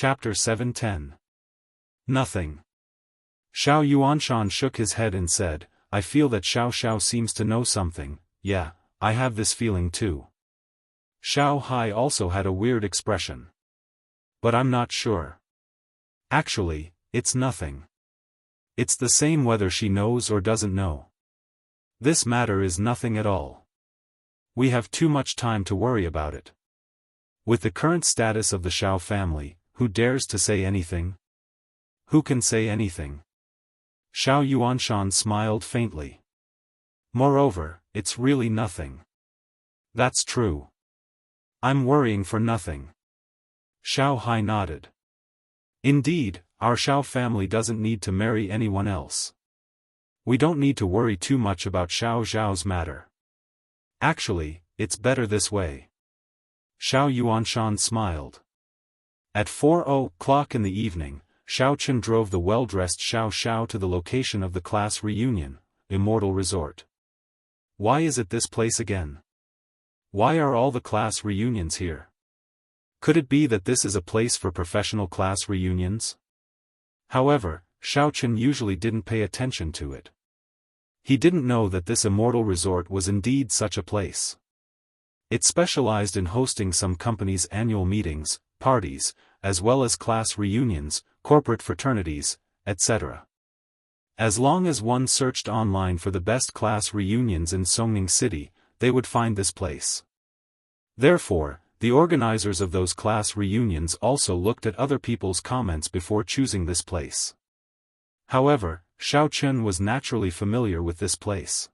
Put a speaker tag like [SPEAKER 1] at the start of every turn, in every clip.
[SPEAKER 1] Chapter 710. Nothing. Xiao Yuanshan shook his head and said, I feel that Xiao seems to know something. Yeah, I have this feeling too. Xiao Hai also had a weird expression. But I'm not sure. Actually, it's nothing. It's the same whether she knows or doesn't know. This matter is nothing at all. We have too much time to worry about it. With the current status of the Xiao family, who dares to say anything? Who can say anything? Xiao Yuanshan smiled faintly. Moreover, it's really nothing. That's true. I'm worrying for nothing. Xiao Hai nodded. Indeed, our Xiao family doesn't need to marry anyone else. We don't need to worry too much about Xiao Zhao's matter. Actually, it's better this way. Xiao Yuanshan smiled. At 4:00 in the evening, Xiao Chen drove the well-dressed Xiao to the location of the class reunion, Immortal Resort. Why is it this place again? Why are all the class reunions here? Could it be that this is a place for professional class reunions? However, Xiao Chen usually didn't pay attention to it. He didn't know that this Immortal Resort was indeed such a place. It specialized in hosting some companies' annual meetings, parties, as well as class reunions, corporate fraternities, etc. As long as one searched online for the best class reunions in Songning City, they would find this place. Therefore, the organizers of those class reunions also looked at other people's comments before choosing this place. However, Xiao Chen was naturally familiar with this place.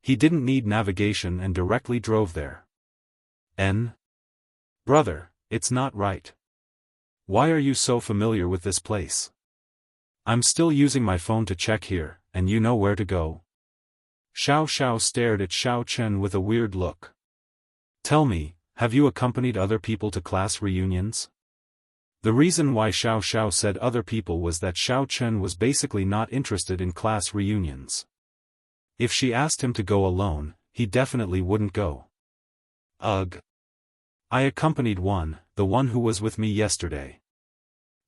[SPEAKER 1] He didn't need navigation and directly drove there. Brother, it's not right. Why are you so familiar with this place? I'm still using my phone to check here, and you know where to go? Xiao stared at Xiao Chen with a weird look. Tell me, have you accompanied other people to class reunions? The reason why Xiao said other people was that Xiao Chen was basically not interested in class reunions. If she asked him to go alone, he definitely wouldn't go. Ugh. I accompanied one, the one who was with me yesterday.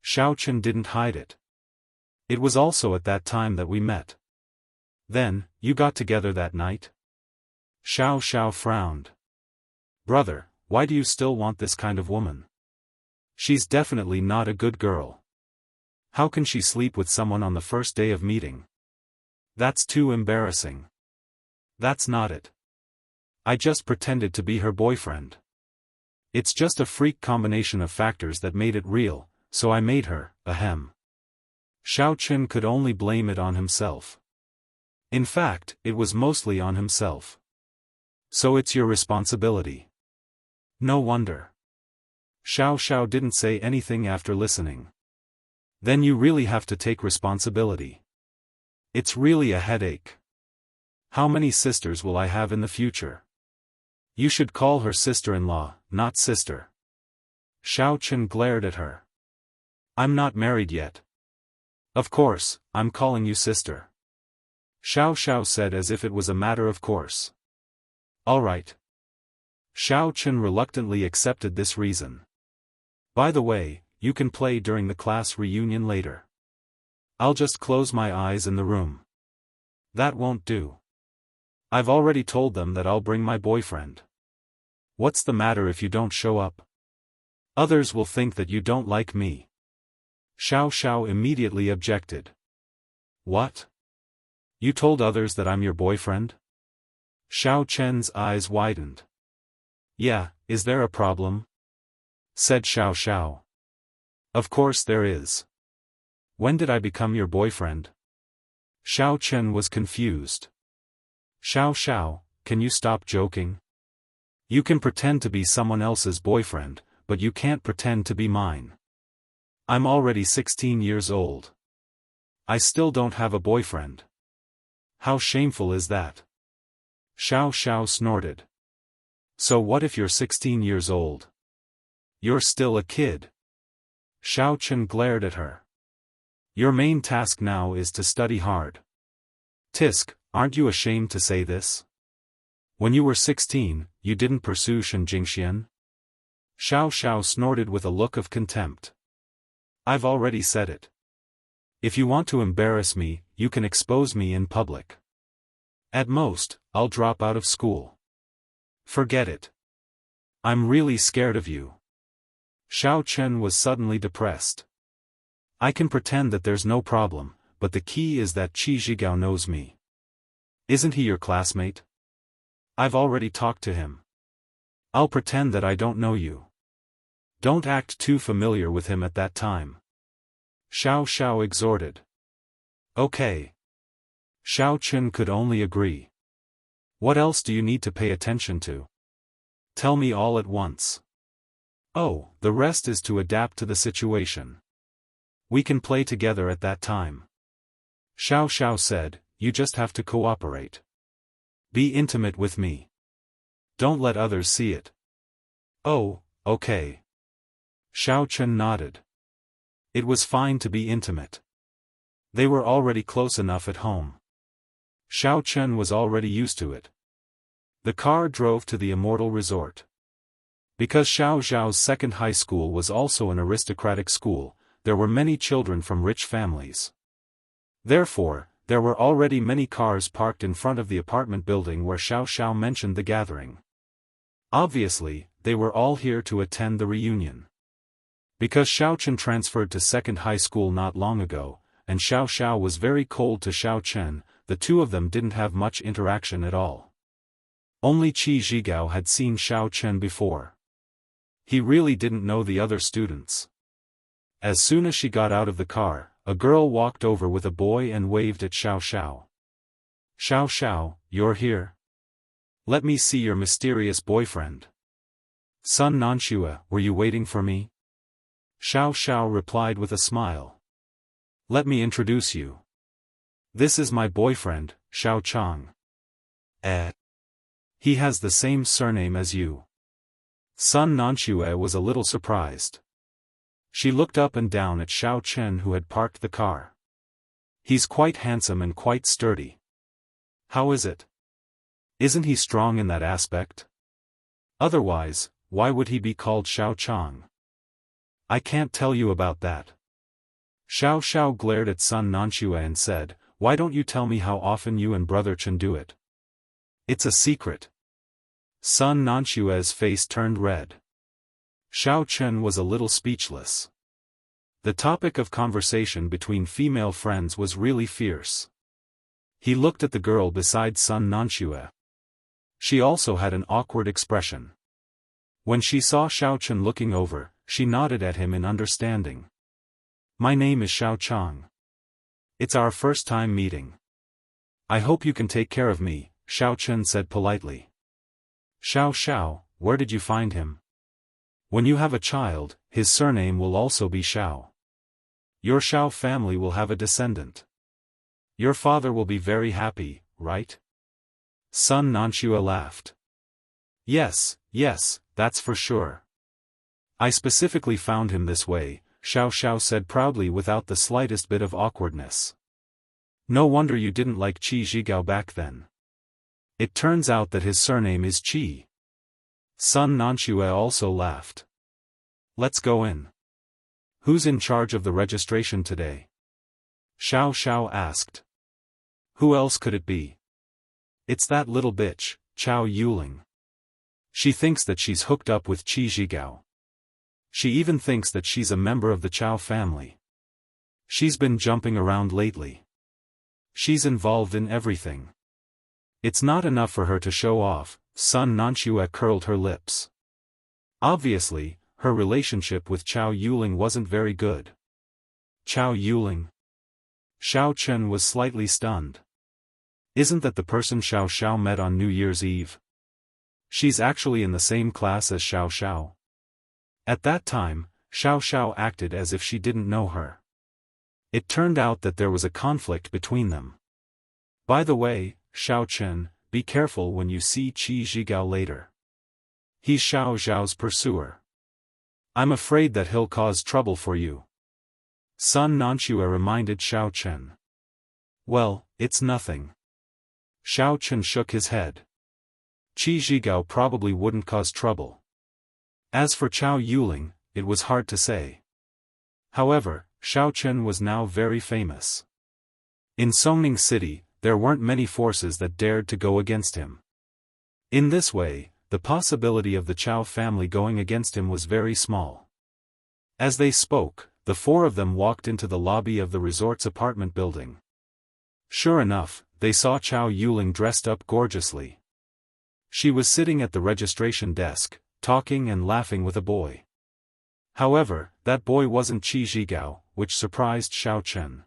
[SPEAKER 1] Xiao Chen didn't hide it. It was also at that time that we met. Then, you got together that night? Xiao frowned. Brother, why do you still want this kind of woman? She's definitely not a good girl. How can she sleep with someone on the first day of meeting? That's too embarrassing. That's not it. I just pretended to be her boyfriend. It's just a freak combination of factors that made it real, so I made her, ahem. Xiao Chen could only blame it on himself. In fact, it was mostly on himself. So it's your responsibility. No wonder. Xiao didn't say anything after listening. Then you really have to take responsibility. It's really a headache. How many sisters will I have in the future? You should call her sister-in-law, not sister. Xiao Chen glared at her. I'm not married yet. Of course, I'm calling you sister. Xiao said as if it was a matter of course. All right. Xiao Chen reluctantly accepted this reason. By the way, you can play during the class reunion later. I'll just close my eyes in the room. That won't do. I've already told them that I'll bring my boyfriend. What's the matter if you don't show up? Others will think that you don't like me. Xiao immediately objected. What? You told others that I'm your boyfriend? Xiao Chen's eyes widened. Yeah, is there a problem? Said Xiao. Of course there is. When did I become your boyfriend? Xiao Chen was confused. Xiao, can you stop joking? You can pretend to be someone else's boyfriend, but you can't pretend to be mine. I'm already 16 years old. I still don't have a boyfriend. How shameful is that? Xiao snorted. So what if you're 16 years old? You're still a kid. Xiao Chen glared at her. Your main task now is to study hard. Tisk, aren't you ashamed to say this? When you were 16, you didn't pursue Shen Jingxian? Xiao snorted with a look of contempt. I've already said it. If you want to embarrass me, you can expose me in public. At most, I'll drop out of school. Forget it. I'm really scared of you. Xiao Chen was suddenly depressed. I can pretend that there's no problem, but the key is that Qi Zhigao knows me. Isn't he your classmate? I've already talked to him. I'll pretend that I don't know you. Don't act too familiar with him at that time. Xiao Xiao exhorted. Okay. Xiao Chen could only agree. What else do you need to pay attention to? Tell me all at once. Oh, the rest is to adapt to the situation. We can play together at that time. Xiao Xiao said, you just have to cooperate. Be intimate with me. Don't let others see it. Oh, okay. Xiao Chen nodded. It was fine to be intimate. They were already close enough at home. Xiao Chen was already used to it. The car drove to the Immortal Resort. Because Xiao Zhao's second high school was also an aristocratic school, there were many children from rich families. Therefore, there were already many cars parked in front of the apartment building where Xiao Xiao mentioned the gathering. Obviously, they were all here to attend the reunion. Because Xiao Chen transferred to second high school not long ago, and Xiao Xiao was very cold to Xiao Chen, the two of them didn't have much interaction at all. Only Qi Zhigao had seen Xiao Chen before. He really didn't know the other students. As soon as she got out of the car, a girl walked over with a boy and waved at Xiao Xiao. Xiao Xiao, you're here? Let me see your mysterious boyfriend. Sun Nanxue, were you waiting for me? Xiao Xiao replied with a smile. Let me introduce you. This is my boyfriend, Xiao Chang. He has the same surname as you. Sun Nanxue was a little surprised. She looked up and down at Xiao Chen who had parked the car. He's quite handsome and quite sturdy. How is it? Isn't he strong in that aspect? Otherwise, why would he be called Xiao Chang? I can't tell you about that. Xiao Xiao glared at Sun Nanxue and said, why don't you tell me how often you and Brother Chen do it? It's a secret. Sun Nanxue's face turned red. Xiao Chen was a little speechless. The topic of conversation between female friends was really fierce. He looked at the girl beside Sun Nanxue. She also had an awkward expression. When she saw Xiao Chen looking over, she nodded at him in understanding. My name is Xiao Chang. It's our first time meeting. I hope you can take care of me, Xiao Chen said politely. Xiao Xiao, where did you find him? When you have a child, his surname will also be Xiao. Your Xiao family will have a descendant. Your father will be very happy, right? Sun Nanxue laughed. Yes, that's for sure. I specifically found him this way, Xiao Xiao said proudly without the slightest bit of awkwardness. No wonder you didn't like Qi Zhigao back then. It turns out that his surname is Qi. Sun Nanxue also laughed. Let's go in. Who's in charge of the registration today? Xiao Xiao asked. Who else could it be? It's that little bitch, Chao Yuling. She thinks that she's hooked up with Qi Zhigao. She even thinks that she's a member of the Chao family. She's been jumping around lately. She's involved in everything. It's not enough for her to show off, Sun Nanxue curled her lips. Obviously, her relationship with Chao Yuling wasn't very good. Chao Yuling? Xiao Chen was slightly stunned. Isn't that the person Xiao Xiao met on New Year's Eve? She's actually in the same class as Xiao Xiao. At that time, Xiao Xiao acted as if she didn't know her. It turned out that there was a conflict between them. By the way, Xiao Chen, be careful when you see Qi Zhigao later. He's Xiao Zhao's pursuer. I'm afraid that he'll cause trouble for you. Sun Nanxue reminded Xiao Chen. Well, it's nothing. Xiao Chen shook his head. Qi Zhigao probably wouldn't cause trouble. As for Chao Yuling, it was hard to say. However, Xiaofan was now very famous. In Songning City, there weren't many forces that dared to go against him. In this way, the possibility of the Chao family going against him was very small. As they spoke, the four of them walked into the lobby of the resort's apartment building. Sure enough, they saw Chao Yuling dressed up gorgeously. She was sitting at the registration desk, talking and laughing with a boy. However, that boy wasn't Qi Zhigao, which surprised Xiaofan.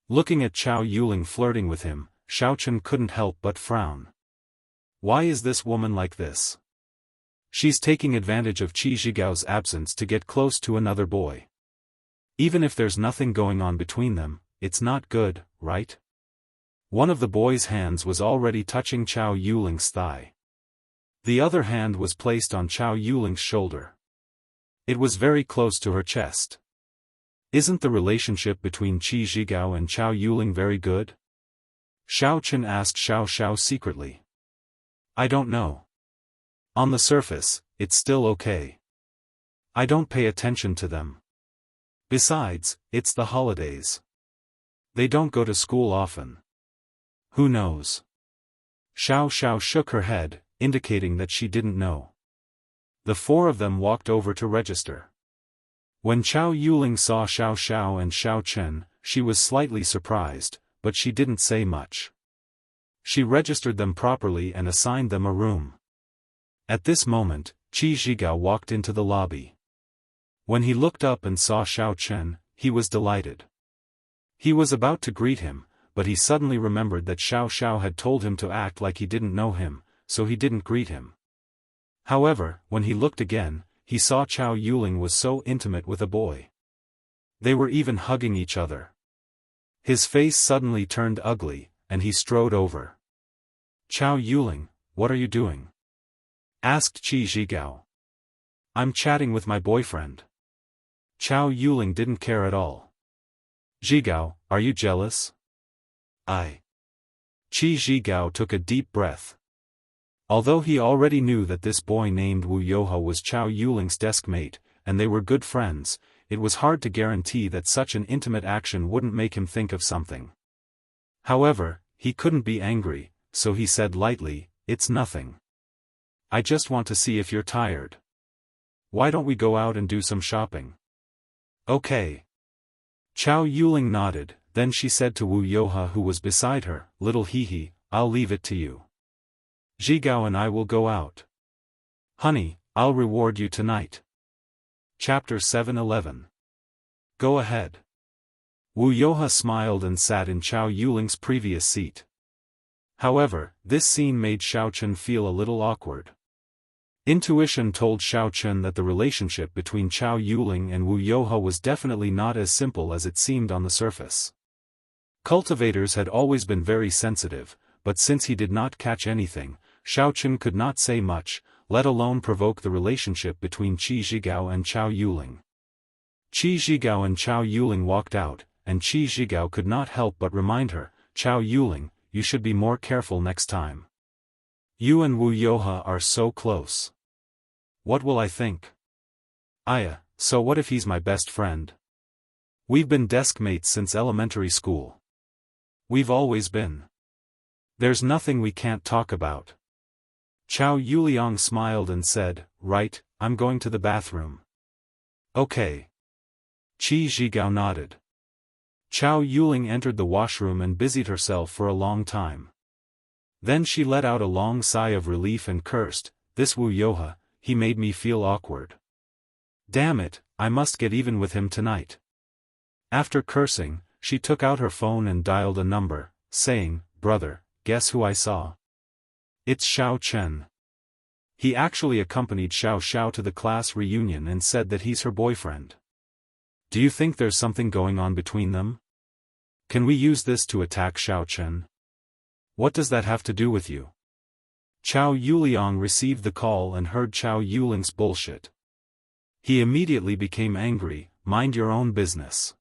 [SPEAKER 1] Looking at Chao Yuling flirting with him, Xiaofan couldn't help but frown. Why is this woman like this? She's taking advantage of Qi Zhigao's absence to get close to another boy. Even if there's nothing going on between them, it's not good, right? One of the boy's hands was already touching Chao Yuling's thigh. The other hand was placed on Chao Yuling's shoulder. It was very close to her chest. Isn't the relationship between Qi Zhigao and Chao Yuling very good? Xiaofan asked Xiao secretly. I don't know. On the surface, it's still okay. I don't pay attention to them. Besides, it's the holidays. They don't go to school often. Who knows? Xiao shook her head, indicating that she didn't know. The four of them walked over to register. When Chao Yuling saw Xiao and Xiaofan, she was slightly surprised, but she didn't say much. She registered them properly and assigned them a room. At this moment, Qi Zhigao walked into the lobby. When he looked up and saw Xiaofan, he was delighted. He was about to greet him, but he suddenly remembered that Xiao had told him to act like he didn't know him, so he didn't greet him. However, when he looked again, he saw Chao Yuling was so intimate with a boy. They were even hugging each other. His face suddenly turned ugly, and he strode over. Chao Yuling, what are you doing? Asked Qi Zhigao. I'm chatting with my boyfriend. Chao Yuling didn't care at all. Zhigao, are you jealous? Qi Zhigao took a deep breath. Although he already knew that this boy named Wu Yoha was Chao Yuling's desk mate, and they were good friends, it was hard to guarantee that such an intimate action wouldn't make him think of something. However, he couldn't be angry, so he said lightly, it's nothing. I just want to see if you're tired. Why don't we go out and do some shopping? Okay. Chao Yuling nodded, then she said to Wu Yoha who was beside her, little hee, I'll leave it to you. Zhigao and I will go out. Honey, I'll reward you tonight. Chapter 7:11. Go ahead. Wu Yoha smiled and sat in Chao Yuling's previous seat. However, this scene made Xiaofan feel a little awkward. Intuition told Xiaofan that the relationship between Chao Yuling and Wu Yoha was definitely not as simple as it seemed on the surface. Cultivators had always been very sensitive, but since he did not catch anything, Xiaofan could not say much, let alone provoke the relationship between Qi Zhigao and Chao Yuling. Qi Zhigao and Chao Yuling walked out, and Qi Zhigao could not help but remind her, Chao Yuling, you should be more careful next time. You and Wu Yoha are so close. What will I think? So what if he's my best friend? We've been desk mates since elementary school. We've always been. There's nothing we can't talk about. Chao Yuliang smiled and said, right, I'm going to the bathroom. Okay. Qi Zhigao nodded. Chao Yuling entered the washroom and busied herself for a long time. Then she let out a long sigh of relief and cursed, this Wu Yoha, he made me feel awkward. Damn it, I must get even with him tonight. After cursing, she took out her phone and dialed a number, saying, brother, guess who I saw? It's Xiaofan. He actually accompanied Xiao to the class reunion and said that he's her boyfriend. Do you think there's something going on between them? Can we use this to attack Xiaofan? What does that have to do with you? Chao Yuliang received the call and heard Chao Yuling's bullshit. He immediately became angry, mind your own business.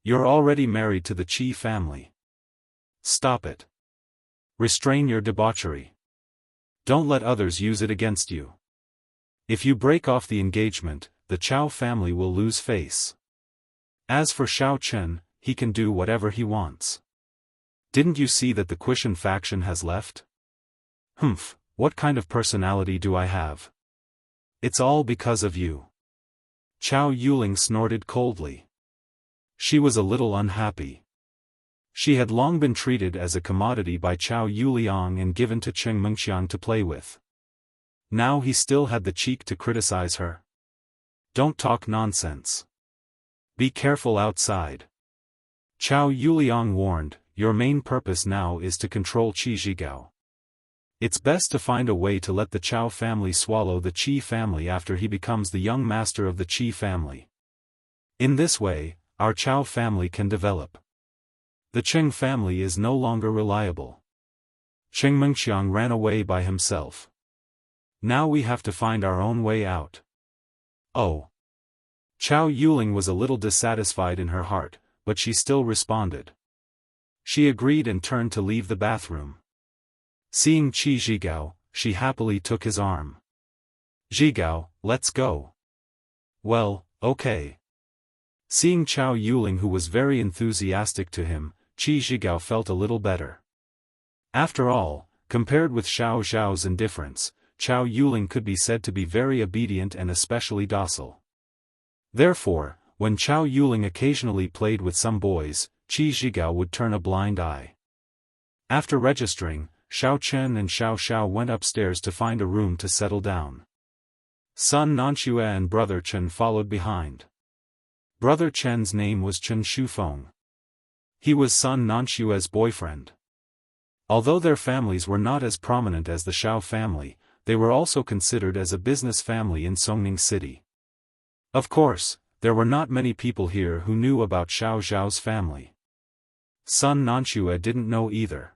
[SPEAKER 1] You're already married to the Qi family. Stop it. Restrain your debauchery. Don't let others use it against you. If you break off the engagement, the Chao family will lose face. As for Xiao Chen, he can do whatever he wants. Didn't you see that the Quishan faction has left? Humph, what kind of personality do I have? It's all because of you. Chao Yuling snorted coldly. She was a little unhappy. She had long been treated as a commodity by Chao Yuliang and given to Cheng Mengxiang to play with. Now he still had the cheek to criticize her. Don't talk nonsense. Be careful outside. Chao Yuliang warned, your main purpose now is to control Qi Zhigao. It's best to find a way to let the Chao family swallow the Qi family after he becomes the young master of the Qi family. In this way, our Chao family can develop. The Cheng family is no longer reliable. Cheng Mengxiang ran away by himself. Now we have to find our own way out. Oh. Chao Yuling was a little dissatisfied in her heart, but she still responded. She agreed and turned to leave the bathroom. Seeing Qi Zhigao, she happily took his arm. Zhigao, let's go. Well, okay. Seeing Chao Yuling, who was very enthusiastic to him, Qi Zhigao felt a little better. After all, compared with Xiao Zhao's indifference, Chao Yuling could be said to be very obedient and especially docile. Therefore, when Chao Yuling occasionally played with some boys, Qi Zhigao would turn a blind eye. After registering, Xiao Chen and Xiao Xiao went upstairs to find a room to settle down. Son Nanxue and brother Chen followed behind. Brother Chen's name was Chen Shufeng. He was son Nanxue's boyfriend. Although their families were not as prominent as the Xiao family, they were also considered as a business family in Songning City. Of course, there were not many people here who knew about Xiao Zhao's family. Son Nanxue didn't know either.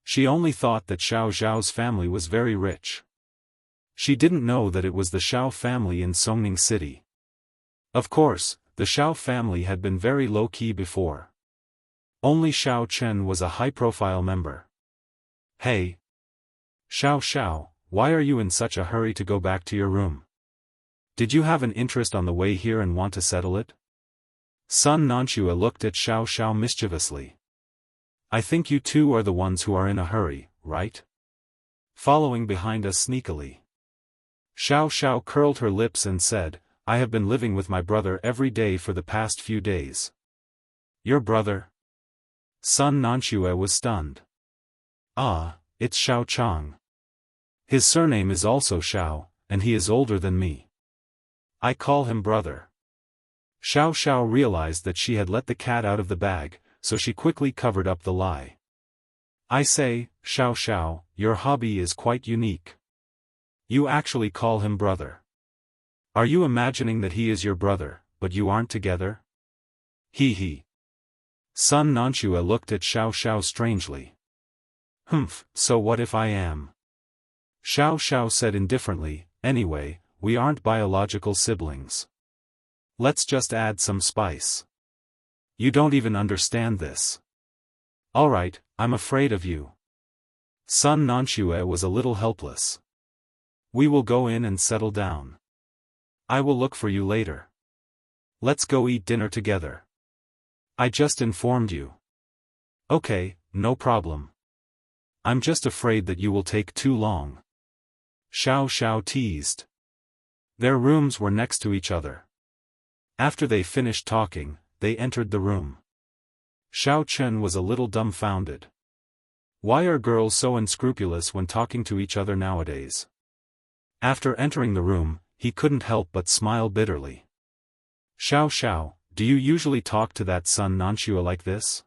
[SPEAKER 1] She only thought that Xiao Zhao's family was very rich. She didn't know that it was the Xiao family in Songning City. Of course, the Xiao family had been very low-key before. Only Xiao Chen was a high-profile member. Hey! Xiao Xiao, why are you in such a hurry to go back to your room? Did you have an interest on the way here and want to settle it? Son Nanxue looked at Xiao Xiao mischievously. I think you two are the ones who are in a hurry, right? Following behind us sneakily. Xiao Xiao curled her lips and said, I have been living with my brother every day for the past few days. Your brother? Son Nanxue was stunned. Ah, it's Xiao Chang. His surname is also Xiao, and he is older than me. I call him brother. Xiao Xiao realized that she had let the cat out of the bag, so she quickly covered up the lie. I say, Xiao Xiao, your hobby is quite unique. You actually call him brother. Are you imagining that he is your brother, but you aren't together? Hee hee. Son Nanxue looked at Xiao Xiao strangely. Humph, so what if I am? Xiao Xiao said indifferently, anyway, we aren't biological siblings. Let's just add some spice. You don't even understand this. Alright, I'm afraid of you. Son Nanxue was a little helpless. We will go in and settle down. I will look for you later. Let's go eat dinner together. I just informed you. Okay, no problem. I'm just afraid that you will take too long. Xiao Xiao teased. Their rooms were next to each other. After they finished talking, they entered the room. Xiao Chen was a little dumbfounded. Why are girls so unscrupulous when talking to each other nowadays? After entering the room, he couldn't help but smile bitterly. Xiao Xiao, do you usually talk to that son Nanxue like this?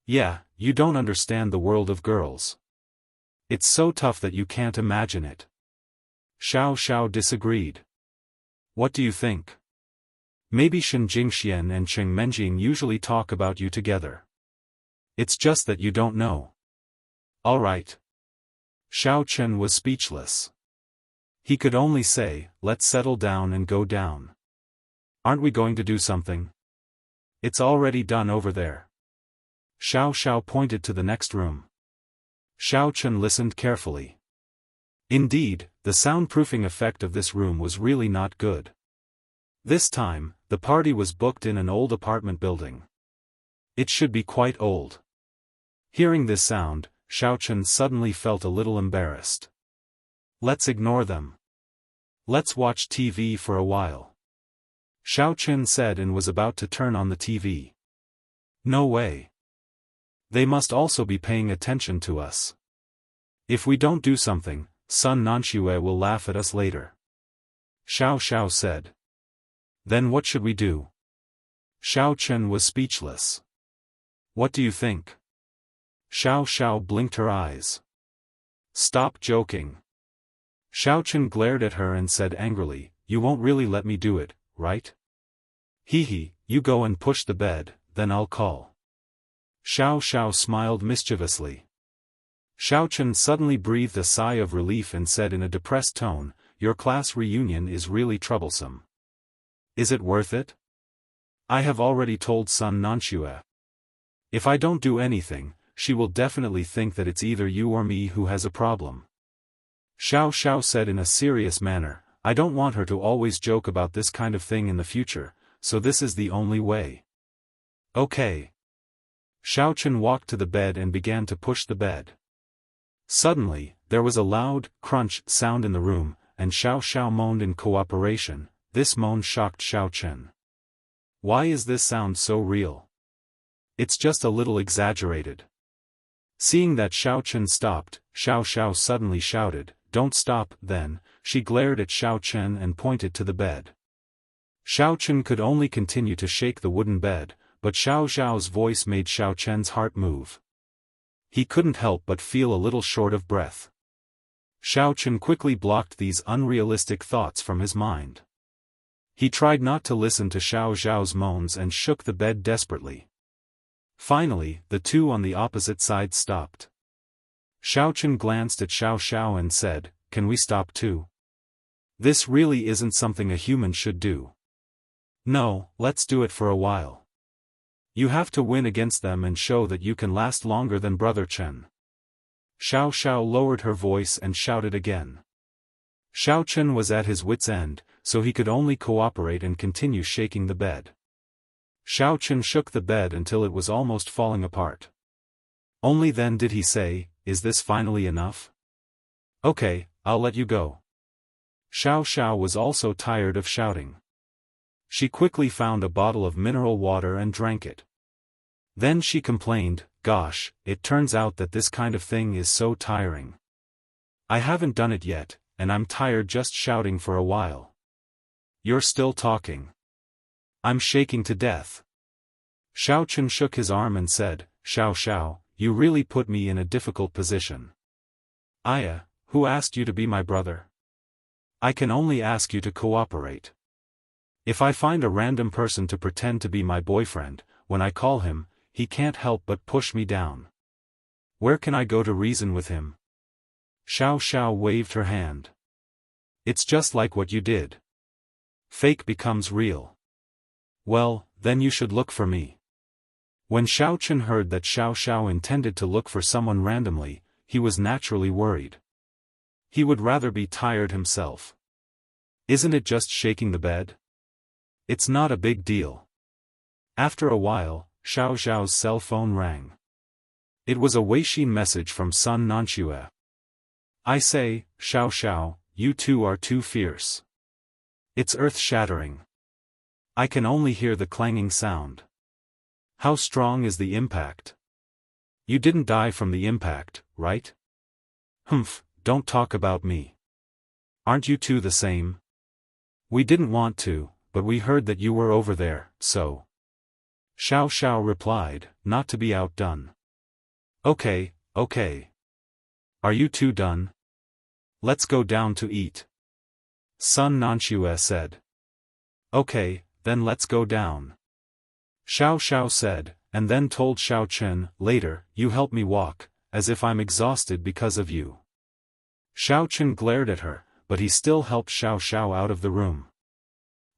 [SPEAKER 1] Yeah, you don't understand the world of girls. It's so tough that you can't imagine it. Xiao Xiao disagreed. What do you think? Maybe Shen Jingxian and Cheng Menjing usually talk about you together. It's just that you don't know. Alright. Xiao Chen was speechless. He could only say, let's settle down and go down. Aren't we going to do something? It's already done over there. Xiao Xiao pointed to the next room. Xiao Chen listened carefully. Indeed, the soundproofing effect of this room was really not good. This time, The party was booked in an old apartment building. It should be quite old. Hearing this sound, Xiaofan suddenly felt a little embarrassed. Let's ignore them. Let's watch TV for a while. Xiaofan said and was about to turn on the TV. No way. They must also be paying attention to us. If we don't do something, Sun Nanxue will laugh at us later. Xiao said. Then what should we do? Xiaofan was speechless. What do you think? Xiao blinked her eyes. Stop joking. Xiaofan glared at her and said angrily, you won't really let me do it, right? Hee, you go and push the bed, then I'll call. Xiao smiled mischievously. Xiaofan suddenly breathed a sigh of relief and said in a depressed tone, your class reunion is really troublesome. Is it worth it? I have already told Sun Nanxue. If I don't do anything, she will definitely think that it's either you or me who has a problem. Xiao said in a serious manner, I don't want her to always joke about this kind of thing in the future, so this is the only way. Okay. Xiaofan walked to the bed and began to push the bed. Suddenly, there was a loud, crunch sound in the room, and Xiao moaned in cooperation. This moan shocked Xiaofan. Why is this sound so real? It's just a little exaggerated. Seeing that Xiaofan stopped, Xiao suddenly shouted, don't stop, then. She glared at Xiaofan and pointed to the bed. Xiaofan could only continue to shake the wooden bed, but Xiao's voice made Xiaofan's heart move. He couldn't help but feel a little short of breath. Xiaofan quickly blocked these unrealistic thoughts from his mind. He tried not to listen to Xiao's moans and shook the bed desperately. Finally, the two on the opposite side stopped. Xiaofan glanced at Xiao and said, can we stop too? This really isn't something a human should do. No, let's do it for a while. You have to win against them and show that you can last longer than Brother Chen. Xiao lowered her voice and shouted again. Xiaofan was at his wit's end, so he could only cooperate and continue shaking the bed. Xiaofan shook the bed until it was almost falling apart. Only then did he say, is this finally enough? Okay, I'll let you go. Xiao was also tired of shouting. She quickly found a bottle of mineral water and drank it. Then she complained, gosh, it turns out that this kind of thing is so tiring. I haven't done it yet, and I'm tired just shouting for a while. You're still talking. I'm shaking to death. Xiaofan shook his arm and said, Xiao, you really put me in a difficult position. Aya, who asked you to be my brother? I can only ask you to cooperate. If I find a random person to pretend to be my boyfriend, when I call him, he can't help but push me down. Where can I go to reason with him? Xiao waved her hand. It's just like what you did. Fake becomes real. Well, then you should look for me. When Xiaofan heard that Xiao intended to look for someone randomly, he was naturally worried. He would rather be tired himself. Isn't it just shaking the bed? It's not a big deal. After a while, Xiao's cell phone rang. It was a Weixin message from Sun Nanxue. I say, Xiao, you two are too fierce. It's earth-shattering. I can only hear the clanging sound. How strong is the impact? You didn't die from the impact, right? Humph, don't talk about me. Aren't you two the same? We didn't want to, but we heard that you were over there, so. Xiao replied, not to be outdone. Okay. Are you two done? Let's go down to eat. Sun Nanxue said. Okay, then let's go down. Xiao said, and then told Xiaofan, later, you help me walk, as if I'm exhausted because of you. Xiaofan glared at her, but he still helped Xiao out of the room.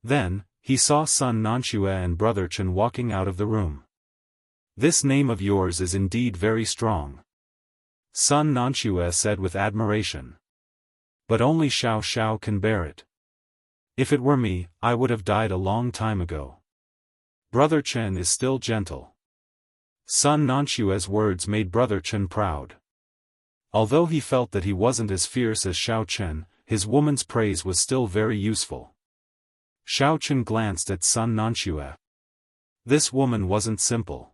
[SPEAKER 1] Then, he saw Sun Nanxue and Brother Chen walking out of the room. This name of yours is indeed very strong. Sun Nanxue said with admiration. But only Xiao can bear it. If it were me, I would have died a long time ago. Brother Chen is still gentle. Sun Nanshue's words made Brother Chen proud. Although he felt that he wasn't as fierce as Xiao Chen, his woman's praise was still very useful. Xiao Chen glanced at Sun Nanxue. This woman wasn't simple.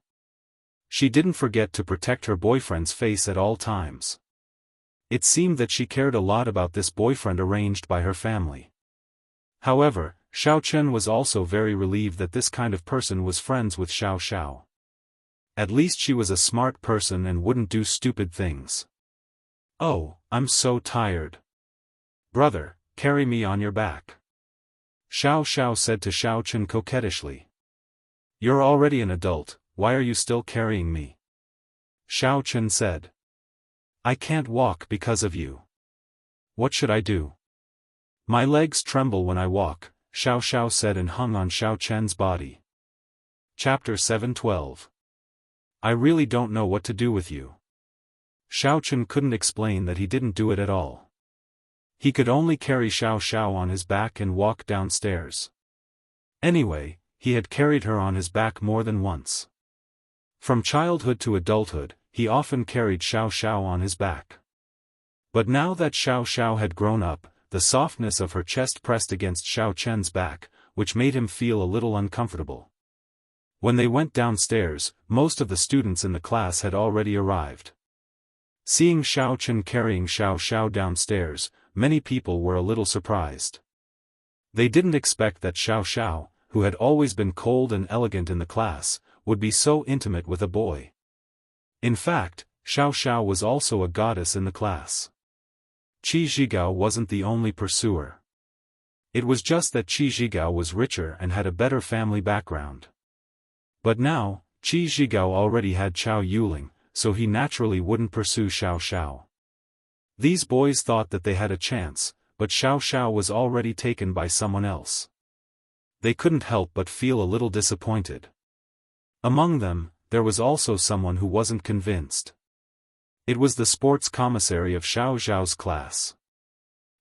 [SPEAKER 1] She didn't forget to protect her boyfriend's face at all times. It seemed that she cared a lot about this boyfriend arranged by her family. However, Xiao Chen was also very relieved that this kind of person was friends with Xiao Xiao. At least she was a smart person and wouldn't do stupid things. Oh, I'm so tired. Brother, carry me on your back. Xiao Xiao said to Xiao Chen coquettishly. You're already an adult, why are you still carrying me? Xiao Chen said. I can't walk because of you. What should I do? My legs tremble when I walk, Xiao Xiao said and hung on Xiao Chen's body. Chapter 7:12. I really don't know what to do with you. Xiao Chen couldn't explain that he didn't do it at all. He could only carry Xiao Xiao on his back and walk downstairs. Anyway, he had carried her on his back more than once. From childhood to adulthood, he often carried Xiao Xiao on his back. But now that Xiao Xiao had grown up, the softness of her chest pressed against Xiao Chen's back, which made him feel a little uncomfortable. When they went downstairs, most of the students in the class had already arrived. Seeing Xiao Chen carrying Xiao Xiao downstairs, many people were a little surprised. They didn't expect that Xiao Xiao, who had always been cold and elegant in the class, would be so intimate with a boy. In fact, Xiao Xiao was also a goddess in the class. Qi Zhigao wasn't the only pursuer. It was just that Qi Zhigao was richer and had a better family background. But now, Qi Zhigao already had Chao Yuling, so he naturally wouldn't pursue Xiao Xiao. These boys thought that they had a chance, but Xiao Xiao was already taken by someone else. They couldn't help but feel a little disappointed. Among them, there was also someone who wasn't convinced. It was the sports commissary of Xiao Zhao's class.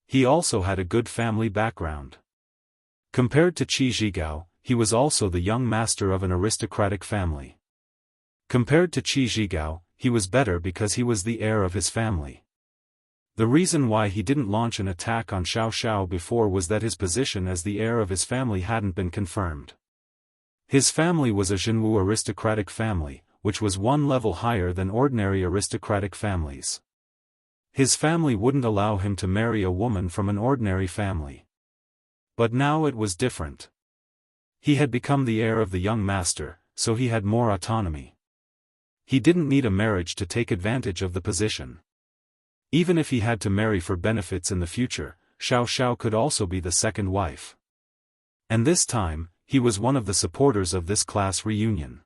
[SPEAKER 1] He also had a good family background. Compared to Qi Zhigao, he was also the young master of an aristocratic family. Compared to Qi Zhigao, he was better because he was the heir of his family. The reason why he didn't launch an attack on Xiao Xiao before was that his position as the heir of his family hadn't been confirmed. His family was a Zhenwu aristocratic family, which was one level higher than ordinary aristocratic families. His family wouldn't allow him to marry a woman from an ordinary family. But now it was different. He had become the heir of the young master, so he had more autonomy. He didn't need a marriage to take advantage of the position. Even if he had to marry for benefits in the future, Xiao Xiao could also be the second wife. And this time, he was one of the supporters of this class reunion.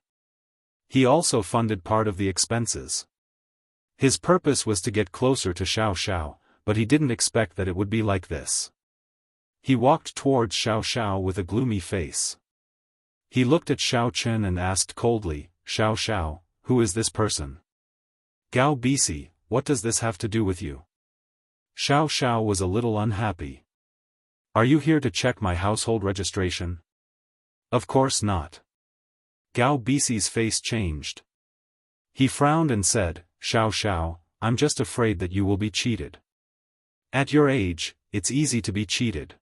[SPEAKER 1] He also funded part of the expenses. His purpose was to get closer to Xiao Xiao, but he didn't expect that it would be like this. He walked towards Xiao Xiao with a gloomy face. He looked at Xiao Chen and asked coldly, Xiao Xiao, who is this person? Gao Bisi, what does this have to do with you? Xiao Xiao was a little unhappy. Are you here to check my household registration? Of course not. Gao Bisi's face changed. He frowned and said, Xiao Xiao, I'm just afraid that you will be cheated. At your age, it's easy to be cheated.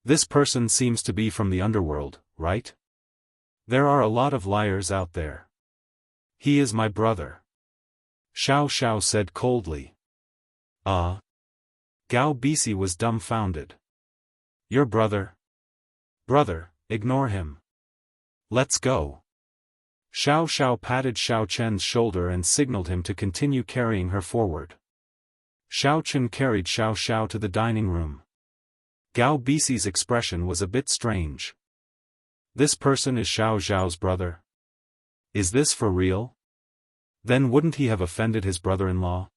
[SPEAKER 1] This person seems to be from the underworld, right? There are a lot of liars out there. He is my brother. Xiao Xiao said coldly. Gao Bisi was dumbfounded. Your brother? Brother, ignore him. Let's go. Xiao Xiao patted Xiao Chen's shoulder and signaled him to continue carrying her forward. Xiao Chen carried Xiao Xiao to the dining room. Gao Bisi's expression was a bit strange. This person is Xiao Zhao's brother? Is this for real? Then wouldn't he have offended his brother-in-law?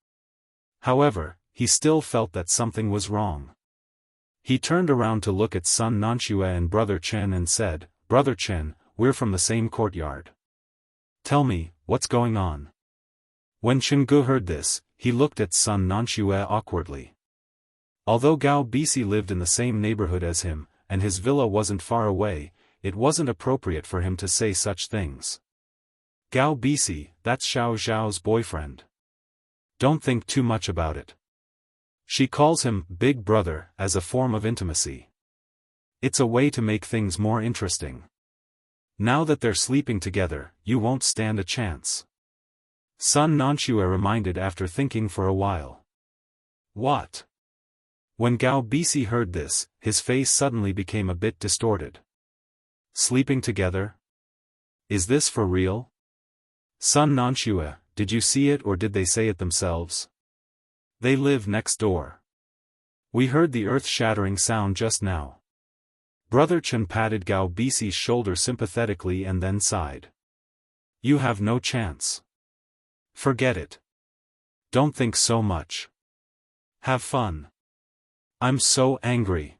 [SPEAKER 1] However, he still felt that something was wrong. He turned around to look at Sun Nanxue and Brother Chen and said, Brother Chen, we're from the same courtyard. Tell me, what's going on? When Chenggu heard this, he looked at Sun Nanxue awkwardly. Although Gao Bisi lived in the same neighborhood as him, and his villa wasn't far away, it wasn't appropriate for him to say such things. Gao Bisi, that's Xiao Zhao's boyfriend. Don't think too much about it. She calls him Big Brother as a form of intimacy. It's a way to make things more interesting. Now that they're sleeping together, you won't stand a chance. Sun Nanxue reminded after thinking for a while. What? When Gao Bisi heard this, his face suddenly became a bit distorted. Sleeping together? Is this for real? Sun Nanxue, did you see it or did they say it themselves? They live next door. We heard the earth-shattering sound just now. Brother Chen patted Gao Bisi's shoulder sympathetically and then sighed. You have no chance. Forget it. Don't think so much. Have fun. I'm so angry.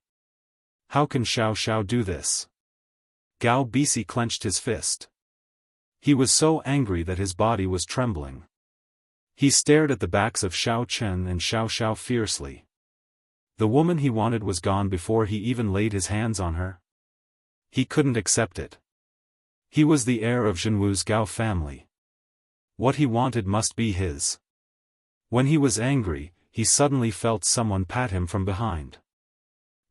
[SPEAKER 1] How can Xiao Xiao do this? Gao Bisi clenched his fist. He was so angry that his body was trembling. He stared at the backs of Xiao Chen and Xiao Xiao fiercely. The woman he wanted was gone before he even laid his hands on her. He couldn't accept it. He was the heir of Zhenwu's Gao family. What he wanted must be his. When he was angry, he suddenly felt someone pat him from behind.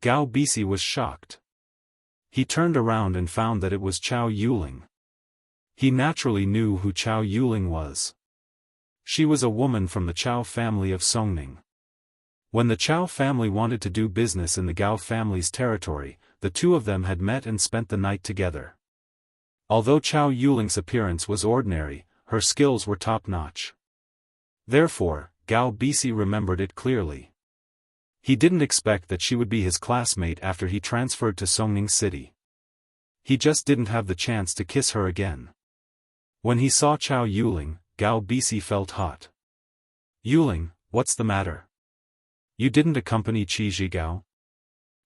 [SPEAKER 1] Gao Bisi was shocked. He turned around and found that it was Chao Yuling. He naturally knew who Chao Yuling was. She was a woman from the Chao family of Songning. When the Chao family wanted to do business in the Gao family's territory, the two of them had met and spent the night together. Although Chao Yuling's appearance was ordinary, her skills were top-notch. Therefore, Gao Bisi remembered it clearly. He didn't expect that she would be his classmate after he transferred to Songning City. He just didn't have the chance to kiss her again. When he saw Chao Yuling, Gao Bisi felt hot. Yuling, what's the matter? You didn't accompany Qi Zhigao?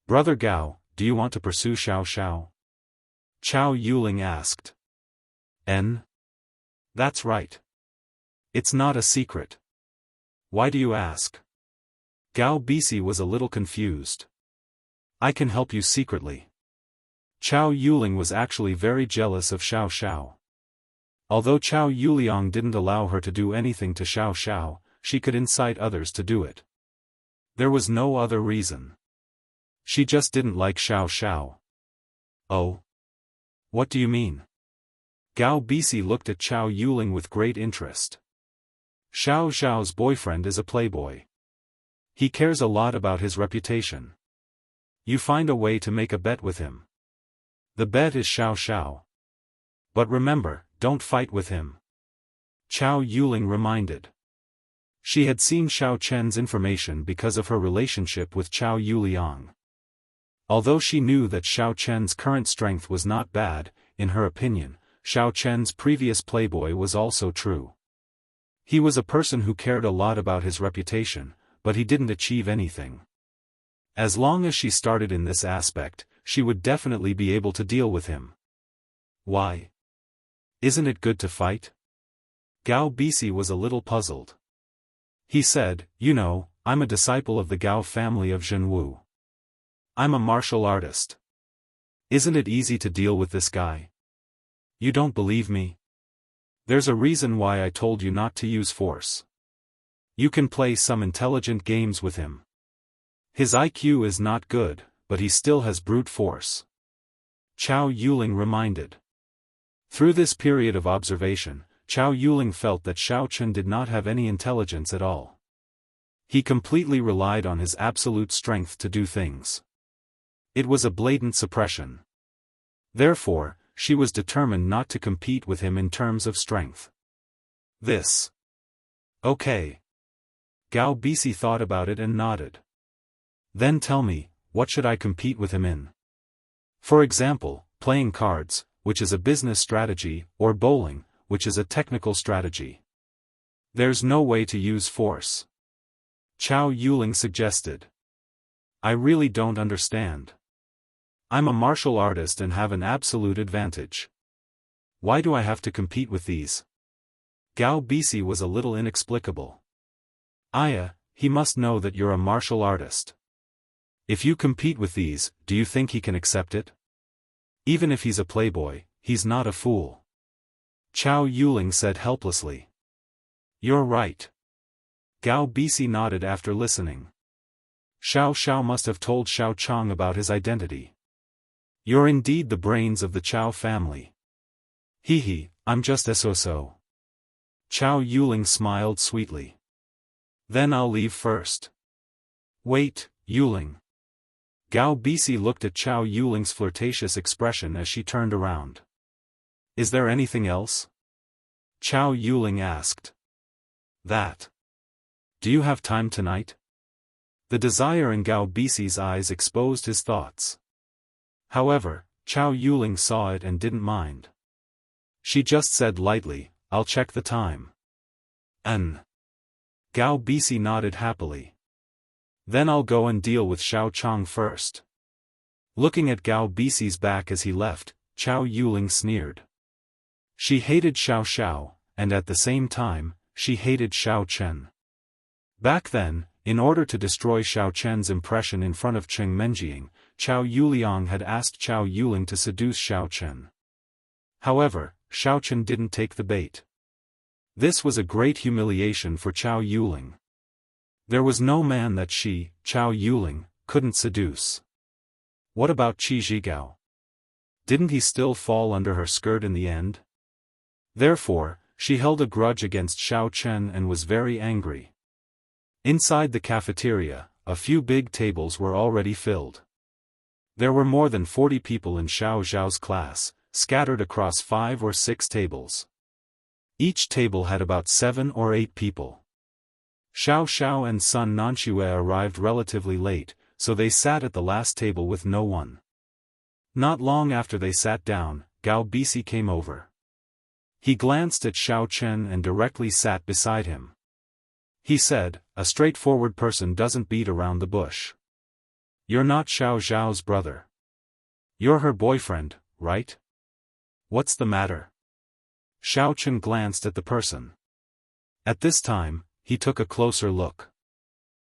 [SPEAKER 1] Brother Gao, do you want to pursue Xiao Xiao? Chao Yuling asked. That's right. It's not a secret. Why do you ask? Gao Bisi was a little confused. I can help you secretly. Chao Yuling was actually very jealous of Xiao Xiao. Although Chao Yuliang didn't allow her to do anything to Xiao Xiao, she could incite others to do it. There was no other reason. She just didn't like Xiao Xiao. Oh? What do you mean? Gao Bisi looked at Chao Yuling with great interest. Xiao Xiao's boyfriend is a playboy. He cares a lot about his reputation. You find a way to make a bet with him. The bet is Xiao Xiao. But remember, don't fight with him. Chao Yuling reminded. She had seen Xiao Chen's information because of her relationship with Chao Yuliang. Although she knew that Xiao Chen's current strength was not bad, in her opinion, Xiao Chen's previous playboy was also true. He was a person who cared a lot about his reputation, but he didn't achieve anything. As long as she started in this aspect, she would definitely be able to deal with him. Why? Isn't it good to fight? Gao Bisi was a little puzzled. He said, you know, I'm a disciple of the Gao family of Zhenwu. I'm a martial artist. Isn't it easy to deal with this guy? You don't believe me? There's a reason why I told you not to use force. You can play some intelligent games with him. His IQ is not good, but he still has brute force. Chao Yuling reminded. Through this period of observation, Chao Yuling felt that Xiao Chen did not have any intelligence at all. He completely relied on his absolute strength to do things. It was a blatant suppression. Therefore, she was determined not to compete with him in terms of strength. This. Okay. Gao Bisi thought about it and nodded. Then tell me, what should I compete with him in? For example, playing cards, which is a business strategy, or bowling, which is a technical strategy. There's no way to use force. Chao Yuling suggested. I really don't understand. I'm a martial artist and have an absolute advantage. Why do I have to compete with these? Gao Bisi was a little inexplicable. Aya, he must know that you're a martial artist. If you compete with these, do you think he can accept it? Even if he's a playboy, he's not a fool. Chao Yuling said helplessly. You're right. Gao Bisi nodded after listening. Xiao Xiao must have told Xiao Chang about his identity. You're indeed the brains of the Chao family. Hee, I'm just so. Chao Yuling smiled sweetly. Then I'll leave first. Wait, Yuling. Gao Bisi looked at Chao Yuling's flirtatious expression as she turned around. Is there anything else? Chao Yuling asked. That. Do you have time tonight? The desire in Gao Bisi's eyes exposed his thoughts. However, Chao Yuling saw it and didn't mind. She just said lightly, I'll check the time. Gao Bisi nodded happily. Then I'll go and deal with Xiao Chang first. Looking at Gao Bisi's back as he left, Chao Yuling sneered. She hated Xiao Xiao, and at the same time, she hated Xiao Chen. Back then, in order to destroy Xiao Chen's impression in front of Cheng Menjiang, Chao Yuliang had asked Chao Yuling to seduce Xiao Chen. However, Xiao Chen didn't take the bait. This was a great humiliation for Chao Yuling. There was no man that she, Chao Yuling, couldn't seduce. What about Qi Zhigao? Didn't he still fall under her skirt in the end? Therefore, she held a grudge against Xiao Chen and was very angry. Inside the cafeteria, a few big tables were already filled. There were more than 40 people in Xiao Zhao's class, scattered across 5 or 6 tables. Each table had about 7 or 8 people. Xiao Xiao and Sun Nanxue arrived relatively late, so they sat at the last table with no one. Not long after they sat down, Gao Bisi came over. He glanced at Xiao Chen and directly sat beside him. He said, a straightforward person doesn't beat around the bush. You're not Xiao Zhao's brother. You're her boyfriend, right? What's the matter? Xiao Chen glanced at the person. At this time, he took a closer look.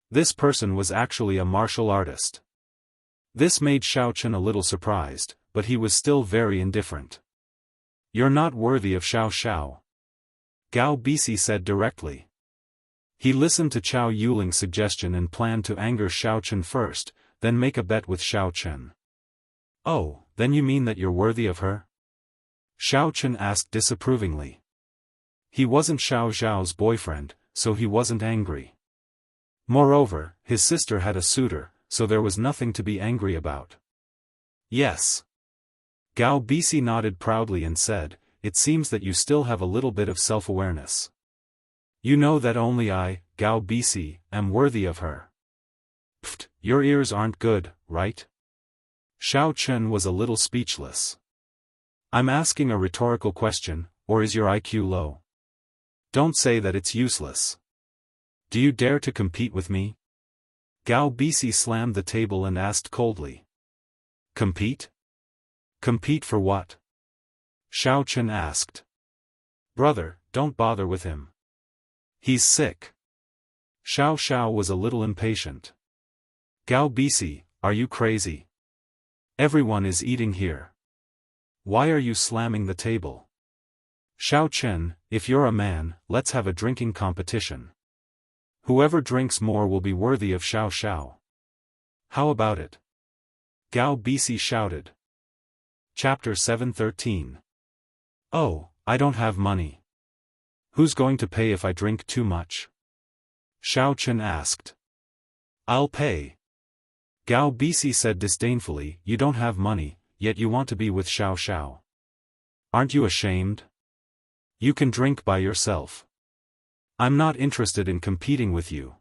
[SPEAKER 1] This person was actually a martial artist. This made Xiao Chen a little surprised, but he was still very indifferent. You're not worthy of Xiao Xiao. Gao Bisi said directly. He listened to Chao Yuling's suggestion and planned to anger Xiao Chen first, then make a bet with Xiao Chen. Oh, then you mean that you're worthy of her? Xiao Chen asked disapprovingly. He wasn't Xiao Zhao's boyfriend, so he wasn't angry. Moreover, his sister had a suitor, so there was nothing to be angry about. Yes. Gao Bisi nodded proudly and said, it seems that you still have a little bit of self-awareness. You know that only I, Gao Bisi, am worthy of her. Pfft, your ears aren't good, right? Xiao Chen was a little speechless. I'm asking a rhetorical question, or is your IQ low? Don't say that it's useless. Do you dare to compete with me? Gao Bisi slammed the table and asked coldly. Compete? Compete for what? Xiao Chen asked. Brother, don't bother with him. He's sick. Xiao Xiao was a little impatient. Gao Bisi, are you crazy? Everyone is eating here. Why are you slamming the table? Xiao Chen, if you're a man, let's have a drinking competition. Whoever drinks more will be worthy of Xiao Xiao. How about it? Gao Bisi shouted. Chapter 713. Oh, I don't have money. Who's going to pay if I drink too much? Xiao Chen asked. I'll pay. Gao Bisi said disdainfully, you don't have money, yet you want to be with Xiao Xiao. Aren't you ashamed? You can drink by yourself. I'm not interested in competing with you.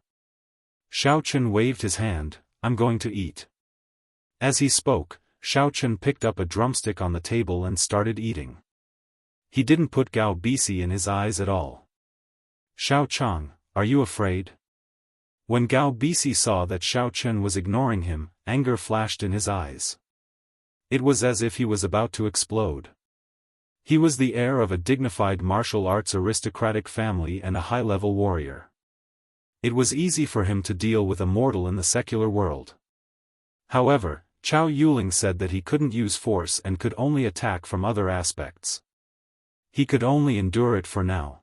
[SPEAKER 1] Xiao Chen waved his hand, I'm going to eat. As he spoke, Xiao Chen picked up a drumstick on the table and started eating. He didn't put Gao Bisi in his eyes at all. Xiao Chang, are you afraid? When Gao Bisi saw that Xiao Chen was ignoring him, anger flashed in his eyes. It was as if he was about to explode. He was the heir of a dignified martial arts aristocratic family and a high-level warrior. It was easy for him to deal with a mortal in the secular world. However, Chao Yuling said that he couldn't use force and could only attack from other aspects. He could only endure it for now.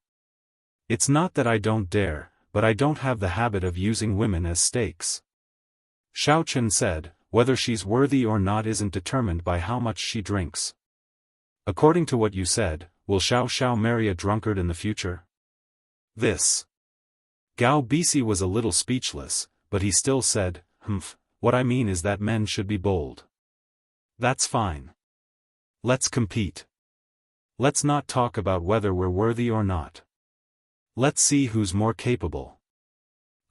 [SPEAKER 1] It's not that I don't dare, but I don't have the habit of using women as stakes. Xiaochen said, whether she's worthy or not isn't determined by how much she drinks. According to what you said, will Xiao Xiao marry a drunkard in the future? This. Gao Bisi was a little speechless, but he still said, what I mean is that men should be bold. That's fine. Let's compete. Let's not talk about whether we're worthy or not. Let's see who's more capable.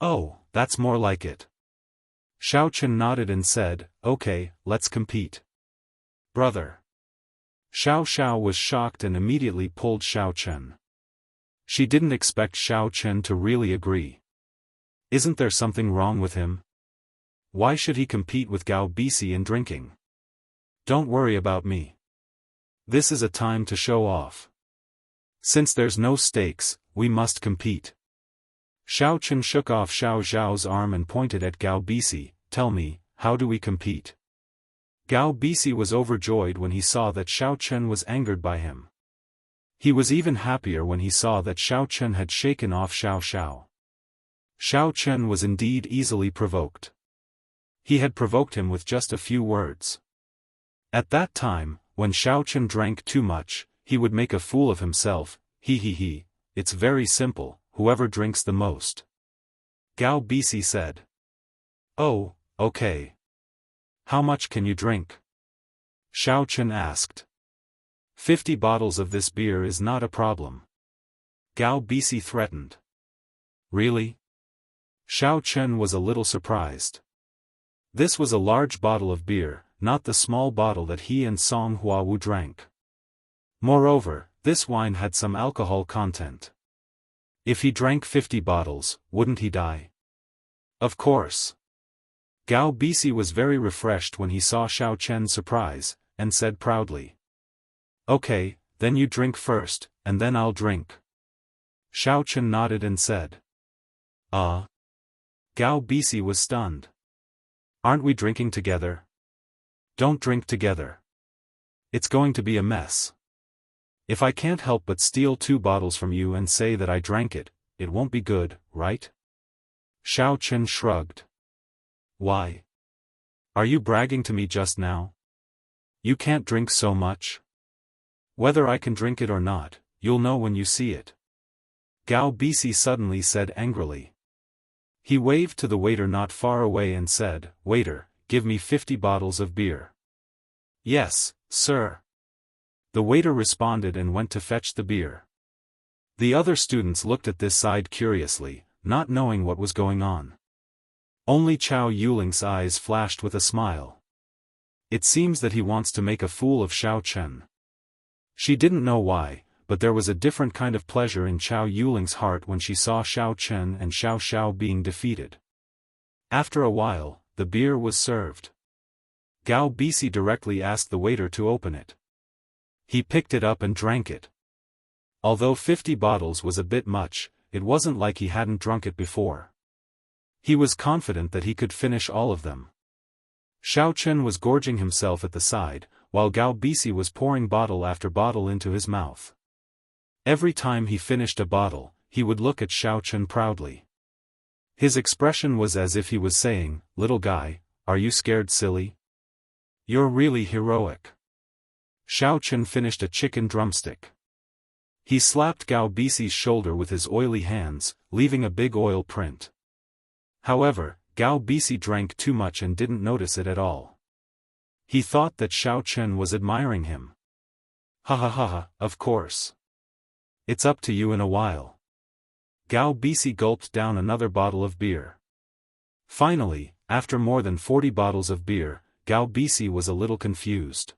[SPEAKER 1] Oh, that's more like it. Xiaochen nodded and said, okay, let's compete. Brother. Xiao Xiao was shocked and immediately pulled Xiaochen. She didn't expect Xiaochen to really agree. Isn't there something wrong with him? Why should he compete with Gao Bisi in drinking? Don't worry about me. This is a time to show off. Since there's no stakes, we must compete. Xiaochen shook off Xiao Zhao's arm and pointed at Gao Bisi. Tell me, how do we compete? Gao Bisi was overjoyed when he saw that Xiaochen was angered by him. He was even happier when he saw that Xiaochen had shaken off Xiao Xiao. Xiaochen was indeed easily provoked. He had provoked him with just a few words. At that time, when Xiaochen drank too much, he would make a fool of himself. It's very simple, whoever drinks the most. Gao Bisi said. Oh, okay. How much can you drink? Xiaochen asked. 50 bottles of this beer is not a problem. Gao Bisi threatened. Really? Xiaochen was a little surprised. This was a large bottle of beer, not the small bottle that he and Song Huawu drank. Moreover, this wine had some alcohol content. If he drank 50 bottles, wouldn't he die? Of course. Gao Bisi was very refreshed when he saw Xiaochen's surprise, and said proudly. Okay, then you drink first, and then I'll drink. Xiaochen nodded and said. Gao Bisi was stunned. Aren't we drinking together? Don't drink together. It's going to be a mess. If I can't help but steal 2 bottles from you and say that I drank it, it won't be good, right? Xiaochen shrugged. Why? Are you bragging to me just now? You can't drink so much. Whether I can drink it or not, you'll know when you see it. Gao Bisi suddenly said angrily. He waved to the waiter not far away and said, Waiter, give me 50 bottles of beer. Yes, sir. The waiter responded and went to fetch the beer. The other students looked at this side curiously, not knowing what was going on. Only Chao Yuling's eyes flashed with a smile. It seems that he wants to make a fool of Xiaochen. She didn't know why, but there was a different kind of pleasure in Chao Yuling's heart when she saw Xiaochen and Xiao Xiao being defeated. After a while, the beer was served. Gao Bisi directly asked the waiter to open it. He picked it up and drank it. Although 50 bottles was a bit much, it wasn't like he hadn't drunk it before. He was confident that he could finish all of them. Xiaochen was gorging himself at the side, while Gao Bisi was pouring bottle after bottle into his mouth. Every time he finished a bottle, he would look at Xiaochen proudly. His expression was as if he was saying, Little guy, are you scared silly? You're really heroic. Xiaochen finished a chicken drumstick. He slapped Gao Bisi's shoulder with his oily hands, leaving a big oil print. However, Gao Bisi drank too much and didn't notice it at all. He thought that Xiaochen was admiring him. Ha, of course. It's up to you in a while. Gao Bisi gulped down another bottle of beer. Finally, after more than 40 bottles of beer, Gao Bisi was a little confused.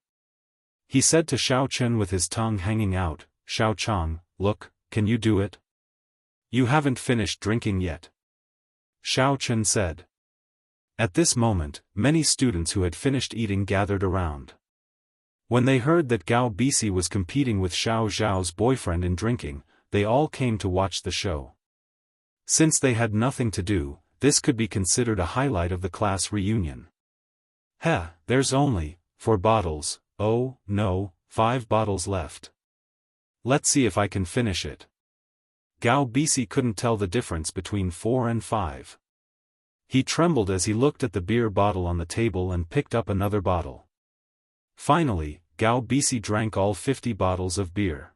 [SPEAKER 1] He said to Xiaochen with his tongue hanging out, Xiaochang, look, can you do it? You haven't finished drinking yet. Xiaochen said. At this moment, many students who had finished eating gathered around. When they heard that Gao Bisi was competing with Xiao Zhao's boyfriend in drinking, they all came to watch the show. Since they had nothing to do, this could be considered a highlight of the class reunion. Heh, there's only 4 bottles, oh, no, 5 bottles left. Let's see if I can finish it. Gao Bisi couldn't tell the difference between 4 and 5. He trembled as he looked at the beer bottle on the table and picked up another bottle. Finally, Gao Bisi drank all 50 bottles of beer.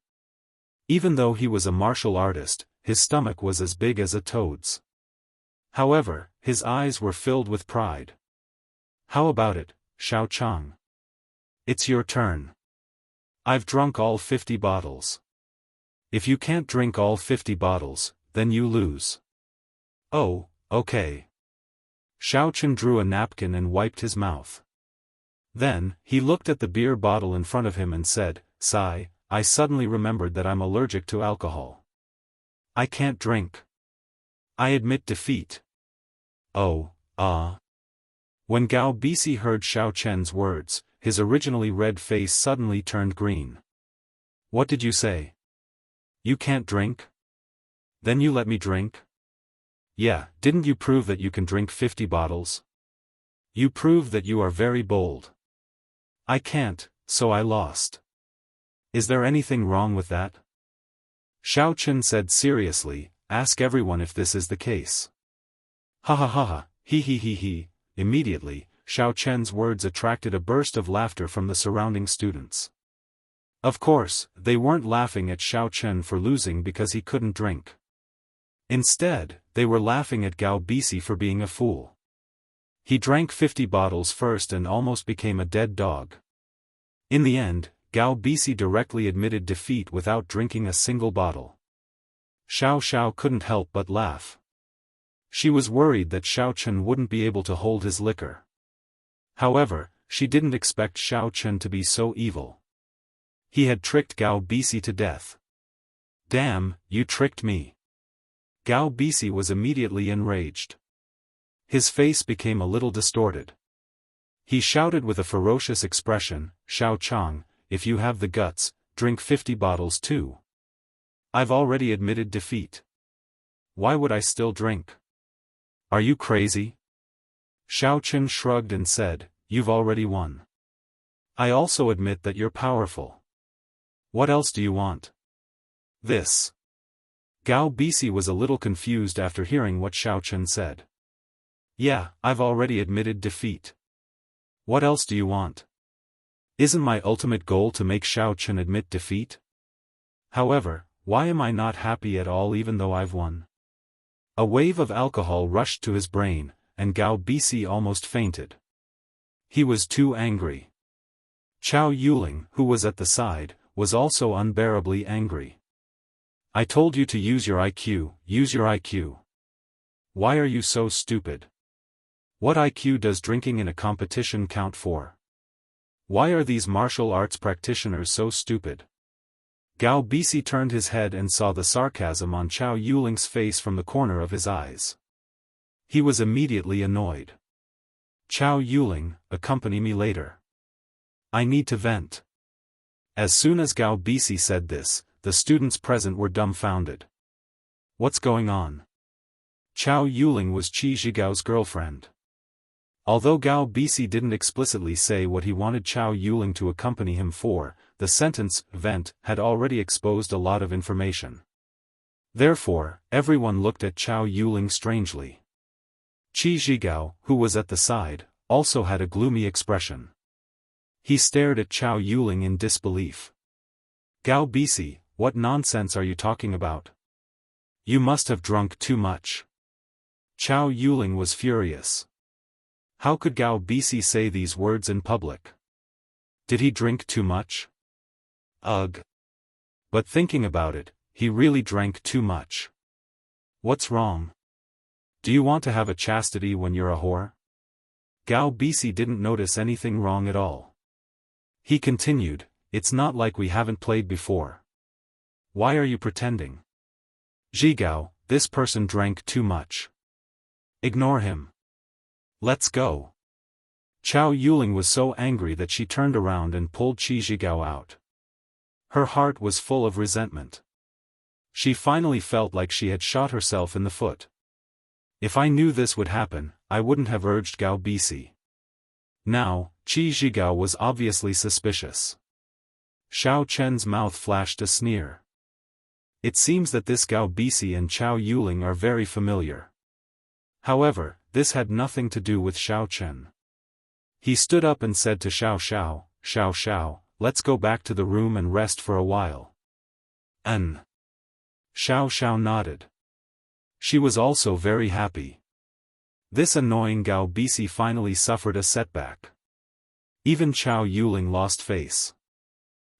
[SPEAKER 1] Even though he was a martial artist, his stomach was as big as a toad's. However, his eyes were filled with pride. How about it, Xiao Chang? It's your turn. I've drunk all 50 bottles. If you can't drink all 50 bottles, then you lose. Oh, okay. Xiao Chen drew a napkin and wiped his mouth. Then, he looked at the beer bottle in front of him and said, "Sigh, I suddenly remembered that I'm allergic to alcohol. I can't drink. I admit defeat." Oh, When Gao Bisi heard Xiao Chen's words, his originally red face suddenly turned green. What did you say? You can't drink? Then you let me drink? Yeah, didn't you prove that you can drink 50 bottles? You prove that you are very bold. I can't, so I lost. Is there anything wrong with that? Xiao Chen said seriously, ask everyone if this is the case. Ha ha ha ha, he. Immediately, Xiao Chen's words attracted a burst of laughter from the surrounding students. Of course, they weren't laughing at Xiao Chen for losing because he couldn't drink. Instead, they were laughing at Gao Bisi for being a fool. He drank 50 bottles first and almost became a dead dog. In the end, Gao Bisi directly admitted defeat without drinking a single bottle. Xiao couldn't help but laugh. She was worried that Xiao Chen wouldn't be able to hold his liquor. However, she didn't expect Xiao Chen to be so evil. He had tricked Gao Bisi to death. Damn, you tricked me. Gao Bisi was immediately enraged. His face became a little distorted. He shouted with a ferocious expression, "Xiao Chang, if you have the guts, drink 50 bottles too. I've already admitted defeat. Why would I still drink? Are you crazy?" Xiao Chen shrugged and said, "You've already won. I also admit that you're powerful. What else do you want?" This. Gao Bisi was a little confused after hearing what Xiao Chen said. Yeah, I've already admitted defeat. What else do you want? Isn't my ultimate goal to make Xiao Chen admit defeat? However, why am I not happy at all even though I've won? A wave of alcohol rushed to his brain, and Gao Bisi almost fainted. He was too angry. Chao Yuling, who was at the side, was also unbearably angry. I told you to use your IQ, use your IQ. Why are you so stupid? What IQ does drinking in a competition count for? Why are these martial arts practitioners so stupid? Gao Bisi turned his head and saw the sarcasm on Chao Yuling's face from the corner of his eyes. He was immediately annoyed. Chao Yuling, accompany me later. I need to vent. As soon as Gao Bisi said this, the students present were dumbfounded. What's going on? Chao Yuling was Qi Zhigao's girlfriend. Although Gao Bisi didn't explicitly say what he wanted Chao Yuling to accompany him for, the sentence, vent, had already exposed a lot of information. Therefore, everyone looked at Chao Yuling strangely. Qi Zhigao, who was at the side, also had a gloomy expression. He stared at Chao Yuling in disbelief. Gao Bisi, what nonsense are you talking about? You must have drunk too much. Chao Yuling was furious. How could Gao Bisi say these words in public? Did he drink too much? Ugh. But thinking about it, he really drank too much. What's wrong? Do you want to have a chastity when you're a whore? Gao Bisi didn't notice anything wrong at all. He continued, it's not like we haven't played before. Why are you pretending? Zhigao, this person drank too much. Ignore him. Let's go. Chao Yuling was so angry that she turned around and pulled Qi Zhigao out. Her heart was full of resentment. She finally felt like she had shot herself in the foot. If I knew this would happen, I wouldn't have urged Gao Bisi. Now, Qi Zhigao was obviously suspicious. Xiao Chen's mouth flashed a sneer. It seems that this Gao Bisi and Chao Yuling are very familiar. However, this had nothing to do with Xiao Chen. He stood up and said to Xiao Xiao, "Xiao Xiao, let's go back to the room and rest for a while." Xiao Xiao nodded. She was also very happy. This annoying Gao Bisi finally suffered a setback. Even Chao Yuling lost face.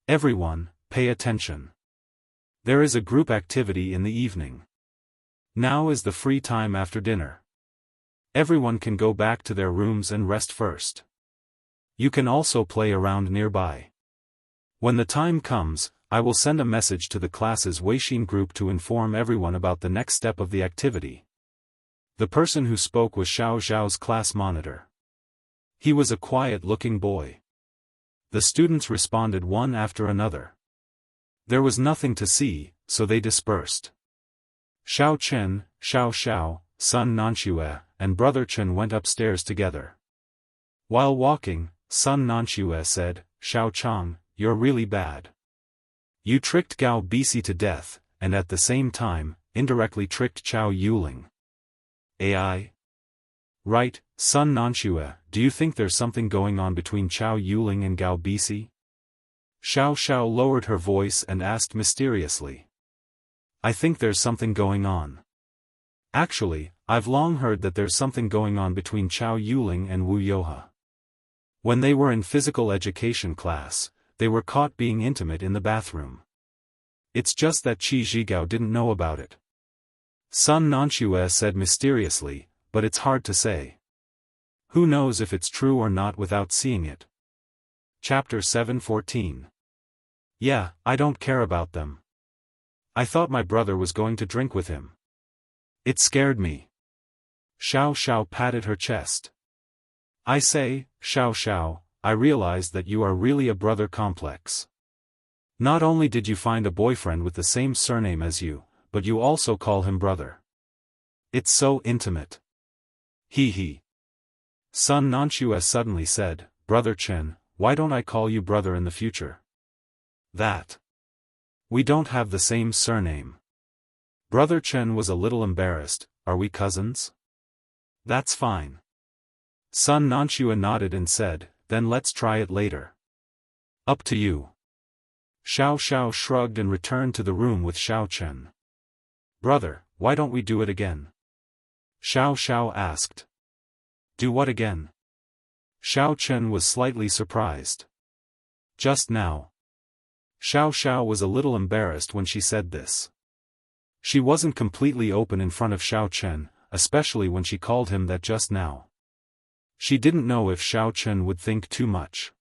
[SPEAKER 1] Everyone, pay attention. There is a group activity in the evening. Now is the free time after dinner. Everyone can go back to their rooms and rest first. You can also play around nearby. When the time comes, I will send a message to the class's Weixin group to inform everyone about the next step of the activity. The person who spoke was Xiao Zhao's class monitor. He was a quiet-looking boy. The students responded one after another. There was nothing to see, so they dispersed. Xiao Chen, Xiao Xiao, son Nanxue, and brother Chen went upstairs together. While walking, son Nanxue said, "Xiao Chang, you're really bad. You tricked Gao Bisi to death, and at the same time, indirectly tricked Chao Yuling. AI? Right, son Nanxue, do you think there's something going on between Chao Yuling and Gao Bisi?" Xiao Xiao lowered her voice and asked mysteriously. "I think there's something going on. Actually, I've long heard that there's something going on between Chao Yuling and Wu Youhe. When they were in physical education class, they were caught being intimate in the bathroom. It's just that Qi Zhigao didn't know about it." Sun Nanxue said mysteriously, "But it's hard to say. Who knows if it's true or not without seeing it." Chapter 7:14. Yeah, I don't care about them. I thought my brother was going to drink with him. It scared me. Xiao Xiao patted her chest. I say, Xiao Xiao, I realized that you are really a brother complex. Not only did you find a boyfriend with the same surname as you, but you also call him brother. It's so intimate. Hee hee. Sun Nanxue suddenly said, "Brother Chen, why don't I call you brother in the future?" That. We don't have the same surname. Brother Chen was a little embarrassed. Are we cousins? That's fine. Sun Nanxue nodded and said, "Then let's try it later." Up to you. Xiao Xiao shrugged and returned to the room with Xiao Chen. Brother, why don't we do it again? Xiao Xiao asked. Do what again? Xiao Chen was slightly surprised. Just now. Xiao Xiao was a little embarrassed when she said this. She wasn't completely open in front of Xiao Chen, especially when she called him that just now. She didn't know if Xiao Chen would think too much.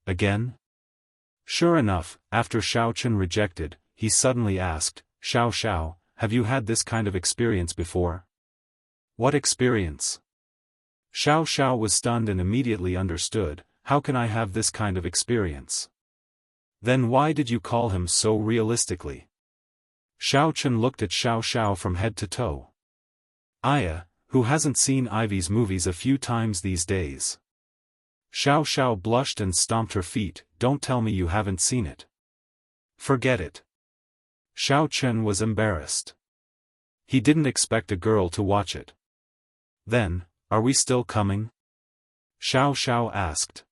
[SPEAKER 1] Again? Sure enough, after Xiao Chen rejected, he suddenly asked, Xiao Xiao, have you had this kind of experience before? What experience? Xiao Xiao was stunned and immediately understood, how can I have this kind of experience? Then why did you call him so realistically? Xiao Chen looked at Xiao Xiao from head to toe. Aya, who hasn't seen Ivy's movies a few times these days. Xiao Xiao blushed and stomped her feet, don't tell me you haven't seen it. Forget it. Xiao Chen was embarrassed. He didn't expect a girl to watch it. Then, are we still coming? Xiao Xiao asked.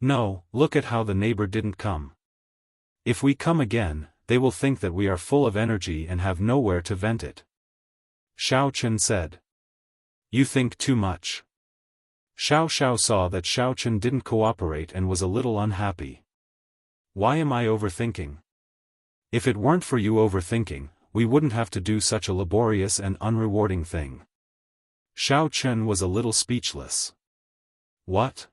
[SPEAKER 1] No, look at how the neighbor didn't come. If we come again, they will think that we are full of energy and have nowhere to vent it. Xiao Chen said. You think too much. Xiao Xiao saw that Xiao Chen didn't cooperate and was a little unhappy. Why am I overthinking? If it weren't for you overthinking, we wouldn't have to do such a laborious and unrewarding thing. Xiao Chen was a little speechless. What?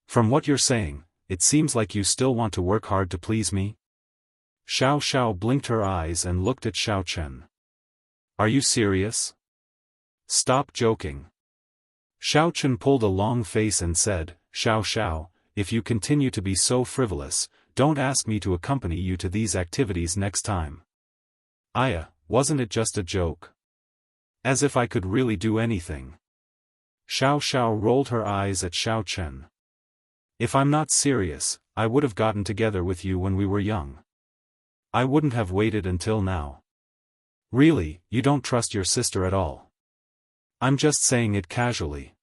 [SPEAKER 1] From what you're saying, it seems like you still want to work hard to please me? Xiao Xiao blinked her eyes and looked at Xiao Chen. Are you serious? Stop joking. Xiao Chen pulled a long face and said, Xiao Xiao, if you continue to be so frivolous, don't ask me to accompany you to these activities next time. Aya, wasn't it just a joke? As if I could really do anything. Xiao Xiao rolled her eyes at Xiao Chen. If I'm not serious, I would have gotten together with you when we were young. I wouldn't have waited until now. Really, you don't trust your sister at all. I'm just saying it casually.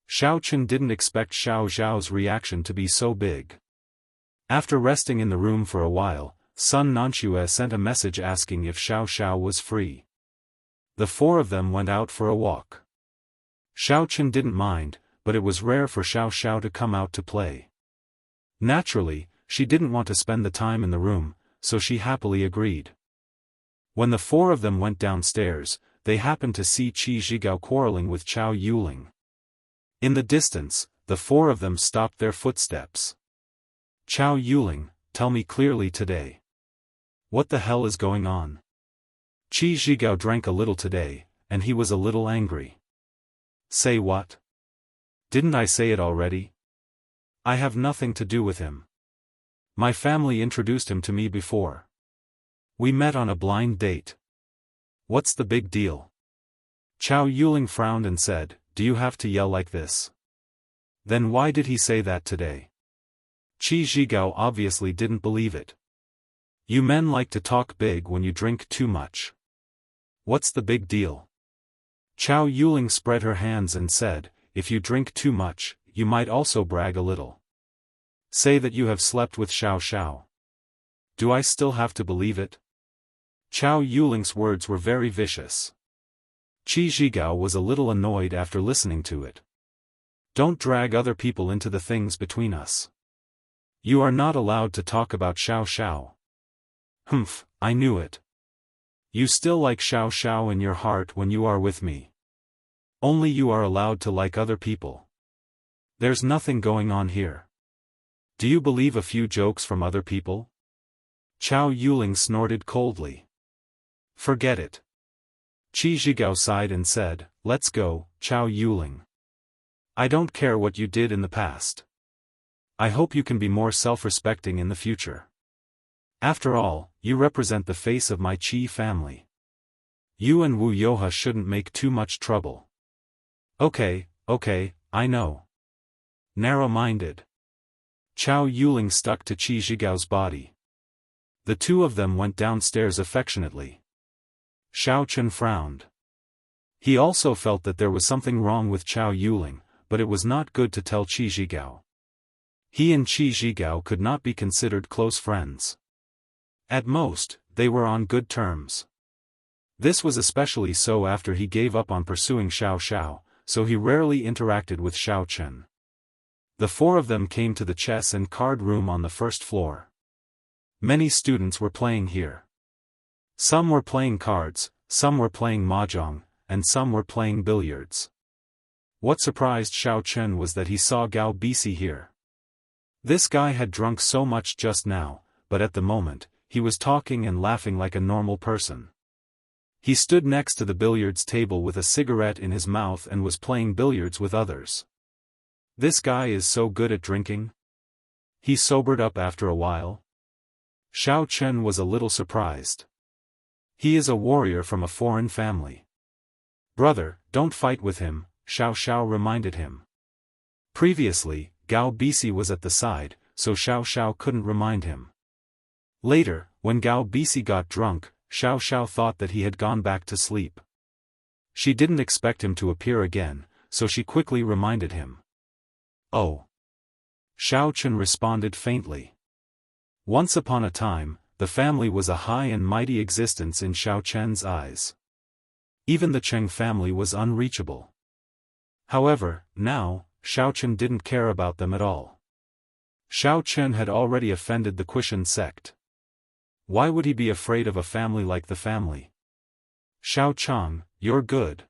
[SPEAKER 1] Xiao Chen didn't expect Xiao Zhao's reaction to be so big. After resting in the room for a while, Sun Nanxue sent a message asking if Xiao Xiao was free. The four of them went out for a walk. Xiao Chen didn't mind, but it was rare for Xiao Xiao to come out to play. Naturally, she didn't want to spend the time in the room, so she happily agreed. When the four of them went downstairs, they happened to see Qi Zhigao quarreling with Chao Yuling. In the distance, the four of them stopped their footsteps. Chao Yuling, tell me clearly today. What the hell is going on? Qi Zhigao drank a little today, and he was a little angry. Say what? Didn't I say it already? I have nothing to do with him. My family introduced him to me before. We met on a blind date. What's the big deal? Chao Yuling frowned and said, do you have to yell like this? Then why did he say that today? Qi Zhigao obviously didn't believe it. You men like to talk big when you drink too much. What's the big deal? Chao Yuling spread her hands and said, if you drink too much, you might also brag a little. Say that you have slept with Xiao Xiao. Do I still have to believe it? Chao Yuling's words were very vicious. Qi Zhigao was a little annoyed after listening to it. Don't drag other people into the things between us. You are not allowed to talk about Xiao Xiao. Humph, I knew it. You still like Xiao Xiao in your heart when you are with me. Only you are allowed to like other people. There's nothing going on here. Do you believe a few jokes from other people? Chao Yuling snorted coldly. Forget it. Qi Zhigao sighed and said, let's go, Chao Yuling. I don't care what you did in the past. I hope you can be more self-respecting in the future. After all, you represent the face of my Qi family. You and Wu Yoha shouldn't make too much trouble. Okay, I know. Narrow-minded. Chao Yuling stuck to Qi Zhigao's body. The two of them went downstairs affectionately. Xiao Chen frowned. He also felt that there was something wrong with Chao Yuling, but it was not good to tell Qi Zhigao. He and Qi Zhigao could not be considered close friends. At most, they were on good terms. This was especially so after he gave up on pursuing Xiao Xiao, so he rarely interacted with Xiao Chen. The four of them came to the chess and card room on the first floor. Many students were playing here. Some were playing cards, some were playing mahjong, and some were playing billiards. What surprised Xiao Chen was that he saw Gao Bisi here. This guy had drunk so much just now, but at the moment, he was talking and laughing like a normal person. He stood next to the billiards table with a cigarette in his mouth and was playing billiards with others. This guy is so good at drinking? He sobered up after a while. Xiao Chen was a little surprised. He is a warrior from a foreign family. Brother, don't fight with him, Xiao Xiao reminded him. Previously, Gao Bisi was at the side, so Xiao Xiao couldn't remind him. Later, when Gao Bisi got drunk, Xiao Xiao thought that he had gone back to sleep. She didn't expect him to appear again, so she quickly reminded him. Oh. Xiao Chen responded faintly. Once upon a time, the family was a high and mighty existence in Xiao Chen's eyes. Even the Cheng family was unreachable. However, now, Xiao Chen didn't care about them at all. Xiao Chen had already offended the Quishan sect. Why would he be afraid of a family like the family? Xiao Chang, you're good.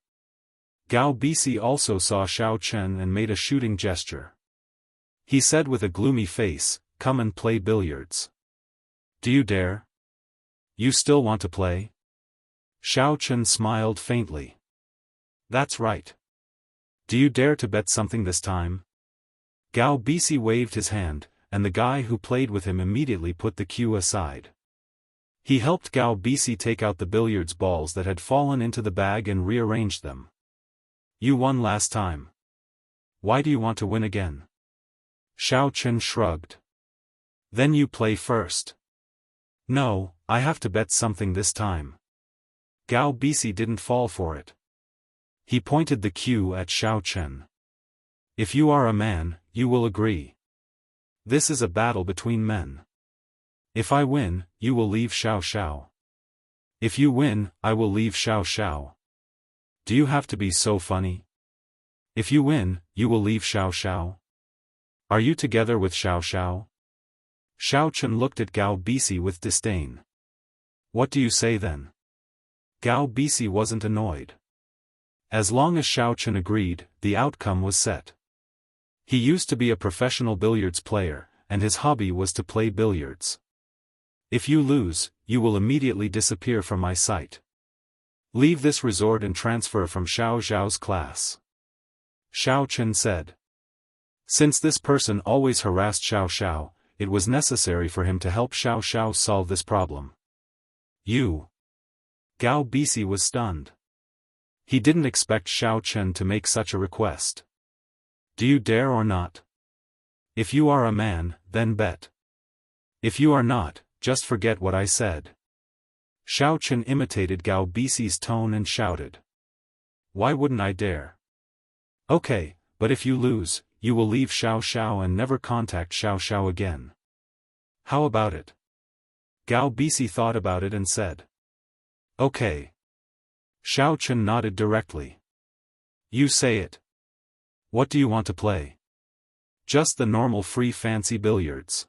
[SPEAKER 1] Gao Bisi also saw Xiao Chen and made a shooting gesture. He said with a gloomy face, come and play billiards. Do you dare? You still want to play? Xiao Chen smiled faintly. That's right. Do you dare to bet something this time? Gao Bisi waved his hand, and the guy who played with him immediately put the cue aside. He helped Gao Bisi take out the billiards balls that had fallen into the bag and rearranged them. You won last time. Why do you want to win again? Xiao Chen shrugged. Then you play first. No, I have to bet something this time. Gao Bisi didn't fall for it. He pointed the cue at Xiao Chen. If you are a man, you will agree. This is a battle between men. If I win, you will leave Xiao Xiao. If you win, I will leave Xiao Xiao. Do you have to be so funny? If you win, you will leave Xiao Xiao. Are you together with Xiao Xiao? Xiao Chen looked at Gao Bisi with disdain. What do you say then? Gao Bisi wasn't annoyed. As long as Xiao Chen agreed, the outcome was set. He used to be a professional billiards player, and his hobby was to play billiards. If you lose, you will immediately disappear from my sight. Leave this resort and transfer from Xiao Xiao's class. Xiao Chen said. Since this person always harassed Xiao Xiao, it was necessary for him to help Xiao Xiao solve this problem. You. Gao Bisi was stunned. He didn't expect Xiao Chen to make such a request. Do you dare or not? If you are a man, then bet. If you are not, just forget what I said. Xiao Chen imitated Gao Bisi's tone and shouted. Why wouldn't I dare? Okay, but if you lose, you will leave Xiao Xiao and never contact Xiao Xiao again. How about it? Gao Bisi thought about it and said. Okay. Xiao Chen nodded directly. You say it. What do you want to play? Just the normal free fancy billiards.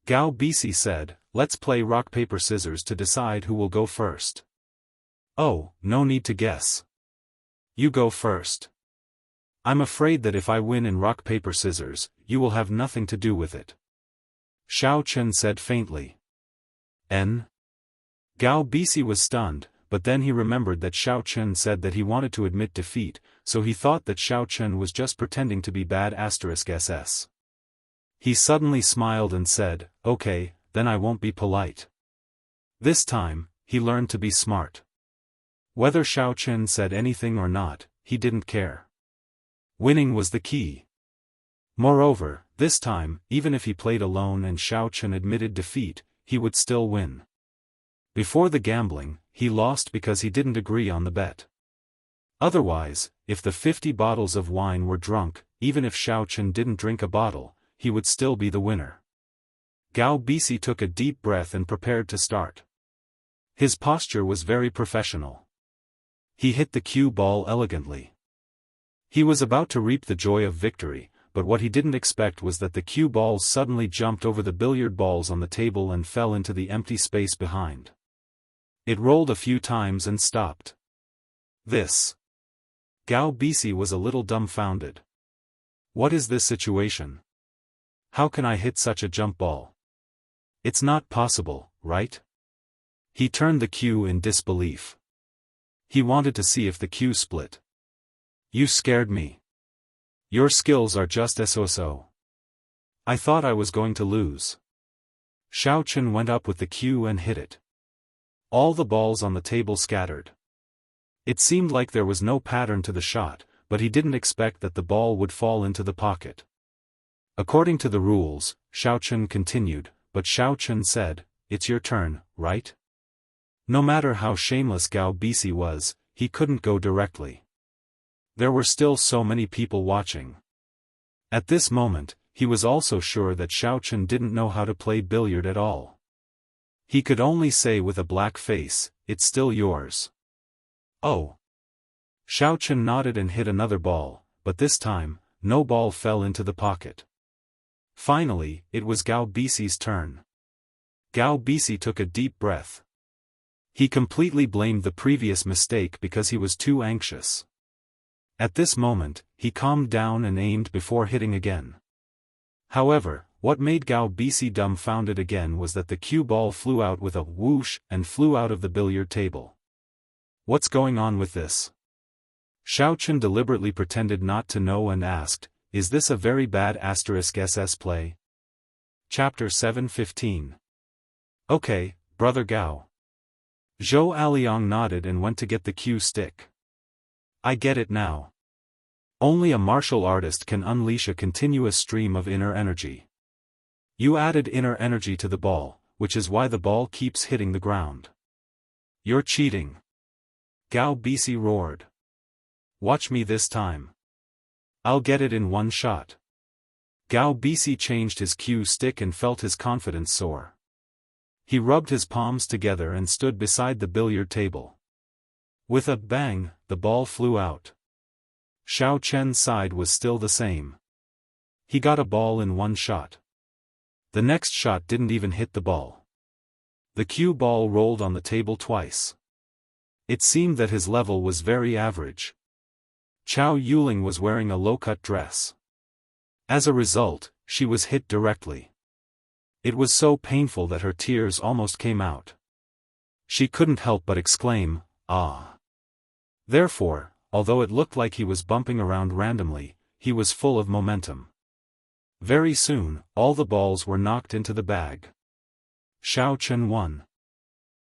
[SPEAKER 1] Gao Bisi said, let's play rock paper scissors to decide who will go first. Oh, no need to guess. You go first. I'm afraid that if I win in rock paper scissors, you will have nothing to do with it. Xiao Chen said faintly. N? Gao Bisi was stunned, but then he remembered that Xiao Chen said that he wanted to admit defeat, so he thought that Xiao Chen was just pretending to be bad *SS. He suddenly smiled and said, okay, then I won't be polite. This time, he learned to be smart. Whether Xiao Chen said anything or not, he didn't care. Winning was the key. Moreover, this time, even if he played alone and Xiao Chen admitted defeat, he would still win. Before the gambling, he lost because he didn't agree on the bet. Otherwise, if the 50 bottles of wine were drunk, even if Xiao Chen didn't drink a bottle, he would still be the winner. Gao Bisi took a deep breath and prepared to start. His posture was very professional. He hit the cue ball elegantly. He was about to reap the joy of victory, but what he didn't expect was that the cue balls suddenly jumped over the billiard balls on the table and fell into the empty space behind. It rolled a few times and stopped. This. Gao Bisi was a little dumbfounded. What is this situation? How can I hit such a jump ball? It's not possible, right? He turned the cue in disbelief. He wanted to see if the cue split. You scared me. Your skills are just so-so. I thought I was going to lose. Xiao Chen went up with the cue and hit it. All the balls on the table scattered. It seemed like there was no pattern to the shot, but he didn't expect that the ball would fall into the pocket. According to the rules, Xiao Chen continued, but Xiao Chen said, it's your turn, right? No matter how shameless Gao Bisi was, he couldn't go directly. There were still so many people watching. At this moment, he was also sure that Xiao Chen didn't know how to play billiard at all. He could only say with a black face, it's still yours. Oh. Xiao Chen nodded and hit another ball, but this time, no ball fell into the pocket. Finally, it was Gao Bisi's turn. Gao Bisi took a deep breath. He completely blamed the previous mistake because he was too anxious. At this moment, he calmed down and aimed before hitting again. However, what made Gao Bisi dumbfounded again was that the cue ball flew out with a whoosh and flew out of the billiard table. What's going on with this? Xiao Chen deliberately pretended not to know and asked, is this a very bad *SS play? Chapter 7:15. Okay, Brother Gao. Zhou Aliang nodded and went to get the cue stick. I get it now. Only a martial artist can unleash a continuous stream of inner energy. You added inner energy to the ball, which is why the ball keeps hitting the ground. You're cheating. Gao Bisi roared. Watch me this time. I'll get it in one shot. Gao Bisi changed his cue stick and felt his confidence soar. He rubbed his palms together and stood beside the billiard table. With a bang, the ball flew out. Xiao Chen's side was still the same. He got a ball in one shot. The next shot didn't even hit the ball. The cue ball rolled on the table twice. It seemed that his level was very average. Chao Yuling was wearing a low-cut dress. As a result, she was hit directly. It was so painful that her tears almost came out. She couldn't help but exclaim, "Ah!" Therefore, although it looked like he was bumping around randomly, he was full of momentum. Very soon, all the balls were knocked into the bag. Xiao Chen won.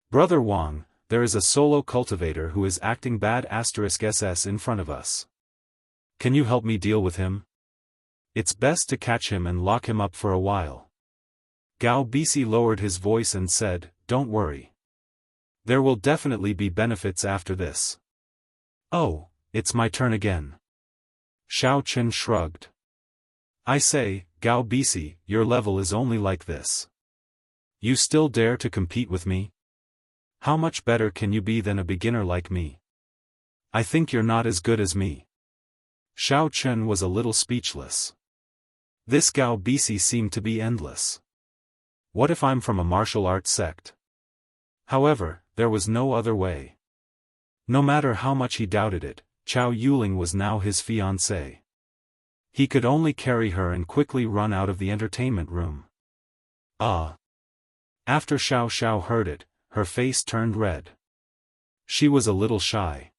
[SPEAKER 1] Brother Wang, there is a solo cultivator who is acting bad *SS in front of us. Can you help me deal with him? It's best to catch him and lock him up for a while. Gao Bisi lowered his voice and said, "Don't worry. There will definitely be benefits after this." "Oh, it's my turn again." Xiao Chen shrugged. "I say, Gao Bisi, your level is only like this. You still dare to compete with me? How much better can you be than a beginner like me? I think you're not as good as me." Xiao Chen was a little speechless. This Gao Bisi seemed to be endless. What if I'm from a martial arts sect? However, there was no other way. No matter how much he doubted it, Chao Yuling was now his fiancée. He could only carry her and quickly run out of the entertainment room. Ah! After Xiao Xiao heard it, her face turned red. She was a little shy.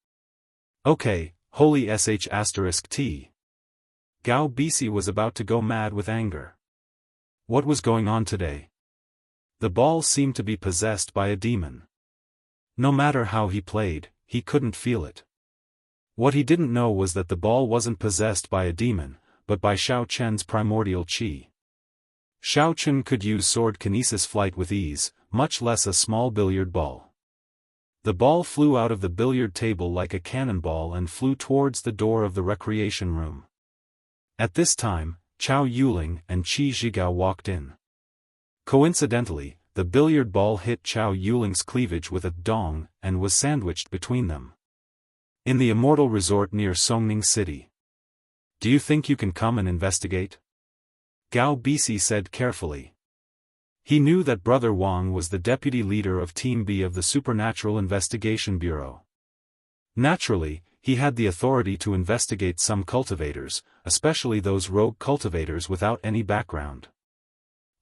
[SPEAKER 1] Okay, holy **T. Gao Bisi was about to go mad with anger. What was going on today? The ball seemed to be possessed by a demon. No matter how he played, he couldn't feel it. What he didn't know was that the ball wasn't possessed by a demon, but by Xiao Chen's primordial qi. Xiao Chen could use sword kinesis flight with ease, much less a small billiard ball. The ball flew out of the billiard table like a cannonball and flew towards the door of the recreation room. At this time, Chao Yuling and Qi Zhigao walked in. Coincidentally, the billiard ball hit Chao Yuling's cleavage with a dong and was sandwiched between them. In the immortal resort near Songning City. Do you think you can come and investigate? Gao Bisi said carefully. He knew that Brother Wang was the deputy leader of Team B of the Supernatural Investigation Bureau. Naturally, he had the authority to investigate some cultivators, especially those rogue cultivators without any background.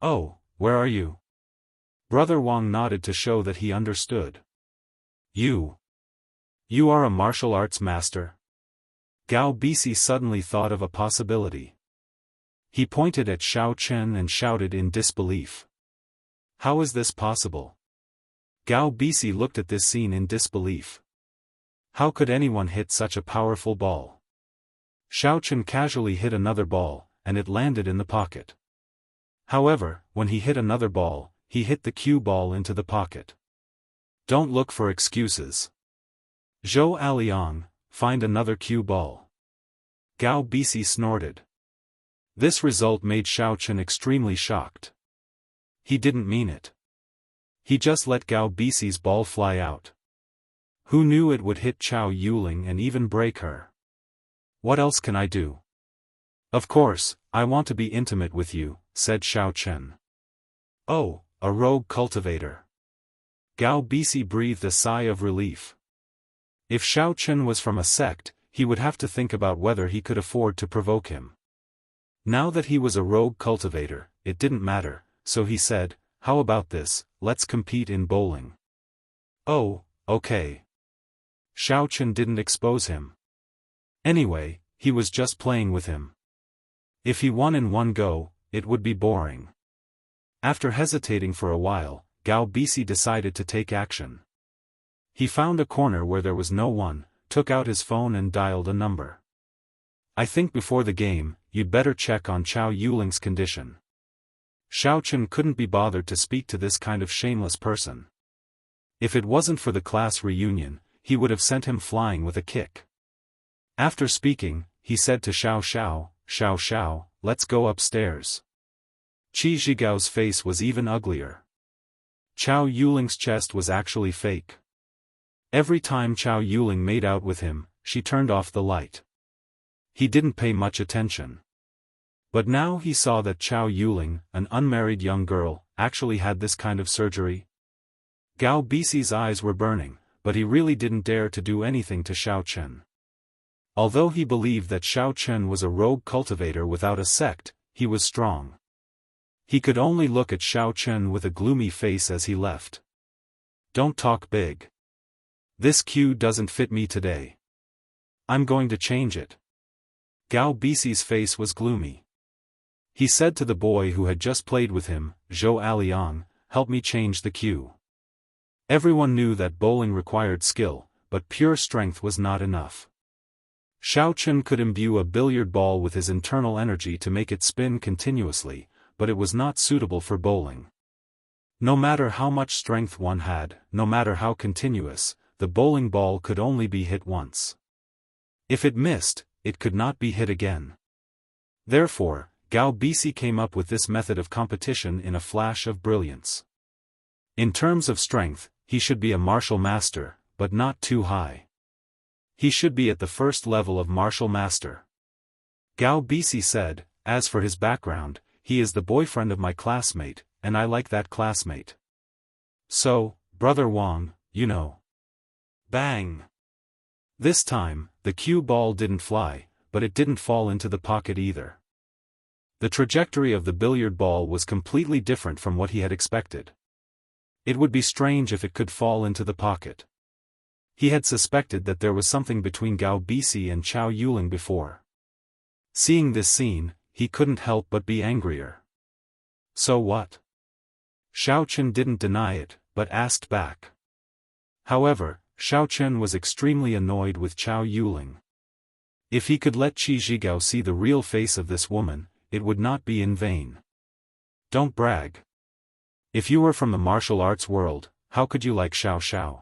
[SPEAKER 1] "Oh, where are you?" Brother Wang nodded to show that he understood. You are a martial arts master?" Gao Bisi suddenly thought of a possibility. He pointed at Xiao Chen and shouted in disbelief. "How is this possible?" Gao Bisi looked at this scene in disbelief. How could anyone hit such a powerful ball? Xiao Chen casually hit another ball, and it landed in the pocket. However, when he hit another ball, he hit the cue ball into the pocket. Don't look for excuses. Zhou Aliang, find another cue ball. Gao Bisi snorted. This result made Xiao Chen extremely shocked. He didn't mean it. He just let Gao Bisi's ball fly out. Who knew it would hit Chao Yuling and even break her? What else can I do? Of course, I want to be intimate with you, said Xiao Chen. Oh, a rogue cultivator. Gao Bisi breathed a sigh of relief. If Xiao Chen was from a sect, he would have to think about whether he could afford to provoke him. Now that he was a rogue cultivator, it didn't matter, so he said, how about this, let's compete in bowling. Oh, okay. Xiao Chen didn't expose him. Anyway, he was just playing with him. If he won in one go, it would be boring. After hesitating for a while, Gao Bisi decided to take action. He found a corner where there was no one, took out his phone and dialed a number. I think before the game, you'd better check on Chao Yuling's condition. Xiaochen couldn't be bothered to speak to this kind of shameless person. If it wasn't for the class reunion, he would have sent him flying with a kick. After speaking, he said to Xiao Xiao, let's go upstairs. Qi Zhigao's face was even uglier. Chao Yuling's chest was actually fake. Every time Chao Yuling made out with him, she turned off the light. He didn't pay much attention. But now he saw that Chao Yuling, an unmarried young girl, actually had this kind of surgery. Gao Bisi's eyes were burning, but he really didn't dare to do anything to Xiaochen. Although he believed that Xiaochen was a rogue cultivator without a sect, he was strong. He could only look at Xiaochen with a gloomy face as he left. Don't talk big. This queue doesn't fit me today. I'm going to change it. Gao Bisi's face was gloomy. He said to the boy who had just played with him, Zhou Aliang, help me change the queue. Everyone knew that bowling required skill, but pure strength was not enough. Xiaochen could imbue a billiard ball with his internal energy to make it spin continuously, but it was not suitable for bowling. No matter how much strength one had, no matter how continuous, the bowling ball could only be hit once. If it missed, it could not be hit again. Therefore, Gao Bisi came up with this method of competition in a flash of brilliance. In terms of strength, he should be a martial master, but not too high. He should be at the first level of martial master. Gao Bisi said, as for his background, he is the boyfriend of my classmate, and I like that classmate. So, Brother Wang, you know. Bang! This time, the cue ball didn't fly, but it didn't fall into the pocket either. The trajectory of the billiard ball was completely different from what he had expected. It would be strange if it could fall into the pocket. He had suspected that there was something between Gao Bisi and Chao Yuling before. Seeing this scene, he couldn't help but be angrier. So what? Xiaochen didn't deny it, but asked back. However, Xiaochen was extremely annoyed with Chao Yuling. If he could let Qi Zhigao see the real face of this woman, it would not be in vain. Don't brag. If you were from the martial arts world, how could you like Xiao Xiao?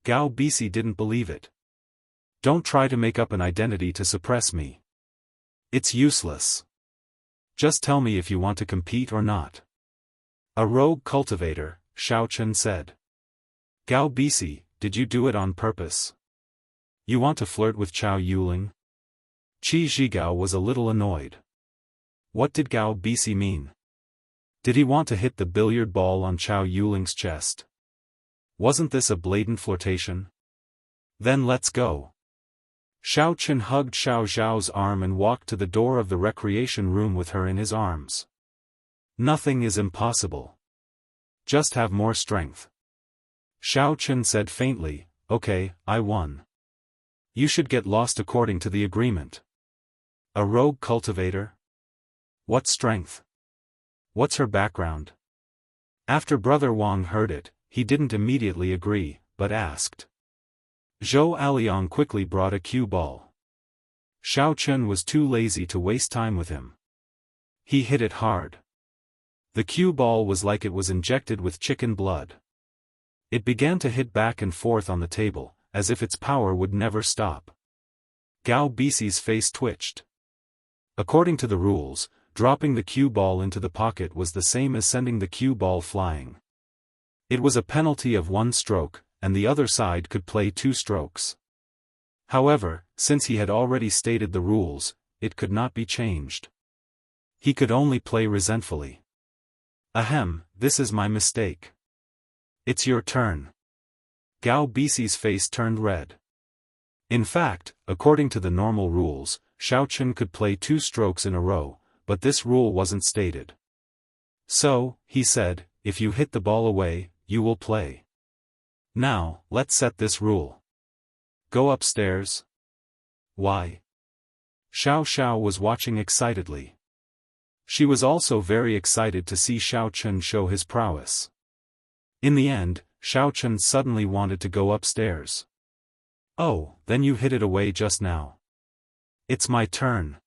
[SPEAKER 1] Gao Bisi didn't believe it. Don't try to make up an identity to suppress me. It's useless. Just tell me if you want to compete or not. A rogue cultivator, Xiaochen said. Gao Bisi, did you do it on purpose? You want to flirt with Chao Yuling? Qi Zhigao was a little annoyed. What did Gao Bisi mean? Did he want to hit the billiard ball on Chao Yuling's chest? Wasn't this a blatant flirtation? Then let's go. Xiaochen hugged Xiao Zhao's arm and walked to the door of the recreation room with her in his arms. Nothing is impossible. Just have more strength. Xiaochen said faintly, okay, I won. You should get lost according to the agreement. A rogue cultivator? What strength? What's her background? After Brother Wang heard it, he didn't immediately agree, but asked. Zhou Aliang quickly brought a cue ball. Xiaochen was too lazy to waste time with him. He hit it hard. The cue ball was like it was injected with chicken blood. It began to hit back and forth on the table, as if its power would never stop. Gao Bisi's face twitched. According to the rules, dropping the cue ball into the pocket was the same as sending the cue ball flying. It was a penalty of 1 stroke, and the other side could play 2 strokes. However, since he had already stated the rules, it could not be changed. He could only play resentfully. Ahem, this is my mistake. It's your turn. Gao Bisi's face turned red. In fact, according to the normal rules, Xiaochen could play 2 strokes in a row, but this rule wasn't stated. So, he said, if you hit the ball away, you will play. Now, let's set this rule. Go upstairs. Why? Xiao Xiao was watching excitedly. She was also very excited to see Xiaochen show his prowess. In the end, Xiaochen suddenly wanted to go upstairs. Oh, then you hid it away just now. It's my turn.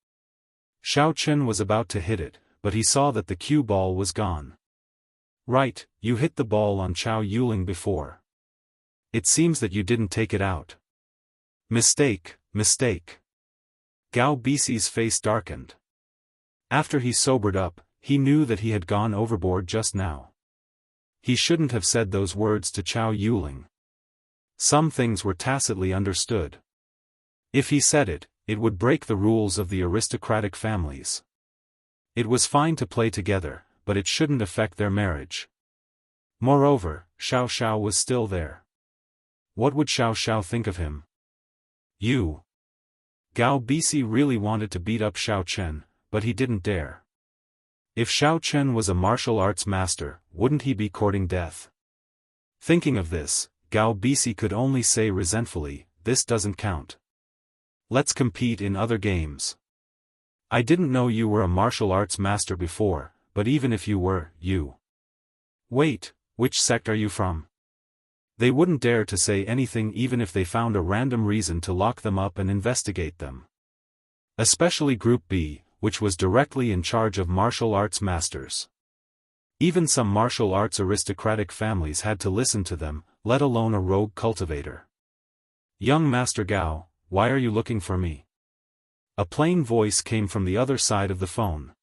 [SPEAKER 1] Xiao Chen was about to hit it, but he saw that the cue ball was gone. Right, you hit the ball on Chao Yuling before. It seems that you didn't take it out. Mistake, mistake. Gao Bisi's face darkened. After he sobered up, he knew that he had gone overboard just now. He shouldn't have said those words to Chao Yuling. Some things were tacitly understood. If he said it, it would break the rules of the aristocratic families. It was fine to play together, but it shouldn't affect their marriage. Moreover, Xiao Xiao was still there. What would Xiao Xiao think of him? You. Gao Bisi really wanted to beat up Xiao Chen, but he didn't dare. If Xiao Chen was a martial arts master, wouldn't he be courting death? Thinking of this, Gao Bisi could only say resentfully, "This doesn't count. Let's compete in other games. I didn't know you were a martial arts master before, but even if you were, you." Wait, which sect are you from? They wouldn't dare to say anything even if they found a random reason to lock them up and investigate them. Especially Group B, which was directly in charge of martial arts masters. Even some martial arts aristocratic families had to listen to them, let alone a rogue cultivator. "Young Master Gao, why are you looking for me?" A plain voice came from the other side of the phone.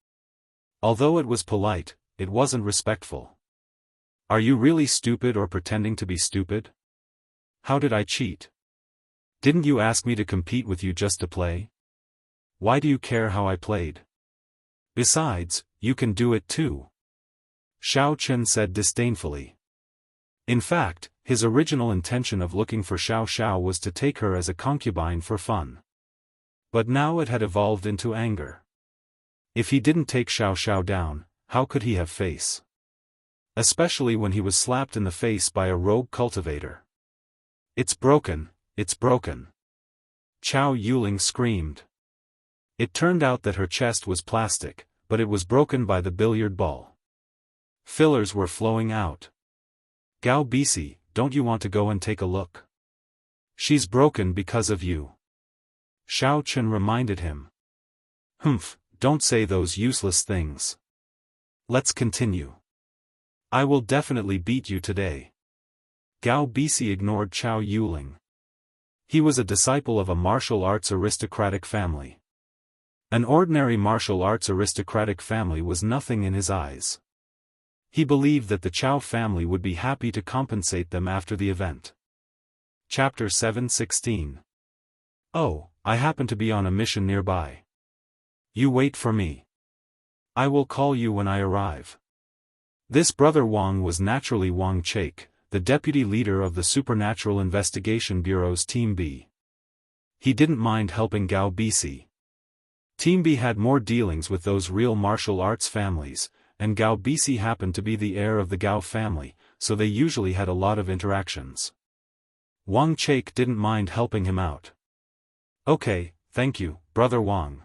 [SPEAKER 1] Although it was polite, it wasn't respectful. "Are you really stupid or pretending to be stupid? How did I cheat? Didn't you ask me to compete with you just to play? Why do you care how I played? Besides, you can do it too." Xiao Chen said disdainfully. In fact, his original intention of looking for Xiao Xiao was to take her as a concubine for fun. But now it had evolved into anger. If he didn't take Xiao Xiao down, how could he have face? Especially when he was slapped in the face by a rogue cultivator. "It's broken, it's broken." Chao Yuling screamed. It turned out that her chest was plastic, but it was broken by the billiard ball. Fillers were flowing out. "Gao Bisi, don't you want to go and take a look? She's broken because of you." Xiao Chen reminded him. "Humph, don't say those useless things. Let's continue. I will definitely beat you today." Gao Bisi ignored Chao Yuling. He was a disciple of a martial arts aristocratic family. An ordinary martial arts aristocratic family was nothing in his eyes. He believed that the Chao family would be happy to compensate them after the event. Chapter 7:16. "Oh, I happen to be on a mission nearby. You wait for me. I will call you when I arrive." This brother Wang was naturally Wang Chake, the deputy leader of the Supernatural Investigation Bureau's Team B. He didn't mind helping Gao Bisi. Team B had more dealings with those real martial arts families, and Gao Bisi happened to be the heir of the Gao family, so they usually had a lot of interactions. Wang Chake didn't mind helping him out. "Okay, thank you, brother Wang."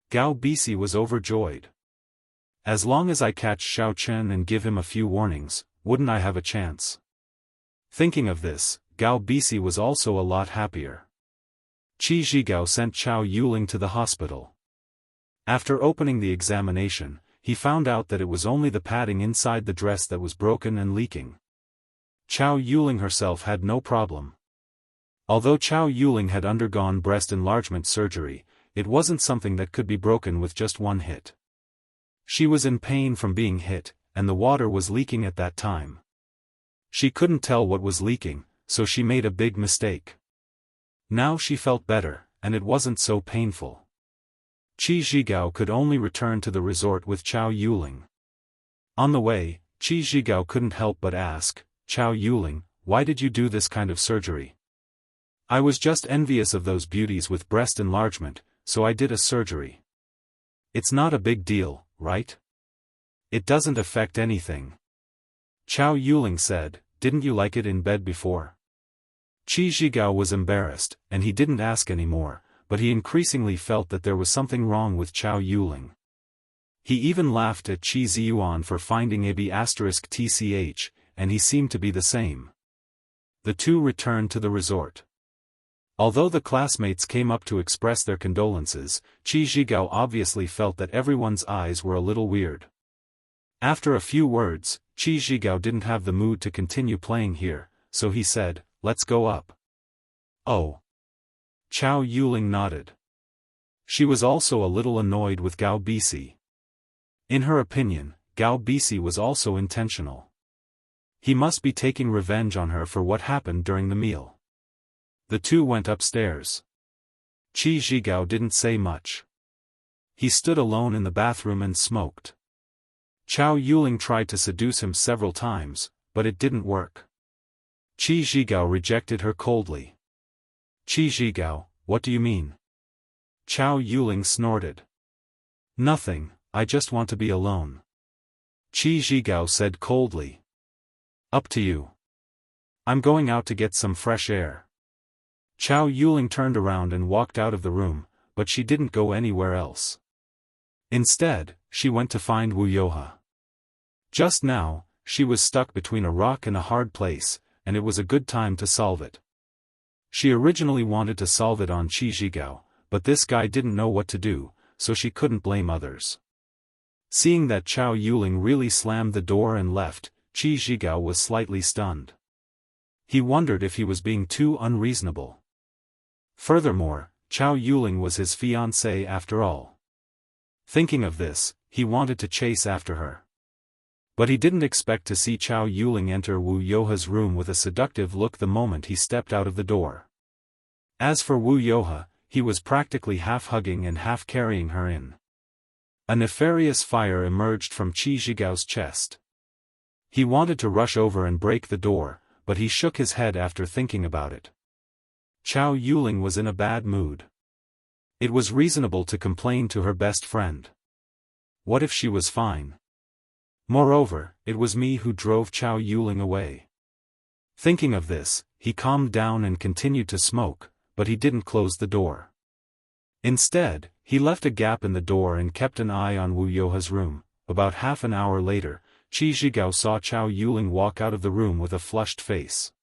[SPEAKER 1] Gao Bisi was overjoyed. "As long as I catch Xiao Chen and give him a few warnings, wouldn't I have a chance?" Thinking of this, Gao Bisi was also a lot happier. Qi Zhigao sent Chao Yuling to the hospital. After opening the examination, he found out that it was only the padding inside the dress that was broken and leaking. Chao Yuling herself had no problem. Although Chao Yuling had undergone breast enlargement surgery, it wasn't something that could be broken with just one hit. She was in pain from being hit, and the water was leaking at that time. She couldn't tell what was leaking, so she made a big mistake. Now she felt better, and it wasn't so painful. Qi Zhigao could only return to the resort with Chao Yuling. On the way, Qi Zhigao couldn't help but ask, "Chao Yuling, why did you do this kind of surgery?" "I was just envious of those beauties with breast enlargement, so I did a surgery. It's not a big deal, right? It doesn't affect anything." Chao Yuling said, "Didn't you like it in bed before?" Qi Zhigao was embarrassed, and he didn't ask anymore, but he increasingly felt that there was something wrong with Chao Yuling. He even laughed at Qi Ziyuan for finding AB*TCH, and he seemed to be the same. The two returned to the resort. Although the classmates came up to express their condolences, Qi Zhigao obviously felt that everyone's eyes were a little weird. After a few words, Qi Zhigao didn't have the mood to continue playing here, so he said, "Let's go up." "Oh." Chao Yuling nodded. She was also a little annoyed with Gao Bisi. In her opinion, Gao Bisi was also intentional. He must be taking revenge on her for what happened during the meal. The two went upstairs. Qi Zhigao didn't say much. He stood alone in the bathroom and smoked. Chao Yuling tried to seduce him several times, but it didn't work. Qi Zhigao rejected her coldly. "Qi Zhigao, what do you mean?" Chao Yuling snorted. "Nothing, I just want to be alone." Qi Zhigao said coldly. "Up to you. I'm going out to get some fresh air." Chao Yuling turned around and walked out of the room, but she didn't go anywhere else. Instead, she went to find Wu Youhe. Just now, she was stuck between a rock and a hard place, and it was a good time to solve it. She originally wanted to solve it on Qi Zhigao, but this guy didn't know what to do, so she couldn't blame others. Seeing that Chao Yuling really slammed the door and left, Qi Zhigao was slightly stunned. He wondered if he was being too unreasonable. Furthermore, Chao Yuling was his fiancée after all. Thinking of this, he wanted to chase after her. But he didn't expect to see Chao Yuling enter Wu Youhe's room with a seductive look the moment he stepped out of the door. As for Wu Youhe, he was practically half hugging and half carrying her in. A nefarious fire emerged from Qi Zhigao's chest. He wanted to rush over and break the door, but he shook his head after thinking about it. Chao Yuling was in a bad mood. It was reasonable to complain to her best friend. What if she was fine? Moreover, it was me who drove Chao Yuling away. Thinking of this, he calmed down and continued to smoke, but he didn't close the door. Instead, he left a gap in the door and kept an eye on Wu Youhe's room. About half an hour later, Qi Zhigao saw Chao Yuling walk out of the room with a flushed face.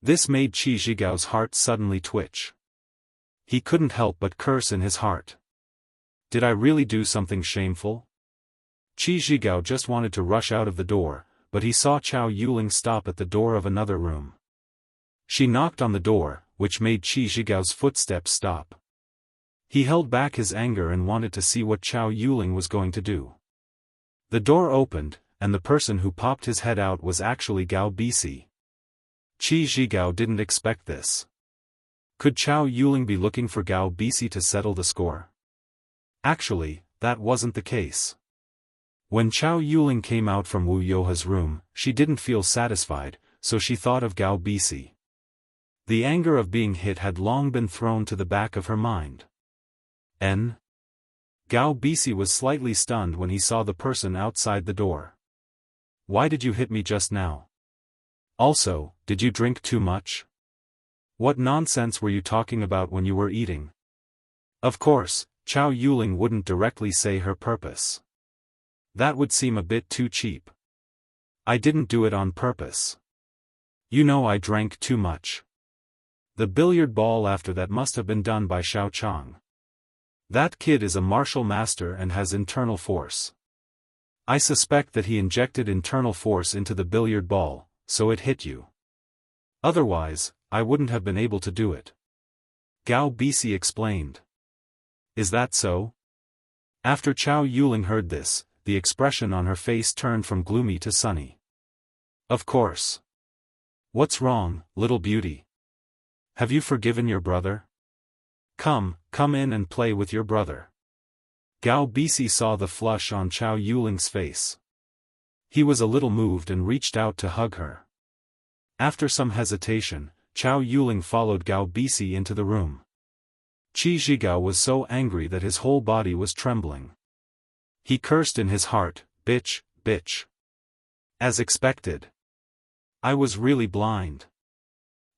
[SPEAKER 1] This made Qi Zhigao's heart suddenly twitch. He couldn't help but curse in his heart. Did I really do something shameful? Qi Zhigao just wanted to rush out of the door, but he saw Chao Yuling stop at the door of another room. She knocked on the door, which made Qi Zhigao's footsteps stop. He held back his anger and wanted to see what Chao Yuling was going to do. The door opened, and the person who popped his head out was actually Gao Bisi. Qi Zhigao didn't expect this. Could Chao Yuling be looking for Gao Bisi to settle the score? Actually, that wasn't the case. When Chao Yuling came out from Wu Youhe's room, she didn't feel satisfied, so she thought of Gao Bisi. The anger of being hit had long been thrown to the back of her mind. Gao Bisi was slightly stunned when he saw the person outside the door. "Why did you hit me just now? Also, did you drink too much? What nonsense were you talking about when you were eating?" Of course, Chao Yuling wouldn't directly say her purpose. That would seem a bit too cheap. "I didn't do it on purpose. You know I drank too much. The billiard ball after that must have been done by Xiao Chang. That kid is a martial master and has internal force. I suspect that he injected internal force into the billiard ball, so it hit you. Otherwise, I wouldn't have been able to do it." Gao Bisi explained. "Is that so?" After Chao Yuling heard this, the expression on her face turned from gloomy to sunny. "Of course. What's wrong, little beauty? Have you forgiven your brother? Come in and play with your brother." Gao Bisi saw the flush on Chao Yuling's face. He was a little moved and reached out to hug her. After some hesitation, Chao Yuling followed Gao Bisi into the room. Qi Zhigao was so angry that his whole body was trembling. He cursed in his heart, "Bitch, bitch." As expected. I was really blind.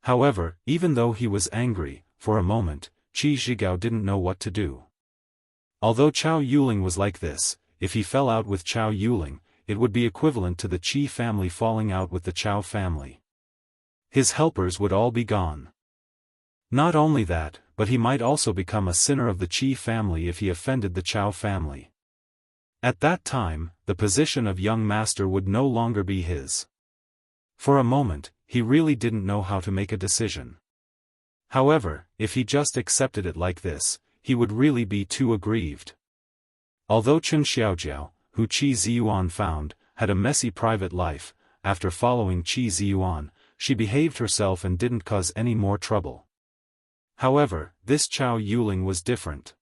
[SPEAKER 1] However, even though he was angry, for a moment, Qi Zhigao didn't know what to do. Although Chao Yuling was like this, if he fell out with Chao Yuling, it would be equivalent to the Qi family falling out with the Chao family. His helpers would all be gone. Not only that, but he might also become a sinner of the Qi family if he offended the Chao family. At that time, the position of young master would no longer be his. For a moment, he really didn't know how to make a decision. However, if he just accepted it like this, he would really be too aggrieved. Although Chen Xiaojiao, who Qi Ziyuan found, had a messy private life, after following Qi Ziyuan, she behaved herself and didn't cause any more trouble. However, this Chao Yuling was different.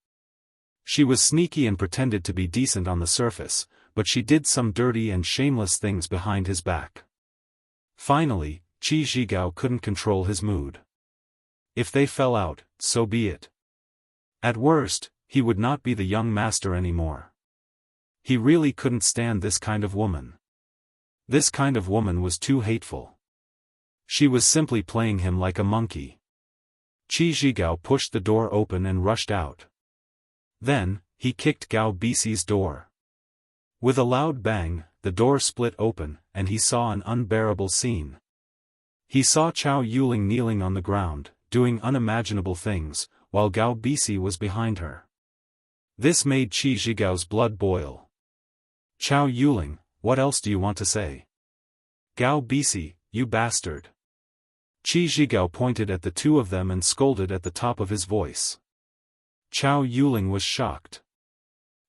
[SPEAKER 1] She was sneaky and pretended to be decent on the surface, but she did some dirty and shameless things behind his back. Finally, Qi Zhigao couldn't control his mood. If they fell out, so be it. At worst, he would not be the young master anymore. He really couldn't stand this kind of woman. This kind of woman was too hateful. She was simply playing him like a monkey. Qi Zhigao pushed the door open and rushed out. Then, he kicked Gao Bisi's door. With a loud bang, the door split open, and he saw an unbearable scene. He saw Chao Yuling kneeling on the ground, doing unimaginable things, while Gao Bisi was behind her. This made Qi Zhigao's blood boil. Chao Yuling, what else do you want to say? Gao Bisi, you bastard. Qi Zhigao pointed at the two of them and scolded at the top of his voice. Chao Yuling was shocked.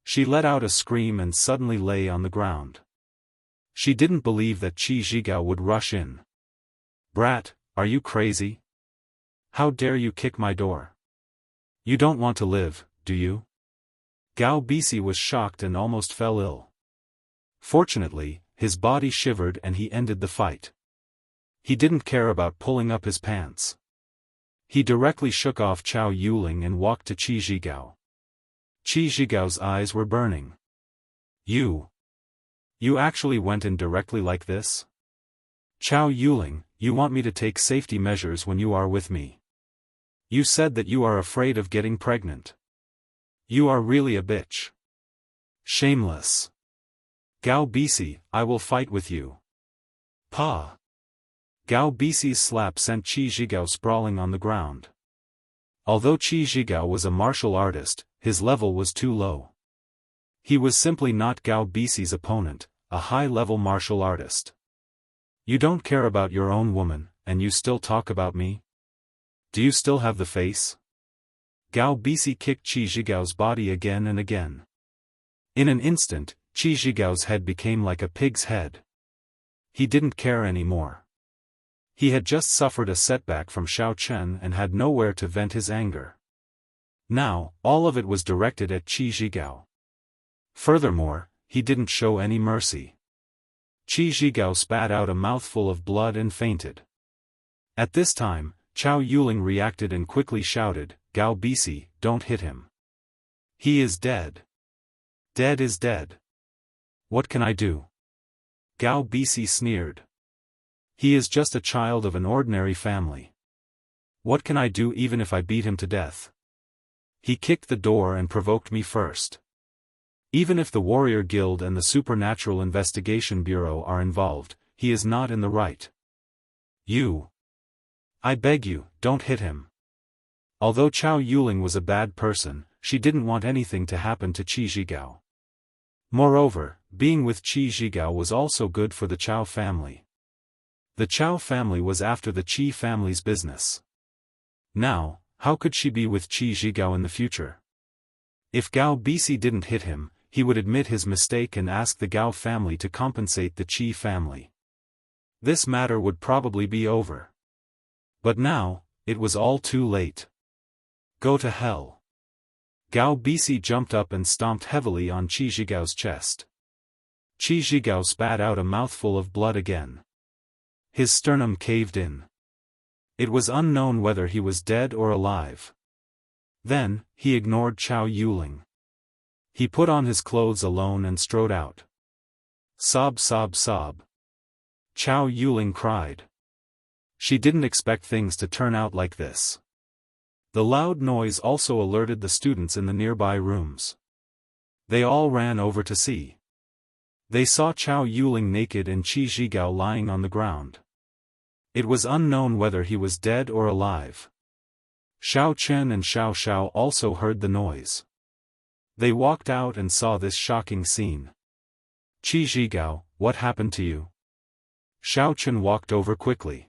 [SPEAKER 1] She let out a scream and suddenly lay on the ground. She didn't believe that Qi Zhigao would rush in. Brat, are you crazy? How dare you kick my door? You don't want to live, do you? Gao Bisi was shocked and almost fell ill. Fortunately, his body shivered and he ended the fight. He didn't care about pulling up his pants. He directly shook off Chao Yuling and walked to Qi Zhigao. Qi Zhigao's eyes were burning. You actually went in directly like this? Chao Yuling, you want me to take safety measures when you are with me. You said that you are afraid of getting pregnant. You are really a bitch. Shameless. Gao Bisi, I will fight with you. Pa. Gao Bisi's slap sent Qi Zhigao sprawling on the ground. Although Qi Zhigao was a martial artist, his level was too low. He was simply not Gao Bisi's opponent, a high-level martial artist. You don't care about your own woman, and you still talk about me? Do you still have the face? Gao Bisi kicked Qi Zhigao's body again and again. In an instant, Qi Zhigao's head became like a pig's head. He didn't care anymore. He had just suffered a setback from Xiao Chen and had nowhere to vent his anger. Now, all of it was directed at Qi Zhigao. Furthermore, he didn't show any mercy. Qi Zhigao spat out a mouthful of blood and fainted. At this time, Chao Yuling reacted and quickly shouted, Gao Bisi, don't hit him. He is dead. Dead is dead. What can I do? Gao Bisi sneered. He is just a child of an ordinary family. What can I do even if I beat him to death? He kicked the door and provoked me first. Even if the Warrior Guild and the Supernatural Investigation Bureau are involved, he is not in the right. I beg you, don't hit him. Although Chao Yuling was a bad person, she didn't want anything to happen to Qi Zhigao. Moreover, being with Qi Zhigao was also good for the Chao family. The Chao family was after the Qi family's business. Now, how could she be with Qi Zhigao in the future? If Gao Bisi didn't hit him, he would admit his mistake and ask the Gao family to compensate the Qi family. This matter would probably be over. But now, it was all too late. Go to hell. Gao Bisi jumped up and stomped heavily on Qi Zhigao's chest. Qi Zhigao spat out a mouthful of blood again. His sternum caved in. It was unknown whether he was dead or alive. Then, he ignored Chao Yuling. He put on his clothes alone and strode out. Sob sob sob. Chao Yuling cried. She didn't expect things to turn out like this. The loud noise also alerted the students in the nearby rooms. They all ran over to see. They saw Chao Yuling naked and Qi Zhigao lying on the ground. It was unknown whether he was dead or alive. Xiao Chen and Xiao Xiao also heard the noise. They walked out and saw this shocking scene. Qi Zhigao, what happened to you? Xiao Chen walked over quickly.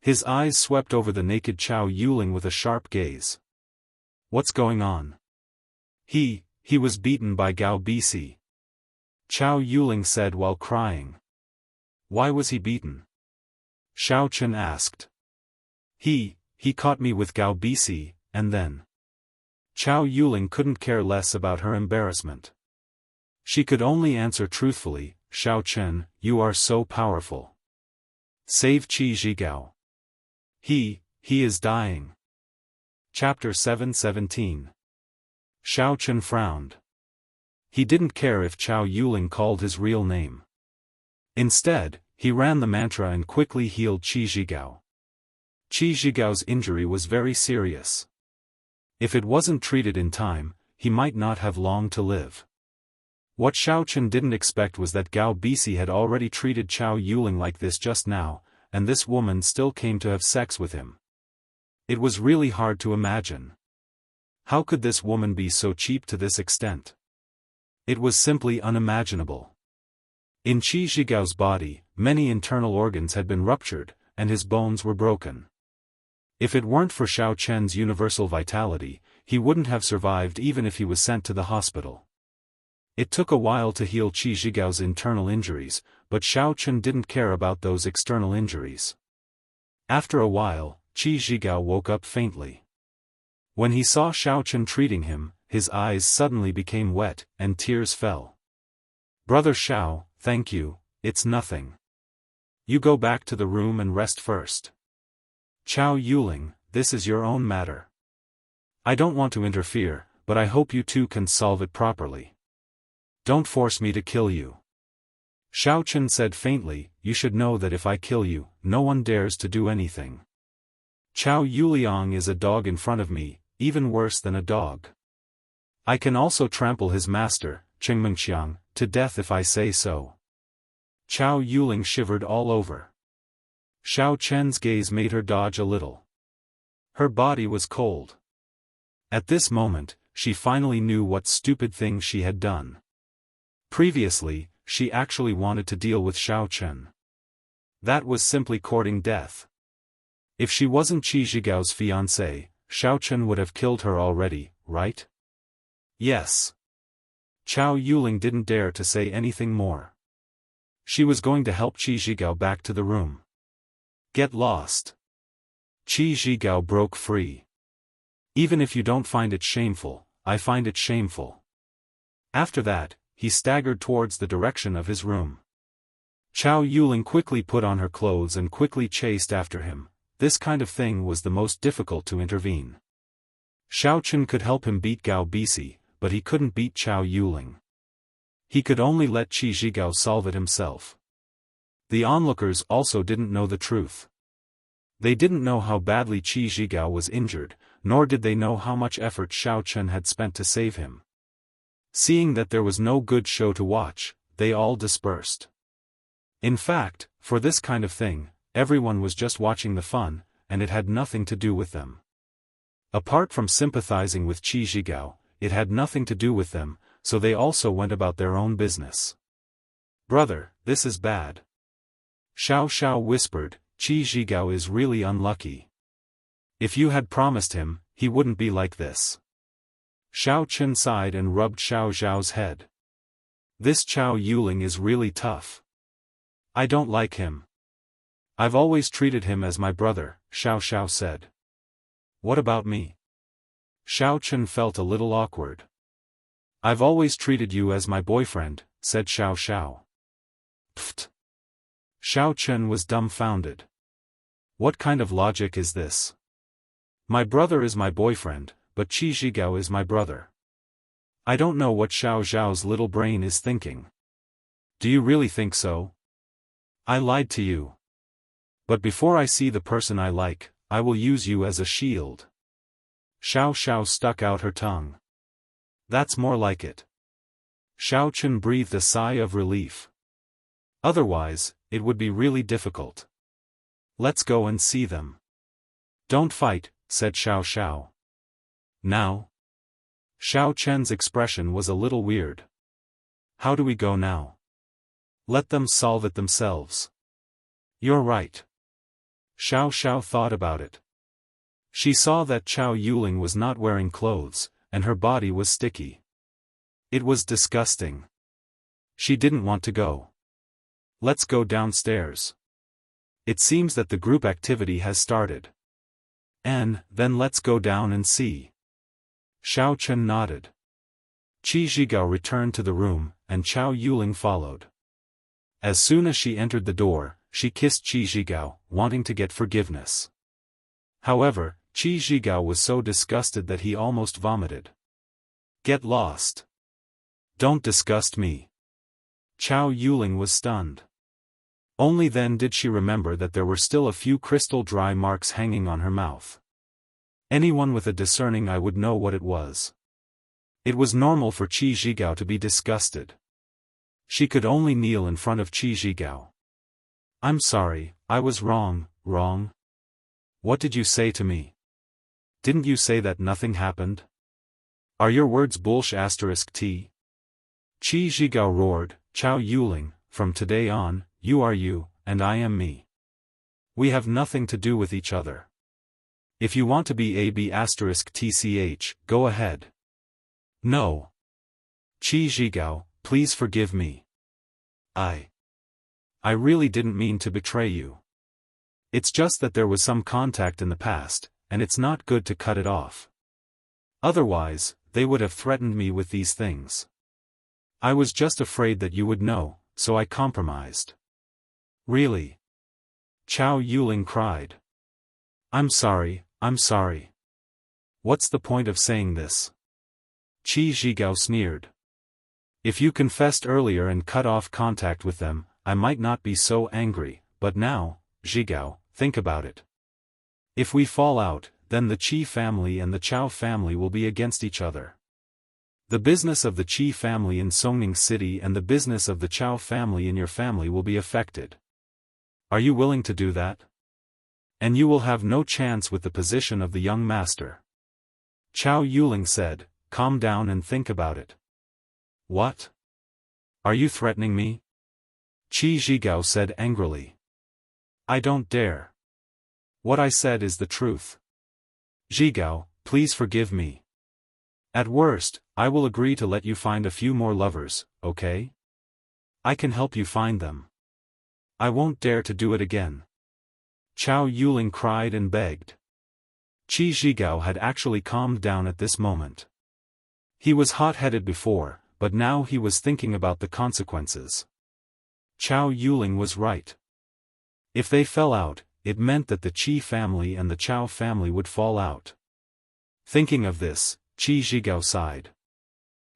[SPEAKER 1] His eyes swept over the naked Chao Yuling with a sharp gaze. What's going on? He was beaten by Gao Bisi. Chao Yuling said while crying. Why was he beaten? Xiao Chen asked. He caught me with Gao Bisi, and then. Chao Yuling couldn't care less about her embarrassment. She could only answer truthfully, Xiao Chen, you are so powerful. Save Qi Zhigao. He is dying. Chapter 7:17. Xiao Chen frowned. He didn't care if Chao Yuling called his real name. Instead, he ran the mantra and quickly healed Qi Zhigao. Qi Zhigao's injury was very serious. If it wasn't treated in time, he might not have long to live. What Xiao Chen didn't expect was that Gao Bisi had already treated Chao Yuling like this just now, and this woman still came to have sex with him. It was really hard to imagine. How could this woman be so cheap to this extent? It was simply unimaginable. In Qi Zhigao's body, many internal organs had been ruptured, and his bones were broken. If it weren't for Xiao Chen's universal vitality, he wouldn't have survived even if he was sent to the hospital. It took a while to heal Qi Zhigao's internal injuries, but Xiao Chen didn't care about those external injuries. After a while, Qi Zhigao woke up faintly. When he saw Xiao Chen treating him, his eyes suddenly became wet, and tears fell. Brother Xiao, thank you, it's nothing. You go back to the room and rest first. Chao Yuling, this is your own matter. I don't want to interfere, but I hope you two can solve it properly. Don't force me to kill you. Xiao Chen said faintly, you should know that if I kill you, no one dares to do anything. Chao Yuliang is a dog in front of me, even worse than a dog. I can also trample his master, Qingmengxiang, to death if I say so. Chao Yuling shivered all over. Xiao Chen's gaze made her dodge a little. Her body was cold. At this moment, she finally knew what stupid thing she had done. Previously, she actually wanted to deal with Xiao Chen. That was simply courting death. If she wasn't Qi Zhigao's fiancée, Xiao Chen would have killed her already, right? Yes. Chao Yuling didn't dare to say anything more. She was going to help Qi Zhigao back to the room. Get lost. Qi Zhigao broke free. Even if you don't find it shameful, I find it shameful. After that, he staggered towards the direction of his room. Chao Yuling quickly put on her clothes and quickly chased after him. This kind of thing was the most difficult to intervene. Xiao Chen could help him beat Gao Bisi, but he couldn't beat Chao Yuling. He could only let Qi Zhigao solve it himself. The onlookers also didn't know the truth. They didn't know how badly Qi Zhigao was injured, nor did they know how much effort Xiao Chen had spent to save him. Seeing that there was no good show to watch, they all dispersed. In fact, for this kind of thing, everyone was just watching the fun, and it had nothing to do with them. Apart from sympathizing with Qi Zhigao, it had nothing to do with them, so they also went about their own business. Brother, this is bad. Xiao Xiao whispered, Qi Zhigao is really unlucky. If you had promised him, he wouldn't be like this. Xiao Chen sighed and rubbed Xiao Zhao's head. This Chao Yuling is really tough. I don't like him. I've always treated him as my brother, Xiao Xiao said. What about me? Xiao Chen felt a little awkward. I've always treated you as my boyfriend, said Xiao Xiao. Pfft. Xiao Chen was dumbfounded. What kind of logic is this? My brother is my boyfriend, but Qi Zhigao is my brother. I don't know what Xiao Zhao's little brain is thinking. Do you really think so? I lied to you. But before I see the person I like, I will use you as a shield. Xiao Xiao stuck out her tongue. That's more like it. Xiao Chen breathed a sigh of relief. Otherwise, it would be really difficult. Let's go and see them. Don't fight, said Xiao Xiao. Now? Xiao Chen's expression was a little weird. How do we go now? Let them solve it themselves. You're right. Xiao Xiao thought about it. She saw that Chao Yuling was not wearing clothes, and her body was sticky. It was disgusting. She didn't want to go. Let's go downstairs. It seems that the group activity has started. And then let's go down and see. Xiao Chen nodded. Qi Zhigao returned to the room, and Chao Yuling followed. As soon as she entered the door, she kissed Qi Zhigao, wanting to get forgiveness. However, Qi Zhigao was so disgusted that he almost vomited. Get lost. Don't disgust me. Chao Yuling was stunned. Only then did she remember that there were still a few crystal dry marks hanging on her mouth. Anyone with a discerning eye would know what it was. It was normal for Qi Zhigao to be disgusted. She could only kneel in front of Qi Zhigao. I'm sorry, I was wrong. What did you say to me? Didn't you say that nothing happened? Are your words bullsh*t? Qi Zhigao roared, Chao Yuling, from today on, you are you, and I am me. We have nothing to do with each other. If you want to be AB*tch, go ahead. No. Qi Zhigao, please forgive me. I really didn't mean to betray you. It's just that there was some contact in the past, and it's not good to cut it off. Otherwise, they would have threatened me with these things. I was just afraid that you would know, so I compromised. Really? Chao Yuling cried. I'm sorry. What's the point of saying this? Qi Zhigao sneered. If you confessed earlier and cut off contact with them, I might not be so angry, but now, Zhigao, think about it. If we fall out, then the Qi family and the Chao family will be against each other. The business of the Qi family in Songning City and the business of the Chao family in your family will be affected. Are you willing to do that? And you will have no chance with the position of the young master. Chao Yuling said, calm down and think about it. What? Are you threatening me? Qi Zhigao said angrily. I don't dare. What I said is the truth. Zhigao, please forgive me. At worst, I will agree to let you find a few more lovers, okay? I can help you find them. I won't dare to do it again. Chao Yuling cried and begged. Qi Zhigao had actually calmed down at this moment. He was hot-headed before, but now he was thinking about the consequences. Chao Yuling was right. If they fell out, it meant that the Qi family and the Chao family would fall out. Thinking of this, Qi Zhigao sighed.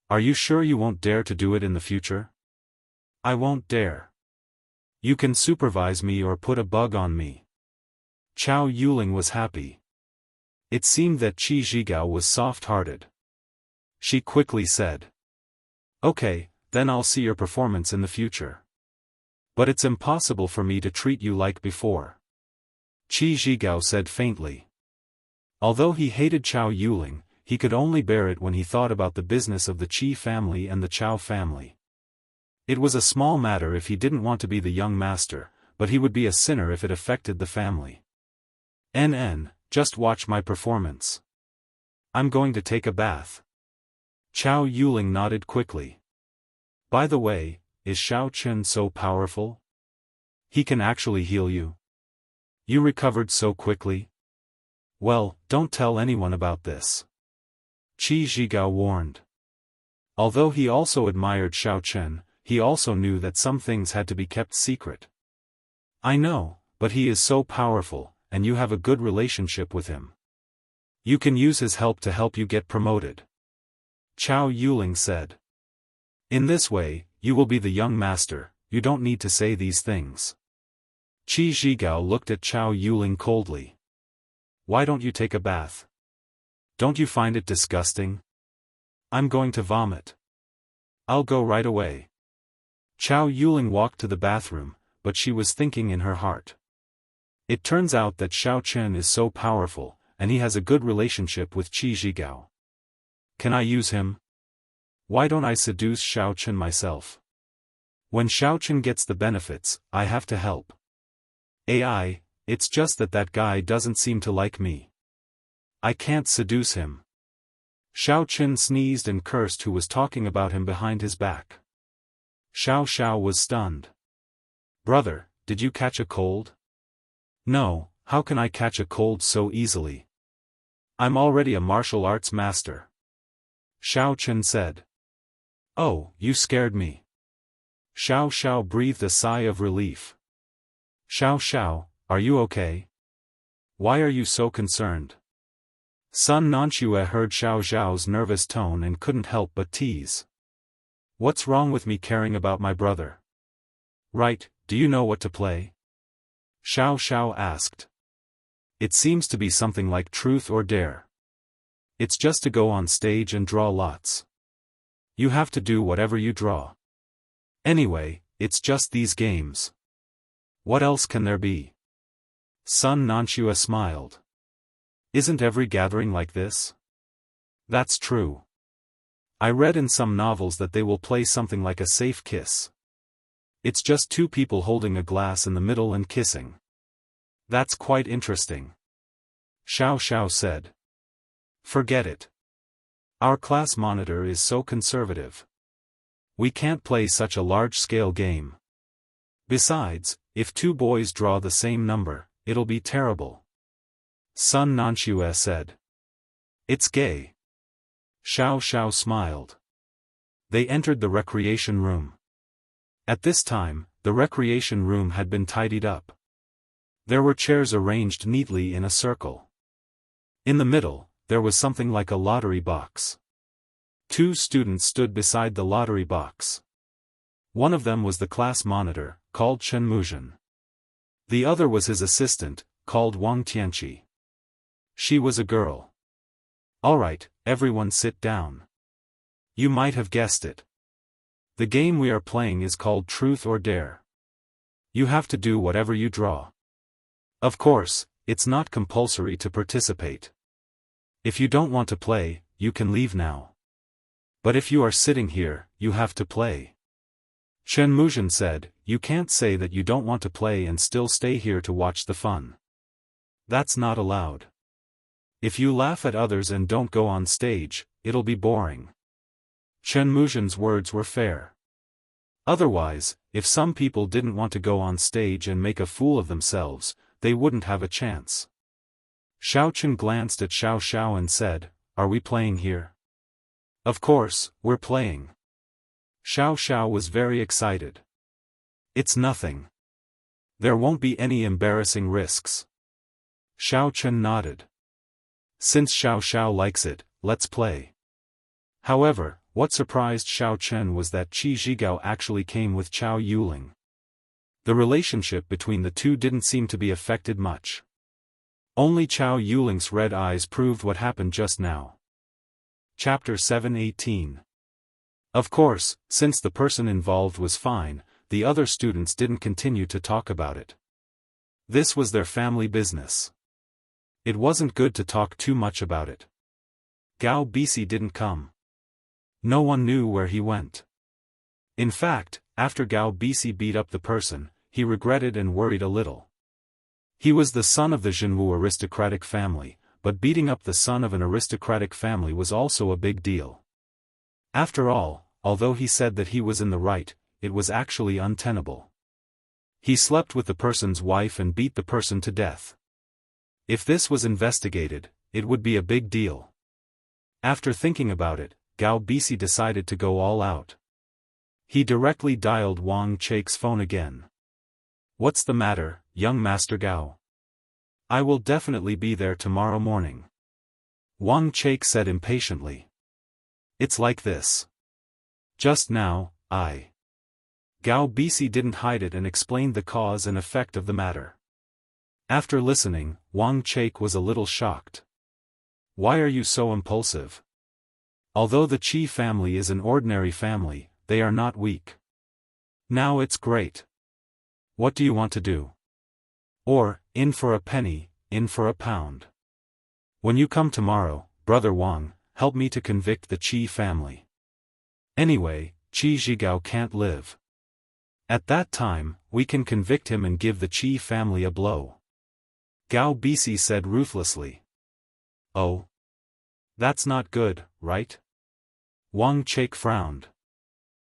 [SPEAKER 1] Are you sure you won't dare to do it in the future? I won't dare. You can supervise me or put a bug on me. Chao Yuling was happy. It seemed that Qi Zhigao was soft-hearted. She quickly said. Okay, then I'll see your performance in the future. But it's impossible for me to treat you like before. Qi Zhigao said faintly. Although he hated Chao Yuling, he could only bear it when he thought about the business of the Qi family and the Chao family. It was a small matter if he didn't want to be the young master, but he would be a sinner if it affected the family. Just watch my performance. I'm going to take a bath. Chao Yuling nodded quickly. By the way, is Xiao Chen so powerful? He can actually heal you. You recovered so quickly? Well, don't tell anyone about this. Qi Zhigao warned. Although he also admired Xiao Chen, he also knew that some things had to be kept secret. I know, but he is so powerful, and you have a good relationship with him. You can use his help to help you get promoted. Chao Yuling said. In this way, you will be the young master, you don't need to say these things. Qi Zhigao looked at Chao Yuling coldly. Why don't you take a bath? Don't you find it disgusting? I'm going to vomit. I'll go right away. Chao Yuling walked to the bathroom, but she was thinking in her heart. It turns out that Xiao Chen is so powerful, and he has a good relationship with Qi Zhigao. Can I use him? Why don't I seduce Xiaochen myself? When Xiaochen gets the benefits, I have to help. It's just that guy doesn't seem to like me. I can't seduce him. Xiaochen sneezed and cursed who was talking about him behind his back. Xiao was stunned. Brother, did you catch a cold? No, how can I catch a cold so easily? I'm already a martial arts master. Xiaochen said. Oh, you scared me. Xiao breathed a sigh of relief. Xiao, are you okay? Why are you so concerned? Sun Nanxue heard Xiao's nervous tone and couldn't help but tease. What's wrong with me caring about my brother? Right, do you know what to play? Xiao asked. It seems to be something like truth or dare. It's just to go on stage and draw lots. You have to do whatever you draw. Anyway, it's just these games. What else can there be? Sun Nanxue smiled. Isn't every gathering like this? That's true. I read in some novels that they will play something like a safe kiss. It's just two people holding a glass in the middle and kissing. That's quite interesting. Xiao said. Forget it. Our class monitor is so conservative. We can't play such a large-scale game. Besides, if two boys draw the same number, it'll be terrible. Sun Nanxue said. It's gay. Xiao smiled. They entered the recreation room. At this time, the recreation room had been tidied up. There were chairs arranged neatly in a circle. In the middle, there was something like a lottery box. Two students stood beside the lottery box. One of them was the class monitor, called Chen Muzhen. The other was his assistant, called Wang Tianqi. She was a girl. Alright, everyone sit down. You might have guessed it. The game we are playing is called Truth or Dare. You have to do whatever you draw. Of course, it's not compulsory to participate. If you don't want to play, you can leave now. But if you are sitting here, you have to play. Chen Muzhen said, you can't say that you don't want to play and still stay here to watch the fun. That's not allowed. If you laugh at others and don't go on stage, it'll be boring. Chen Muzhen's words were fair. Otherwise, if some people didn't want to go on stage and make a fool of themselves, they wouldn't have a chance. Xiaochen glanced at Xiao and said, Are we playing here? Of course, we're playing. Xiao was very excited. It's nothing. There won't be any embarrassing risks. Xiaochen nodded. Since Xiao likes it, let's play. However, what surprised Xiaochen was that Qi Zhigao actually came with Chao Yuling. The relationship between the two didn't seem to be affected much. Only Chao Yuling's red eyes proved what happened just now. Chapter 7:18. Of course, since the person involved was fine, the other students didn't continue to talk about it. This was their family business. It wasn't good to talk too much about it. Gao Bisi didn't come. No one knew where he went. In fact, after Gao Bisi beat up the person, he regretted and worried a little. He was the son of the Zhenwu aristocratic family, but beating up the son of an aristocratic family was also a big deal. After all, although he said that he was in the right, it was actually untenable. He slept with the person's wife and beat the person to death. If this was investigated, it would be a big deal. After thinking about it, Gao Bisi decided to go all out. He directly dialed Wang Chake's phone again. What's the matter, young Master Gao? I will definitely be there tomorrow morning. Wang Chake said impatiently. It's like this. Just now, Gao Bisi didn't hide it and explained the cause and effect of the matter. After listening, Wang Chake was a little shocked. Why are you so impulsive? Although the Qi family is an ordinary family, they are not weak. Now it's great. What do you want to do? Or, in for a penny, in for a pound. When you come tomorrow, Brother Wang, help me to convict the Qi family. Anyway, Qi Zhigao can't live. At that time, we can convict him and give the Qi family a blow. Gao Bisi said ruthlessly. Oh. That's not good, right? Wang Chake frowned.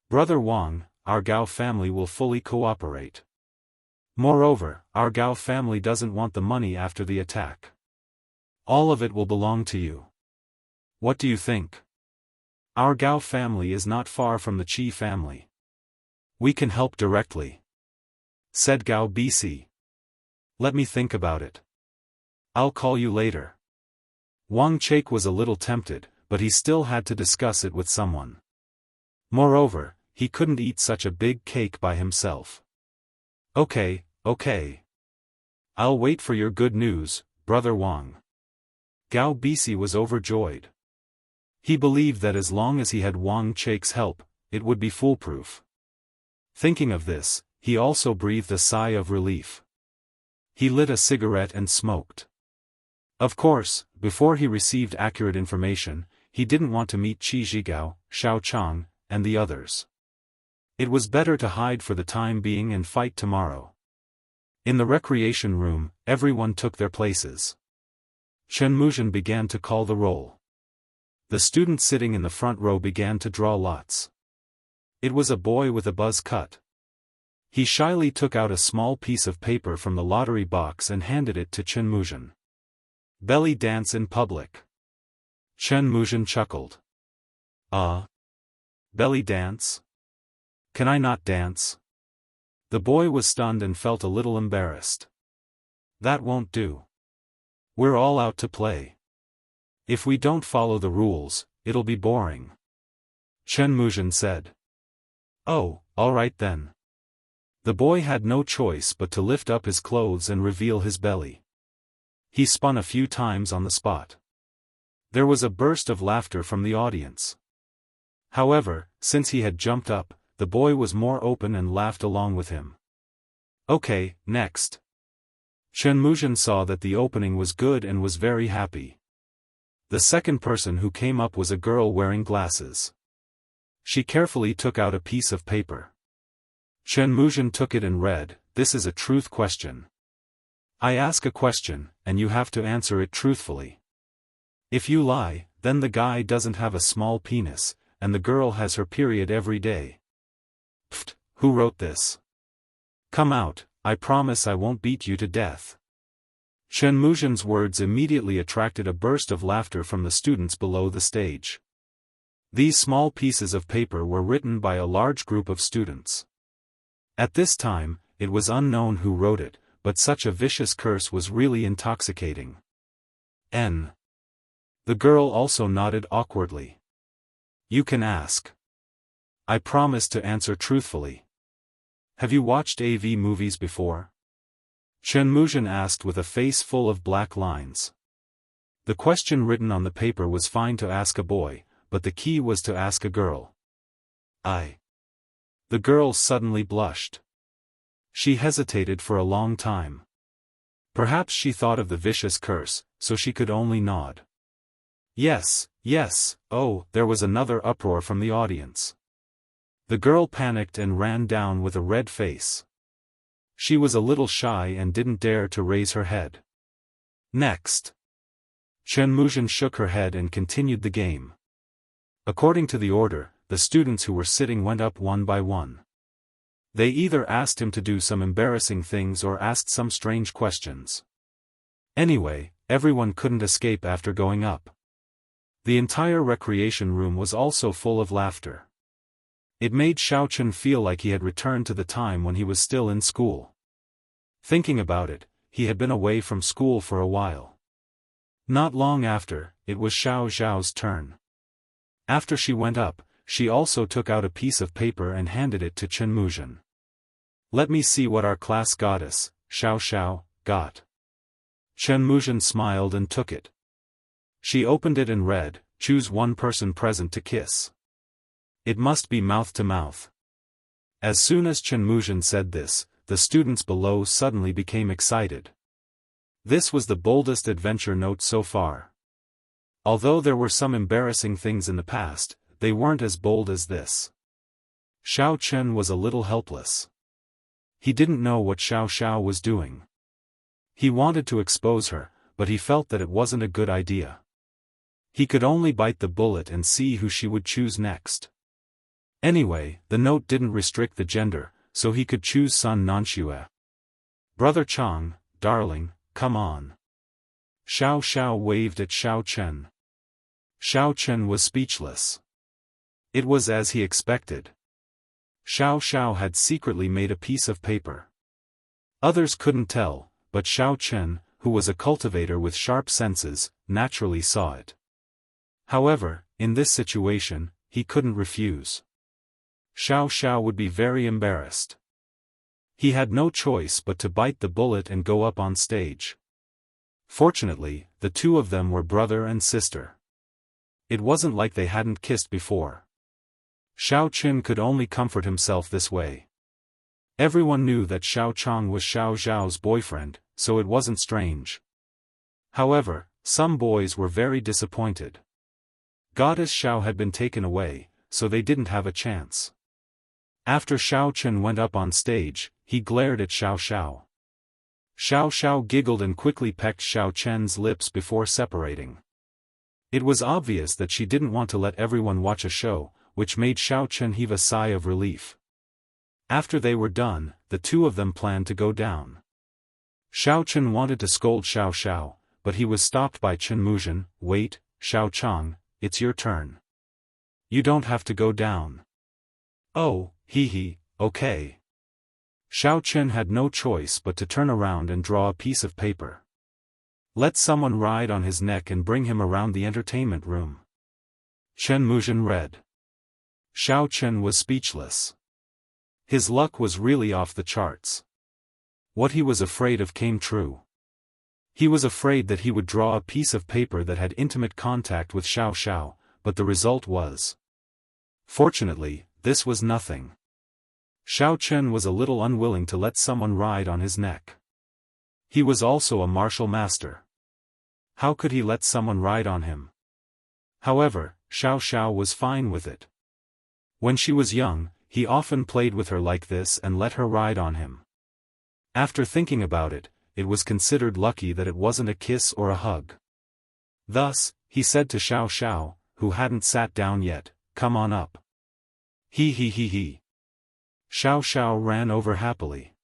[SPEAKER 1] Brother Wang, our Gao family will fully cooperate. Moreover, our Gao family doesn't want the money after the attack. All of it will belong to you. What do you think? Our Gao family is not far from the Qi family. We can help directly, said Gao Bisi. Let me think about it. I'll call you later. Wang Chake was a little tempted, but he still had to discuss it with someone. Moreover, he couldn't eat such a big cake by himself. Okay. I'll wait for your good news, Brother Wang. Gao Bisi was overjoyed. He believed that as long as he had Wang Chake's help, it would be foolproof. Thinking of this, he also breathed a sigh of relief. He lit a cigarette and smoked. Of course, before he received accurate information, he didn't want to meet Qi Zhigao, Xiao Chang, and the others. It was better to hide for the time being and fight tomorrow. In the recreation room, everyone took their places. Chen Muzhen began to call the roll. The student sitting in the front row began to draw lots. It was a boy with a buzz cut. He shyly took out a small piece of paper from the lottery box and handed it to Chen Muzhen. Belly dance in public. Chen Muzhen chuckled. Belly dance? Can I not dance? The boy was stunned and felt a little embarrassed. That won't do. We're all out to play. If we don't follow the rules, it'll be boring. Chen Muzhen said. Oh, all right then. The boy had no choice but to lift up his clothes and reveal his belly. He spun a few times on the spot. There was a burst of laughter from the audience. However, since he had jumped up, the boy was more open and laughed along with him. Okay, next. Chen Muzhen saw that the opening was good and was very happy. The second person who came up was a girl wearing glasses. She carefully took out a piece of paper. Chen Muzhen took it and read, "This is a truth question. I ask a question, and you have to answer it truthfully. If you lie, then the guy doesn't have a small penis, and the girl has her period every day." Pfft, who wrote this? Come out, I promise I won't beat you to death. Chen Muzhen's words immediately attracted a burst of laughter from the students below the stage. These small pieces of paper were written by a large group of students. At this time, it was unknown who wrote it, but such a vicious curse was really intoxicating. The girl also nodded awkwardly. You can ask. I promise to answer truthfully. Have you watched AV movies before? Chen Muzhen asked with a face full of black lines. The question written on the paper was fine to ask a boy, but the key was to ask a girl. The girl suddenly blushed. She hesitated for a long time. Perhaps she thought of the vicious curse, so she could only nod. Yes. Oh, there was another uproar from the audience. The girl panicked and ran down with a red face. She was a little shy and didn't dare to raise her head. Next. Chen Muzhen shook her head and continued the game. According to the order, the students who were sitting went up one by one. They either asked him to do some embarrassing things or asked some strange questions. Anyway, everyone couldn't escape after going up. The entire recreation room was also full of laughter. It made Xiaochen feel like he had returned to the time when he was still in school. Thinking about it, he had been away from school for a while. Not long after, it was Xiao Zhao's turn. After she went up, she also took out a piece of paper and handed it to Chen Muzhen. Let me see what our class goddess, Xiao, got. Chen Muzhen smiled and took it. She opened it and read, choose one person present to kiss. It must be mouth to mouth. As soon as Chen Muzhen said this, the students below suddenly became excited. This was the boldest adventure note so far. Although there were some embarrassing things in the past, they weren't as bold as this. Xiao Chen was a little helpless. He didn't know what Xiao Xiao was doing. He wanted to expose her, but he felt that it wasn't a good idea. He could only bite the bullet and see who she would choose next. Anyway, the note didn't restrict the gender, so he could choose Sun Nanxue. Brother Chang, darling, come on. Xiao Xiao waved at Xiao Chen. Xiao Chen was speechless. It was as he expected. Xiao Xiao had secretly made a piece of paper. Others couldn't tell, but Xiao Chen, who was a cultivator with sharp senses, naturally saw it. However, in this situation, he couldn't refuse. Xiao Xiao would be very embarrassed. He had no choice but to bite the bullet and go up on stage. Fortunately, the two of them were brother and sister. It wasn't like they hadn't kissed before. Xiao Chen could only comfort himself this way. Everyone knew that Xiao Chang was Xiao Zhao's boyfriend, so it wasn't strange. However, some boys were very disappointed. Goddess Xiao had been taken away, so they didn't have a chance. After Xiao Chen went up on stage, he glared at Xiao Xiao. Xiao Xiao giggled and quickly pecked Xiao Chen's lips before separating. It was obvious that she didn't want to let everyone watch a show, which made Xiao Chen heave a sigh of relief. After they were done, the two of them planned to go down. Xiao Chen wanted to scold Xiao Xiao, but he was stopped by Chen Muzhen. Wait, Xiao Chang, it's your turn. You don't have to go down. Oh, hee, okay. Xiao Chen had no choice but to turn around and draw a piece of paper. Let someone ride on his neck and bring him around the entertainment room. Chen Muzhen read. Xiao Chen was speechless. His luck was really off the charts. What he was afraid of came true. He was afraid that he would draw a piece of paper that had intimate contact with Xiao Xiao, but the result was. Fortunately, this was nothing. Xiao Chen was a little unwilling to let someone ride on his neck. He was also a martial master. How could he let someone ride on him? However, Xiao Xiao was fine with it. When she was young, he often played with her like this and let her ride on him. After thinking about it, it was considered lucky that it wasn't a kiss or a hug. Thus, he said to Xiao Xiao, who hadn't sat down yet, come on up. He. Xiao Xiao ran over happily.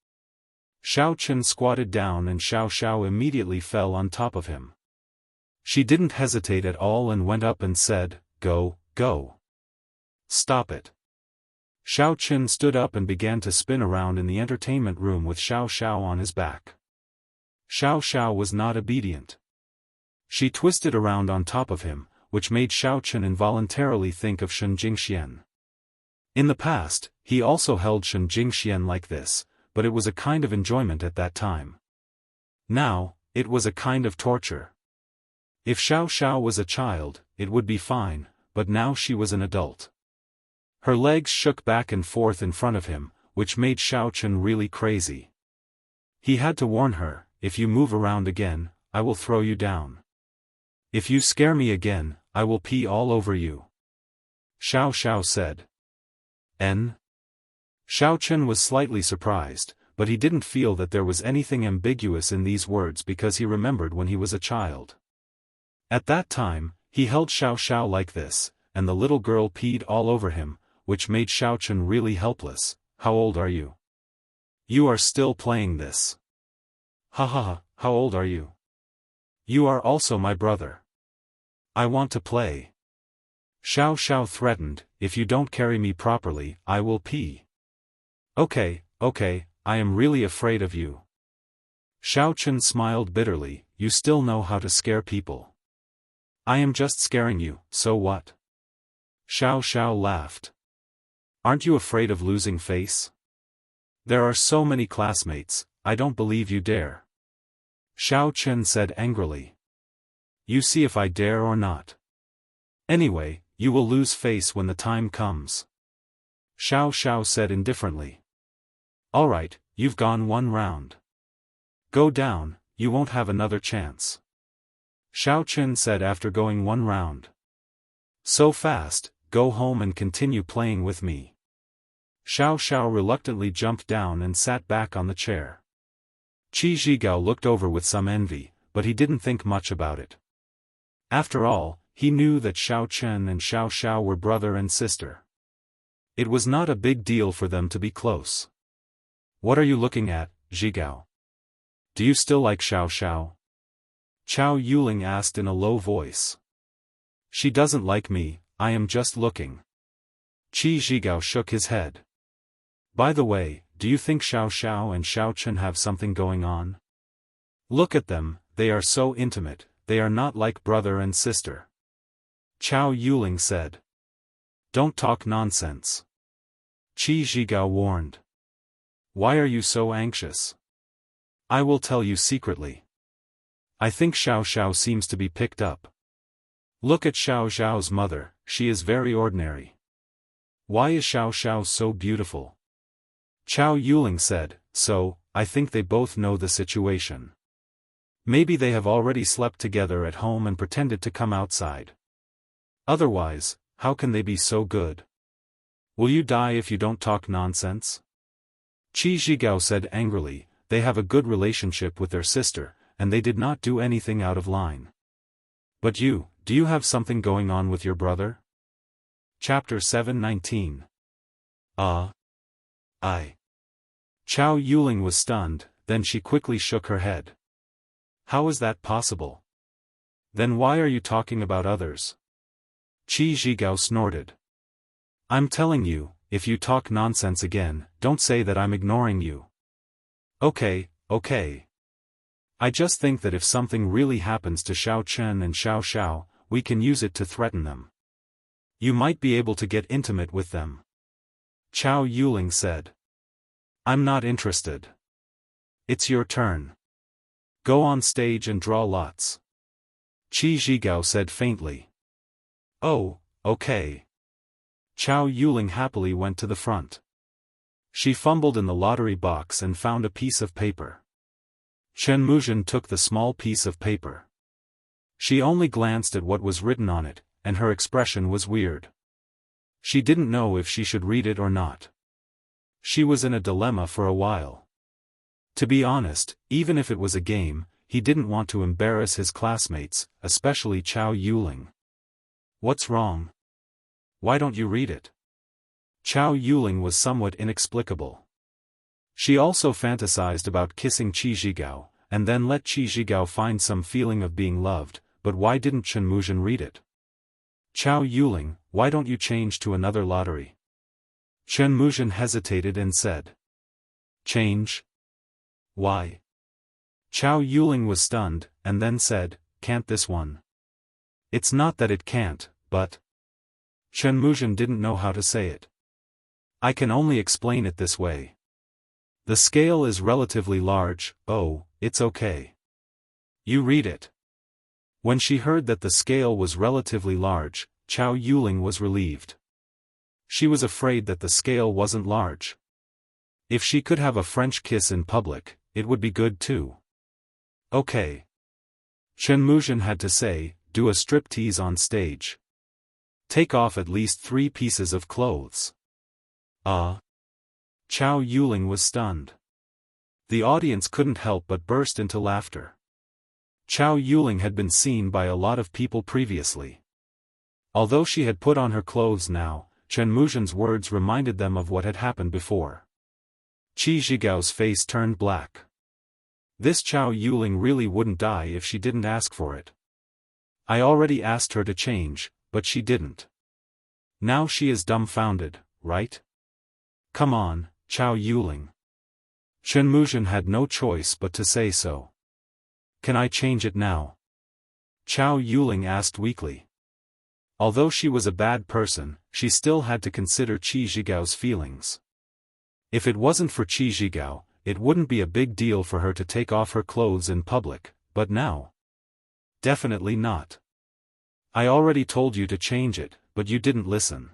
[SPEAKER 1] Xiao Chen squatted down and Xiao Xiao immediately fell on top of him. She didn't hesitate at all and went up and said, go. Stop it. Xiao Chen stood up and began to spin around in the entertainment room with Xiao Xiao on his back. Xiao Xiao was not obedient. She twisted around on top of him, which made Xiao Chen involuntarily think of Shen Jingxian. In the past, he also held Shen Jingxian like this, but it was a kind of enjoyment at that time. Now, it was a kind of torture. If Xiao Xiao was a child, it would be fine, but now she was an adult. Her legs shook back and forth in front of him, which made Xiao Chen really crazy. He had to warn her, if you move around again, I will throw you down. If you scare me again, I will pee all over you. Xiao Xiao said. Xiao Chen was slightly surprised, but he didn't feel that there was anything ambiguous in these words because he remembered when he was a child. At that time, he held Xiao Xiao like this, and the little girl peed all over him, which made Xiao Chen really helpless. How old are you? You are still playing this. Ha, how old are you? You are also my brother. I want to play. Xiao Xiao threatened, if you don't carry me properly, I will pee. Okay, I am really afraid of you. Xiao Chen smiled bitterly, you still know how to scare people. I am just scaring you, so what? Xiao Xiao laughed. Aren't you afraid of losing face? There are so many classmates, I don't believe you dare. Xiao Chen said angrily. You see if I dare or not. Anyway, you will lose face when the time comes. Xiao Xiao said indifferently. Alright, you've gone one round. Go down, you won't have another chance. Xiao said after going one round. So fast, go home and continue playing with me. Xiao reluctantly jumped down and sat back on the chair. Qi Zhigao looked over with some envy, but he didn't think much about it. After all, he knew that Xiao and Xiao were brother and sister. It was not a big deal for them to be close. What are you looking at, Zhigao? Do you still like Xiao? Chao Yuling asked in a low voice. She doesn't like me, I am just looking. Qi Zhigao shook his head. By the way, do you think Xiao and Xiao have something going on? Look at them, they are so intimate, they are not like brother and sister. Chao Yuling said. Don't talk nonsense. Qi Zhigao warned. Why are you so anxious? I will tell you secretly. I think Xiao seems to be picked up. Look at Xiao's mother, she is very ordinary. Why is Xiao so beautiful? Chao Yuling said, so, I think they both know the situation. Maybe they have already slept together at home and pretended to come outside. Otherwise, how can they be so good? Will you die if you don't talk nonsense? Qi Zhigao said angrily, they have a good relationship with their sister, and they did not do anything out of line. But you, do you have something going on with your brother? Chapter 7:19. I. Chao Yuling was stunned, then she quickly shook her head. How is that possible? Then why are you talking about others? Qi Zhigao snorted. I'm telling you, if you talk nonsense again, don't say that I'm ignoring you. Okay. I just think that if something really happens to Xiao and Xiao, we can use it to threaten them. You might be able to get intimate with them. Chao Yuling said. I'm not interested. It's your turn. Go on stage and draw lots. Qi Zhigao said faintly. Oh, okay. Chao Yuling happily went to the front. She fumbled in the lottery box and found a piece of paper. Chen Muzhen took the small piece of paper. She only glanced at what was written on it, and her expression was weird. She didn't know if she should read it or not. She was in a dilemma for a while. To be honest, even if it was a game, he didn't want to embarrass his classmates, especially Chao Yuling. What's wrong? Why don't you read it? Chao Yuling was somewhat inexplicable. She also fantasized about kissing Qi Zhigao, and then let Qi Zhigao find some feeling of being loved, but why didn't Chen Muzhen read it? Chao Yuling, why don't you change to another lottery? Chen Muzhen hesitated and said. Change? Why? Chao Yuling was stunned, and then said, can't this one? It's not that it can't, but... Chen Muzhen didn't know how to say it. I can only explain it this way. The scale is relatively large, oh, it's okay. You read it. When she heard that the scale was relatively large, Chao Yuling was relieved. She was afraid that the scale wasn't large. If she could have a French kiss in public, it would be good too. Okay. Chen Muzhen had to say, do a striptease on stage. Take off at least 3 pieces of clothes. Chao Yuling was stunned. The audience couldn't help but burst into laughter. Chao Yuling had been seen by a lot of people previously. Although she had put on her clothes now, Chen Muzhen's words reminded them of what had happened before. Qi Zhigao's face turned black. This Chao Yuling really wouldn't die if she didn't ask for it. I already asked her to change, but she didn't. Now she is dumbfounded, right? Come on, Chao Yuling. Chen Muzhen had no choice but to say so. Can I change it now? Chao Yuling asked weakly. Although she was a bad person, she still had to consider Qi Zhigao's feelings. If it wasn't for Qi Zhigao, it wouldn't be a big deal for her to take off her clothes in public, but now? Definitely not. I already told you to change it, but you didn't listen.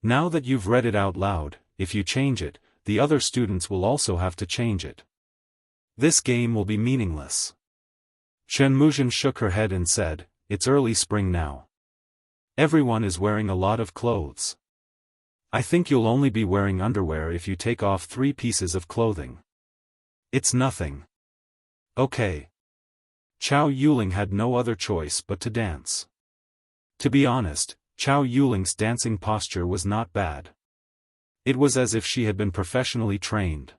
[SPEAKER 1] Now that you've read it out loud, if you change it, the other students will also have to change it. This game will be meaningless. Chen Muzhen shook her head and said, "It's early spring now. Everyone is wearing a lot of clothes. I think you'll only be wearing underwear if you take off 3 pieces of clothing. It's nothing." Okay. Chow Yuling had no other choice but to dance. To be honest, Chow Yuling's dancing posture was not bad. It was as if she had been professionally trained.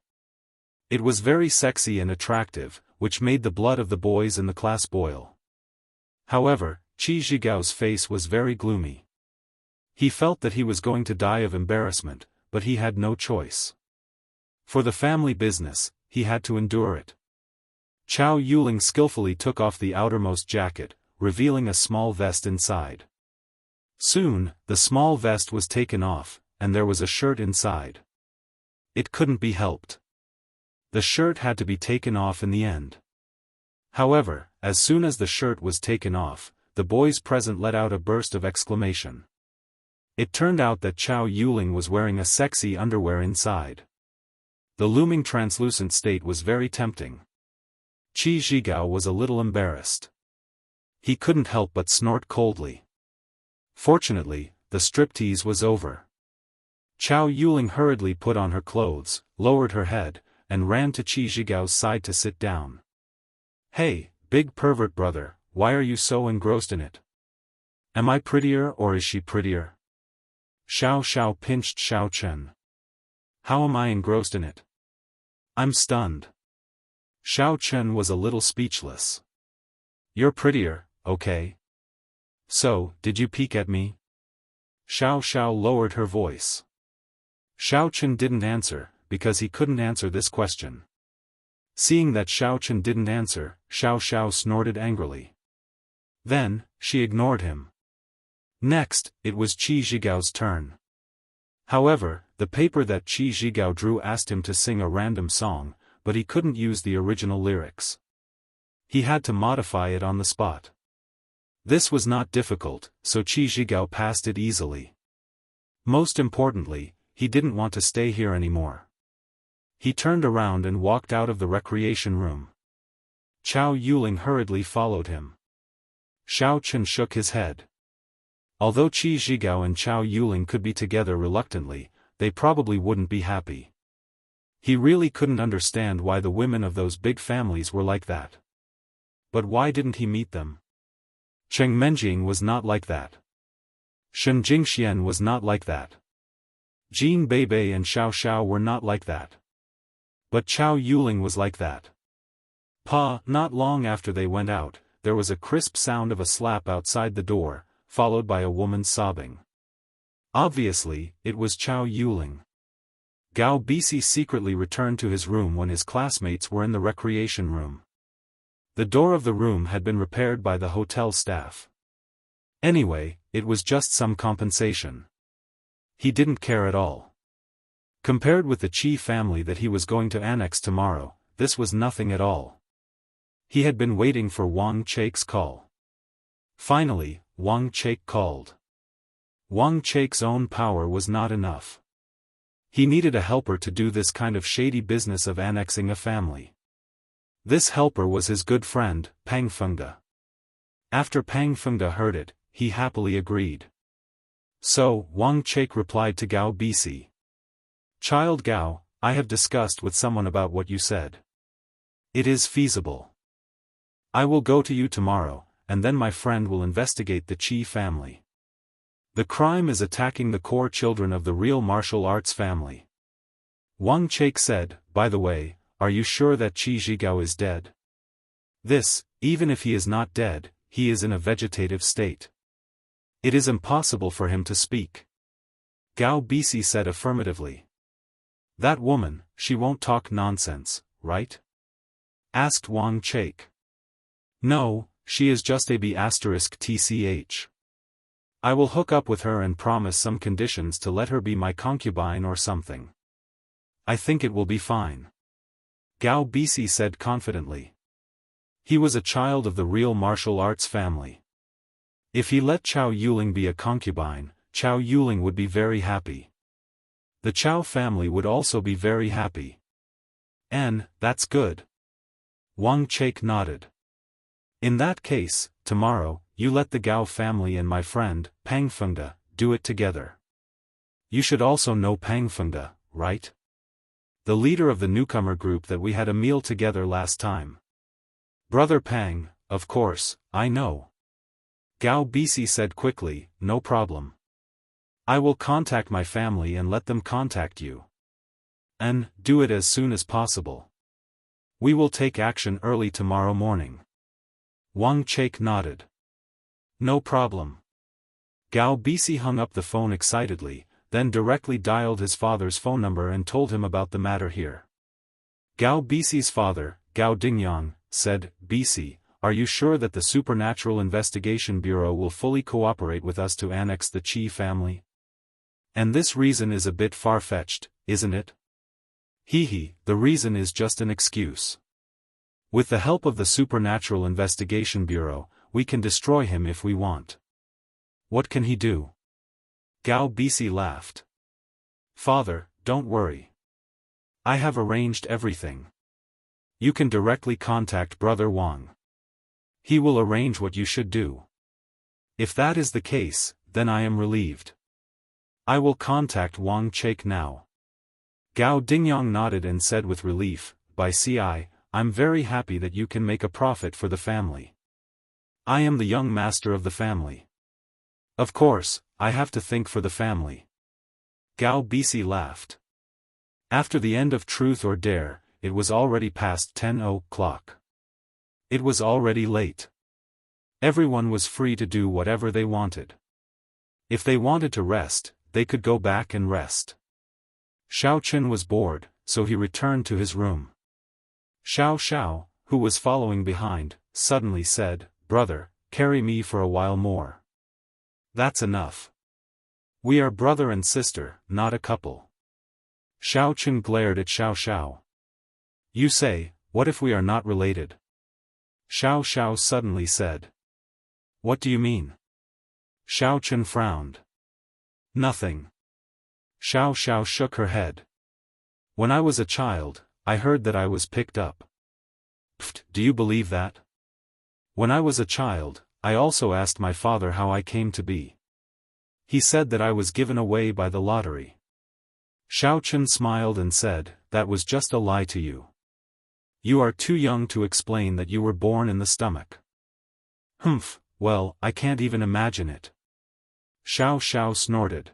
[SPEAKER 1] It was very sexy and attractive, which made the blood of the boys in the class boil. However, Qi Zhigao's face was very gloomy. He felt that he was going to die of embarrassment, but he had no choice. For the family business, he had to endure it. Chow Yuling skillfully took off the outermost jacket, revealing a small vest inside. Soon, the small vest was taken off, and there was a shirt inside. It couldn't be helped. The shirt had to be taken off in the end. However, as soon as the shirt was taken off, the boys present let out a burst of exclamation. It turned out that Chow Yuling was wearing a sexy underwear inside. The looming translucent state was very tempting. Qi Zhigao was a little embarrassed. He couldn't help but snort coldly. Fortunately, the striptease was over. Chow Yuling hurriedly put on her clothes, lowered her head, and ran to Qi Zhigao's side to sit down. "Hey, big pervert brother, why are you so engrossed in it? Am I prettier or is she prettier?" Xiao Xiao pinched Xiao Chen. "How am I engrossed in it? I'm stunned." Xiao Chen was a little speechless. "You're prettier, okay? So, did you peek at me?" Xiao Xiao lowered her voice. Xiao Chen didn't answer, because he couldn't answer this question. Seeing that Xiao Chen didn't answer, Xiao Xiao snorted angrily. Then, she ignored him. Next, it was Qi Zhigao's turn. However, the paper that Qi Zhigao drew asked him to sing a random song, but he couldn't use the original lyrics. He had to modify it on the spot. This was not difficult, so Qi Zhigao passed it easily. Most importantly, he didn't want to stay here anymore. He turned around and walked out of the recreation room. Chow Yuling hurriedly followed him. Xiao Chen shook his head. Although Qi Zhigao and Chow Yuling could be together reluctantly, they probably wouldn't be happy. He really couldn't understand why the women of those big families were like that. But why didn't he meet them? Cheng Menjing was not like that. Shen Jingxian was not like that. Jin Beibei and Xiao Xiao were not like that. But Chow Yuling was like that. Not long after they went out, there was a crisp sound of a slap outside the door, followed by a woman sobbing. Obviously, it was Chow Yuling. Gao Bisi secretly returned to his room when his classmates were in the recreation room. The door of the room had been repaired by the hotel staff. Anyway, it was just some compensation. He didn't care at all. Compared with the Qi family that he was going to annex tomorrow, this was nothing at all. He had been waiting for Wang Chake's call. Finally, Wang Chake called. Wang Chake's own power was not enough. He needed a helper to do this kind of shady business of annexing a family. This helper was his good friend, Pang Fengde. After Pang Fengde heard it, he happily agreed. So, Wang Chake replied to Gao Bisi. "Child Gao, I have discussed with someone about what you said. It is feasible. I will go to you tomorrow, and then my friend will investigate the Qi family. The crime is attacking the core children of the real martial arts family." Wang Chake said, "By the way, are you sure that Qi Zhigao is dead? Even if he is not dead, he is in a vegetative state. It is impossible for him to speak." Gao Bisi said affirmatively. "That woman, she won't talk nonsense, right?" asked Wang Chake. "No, she is just a B***tch. I will hook up with her and promise some conditions to let her be my concubine or something. I think it will be fine." Gao Bisi said confidently. He was a child of the real martial arts family. If he let Chow Yuling be a concubine, Chow Yuling would be very happy. The Chow family would also be very happy. And, that's good. Wang Chake nodded. In that case, tomorrow, you let the Gao family and my friend, Pangfengde, do it together. You should also know Pangfengde, right? The leader of the newcomer group that we had a meal together last time. Brother Pang, of course, I know. Gao Bisi said quickly, no problem. I will contact my family and let them contact you. And, do it as soon as possible. We will take action early tomorrow morning. Wang Chake nodded. No problem. Gao Bisi hung up the phone excitedly, then directly dialed his father's phone number and told him about the matter here. Gao Bisi's father, Gao Dingyang, said, Bisi, are you sure that the Supernatural Investigation Bureau will fully cooperate with us to annex the Qi family? And this reason is a bit far-fetched, isn't it? Hee, the reason is just an excuse. With the help of the Supernatural Investigation Bureau, we can destroy him if we want. What can he do? Gao Bisi laughed. Father, don't worry. I have arranged everything. You can directly contact Brother Wang. He will arrange what you should do. If that is the case, then I am relieved. I will contact Wang Chake now. Gao Dingyang nodded and said with relief, by CI, I'm very happy that you can make a profit for the family. I am the young master of the family. Of course, I have to think for the family. Gao Bisi laughed. After the end of Truth or Dare, it was already past 10 o'clock. It was already late. Everyone was free to do whatever they wanted. If they wanted to rest, they could go back and rest. Xiaochen was bored, so he returned to his room. Xiao, who was following behind, suddenly said, Brother, carry me for a while more. That's enough. We are brother and sister, not a couple. Xiaochen glared at Xiao. You say, what if we are not related? Xiao suddenly said. What do you mean? Xiaochen frowned. Nothing. Xiao shook her head. When I was a child, I heard that I was picked up. Pfft, do you believe that? When I was a child, I also asked my father how I came to be. He said that I was given away by the lottery. Xiaochen smiled and said, that was just a lie to you. You are too young to explain that you were born in the stomach. Humph, well, I can't even imagine it. Xiao snorted.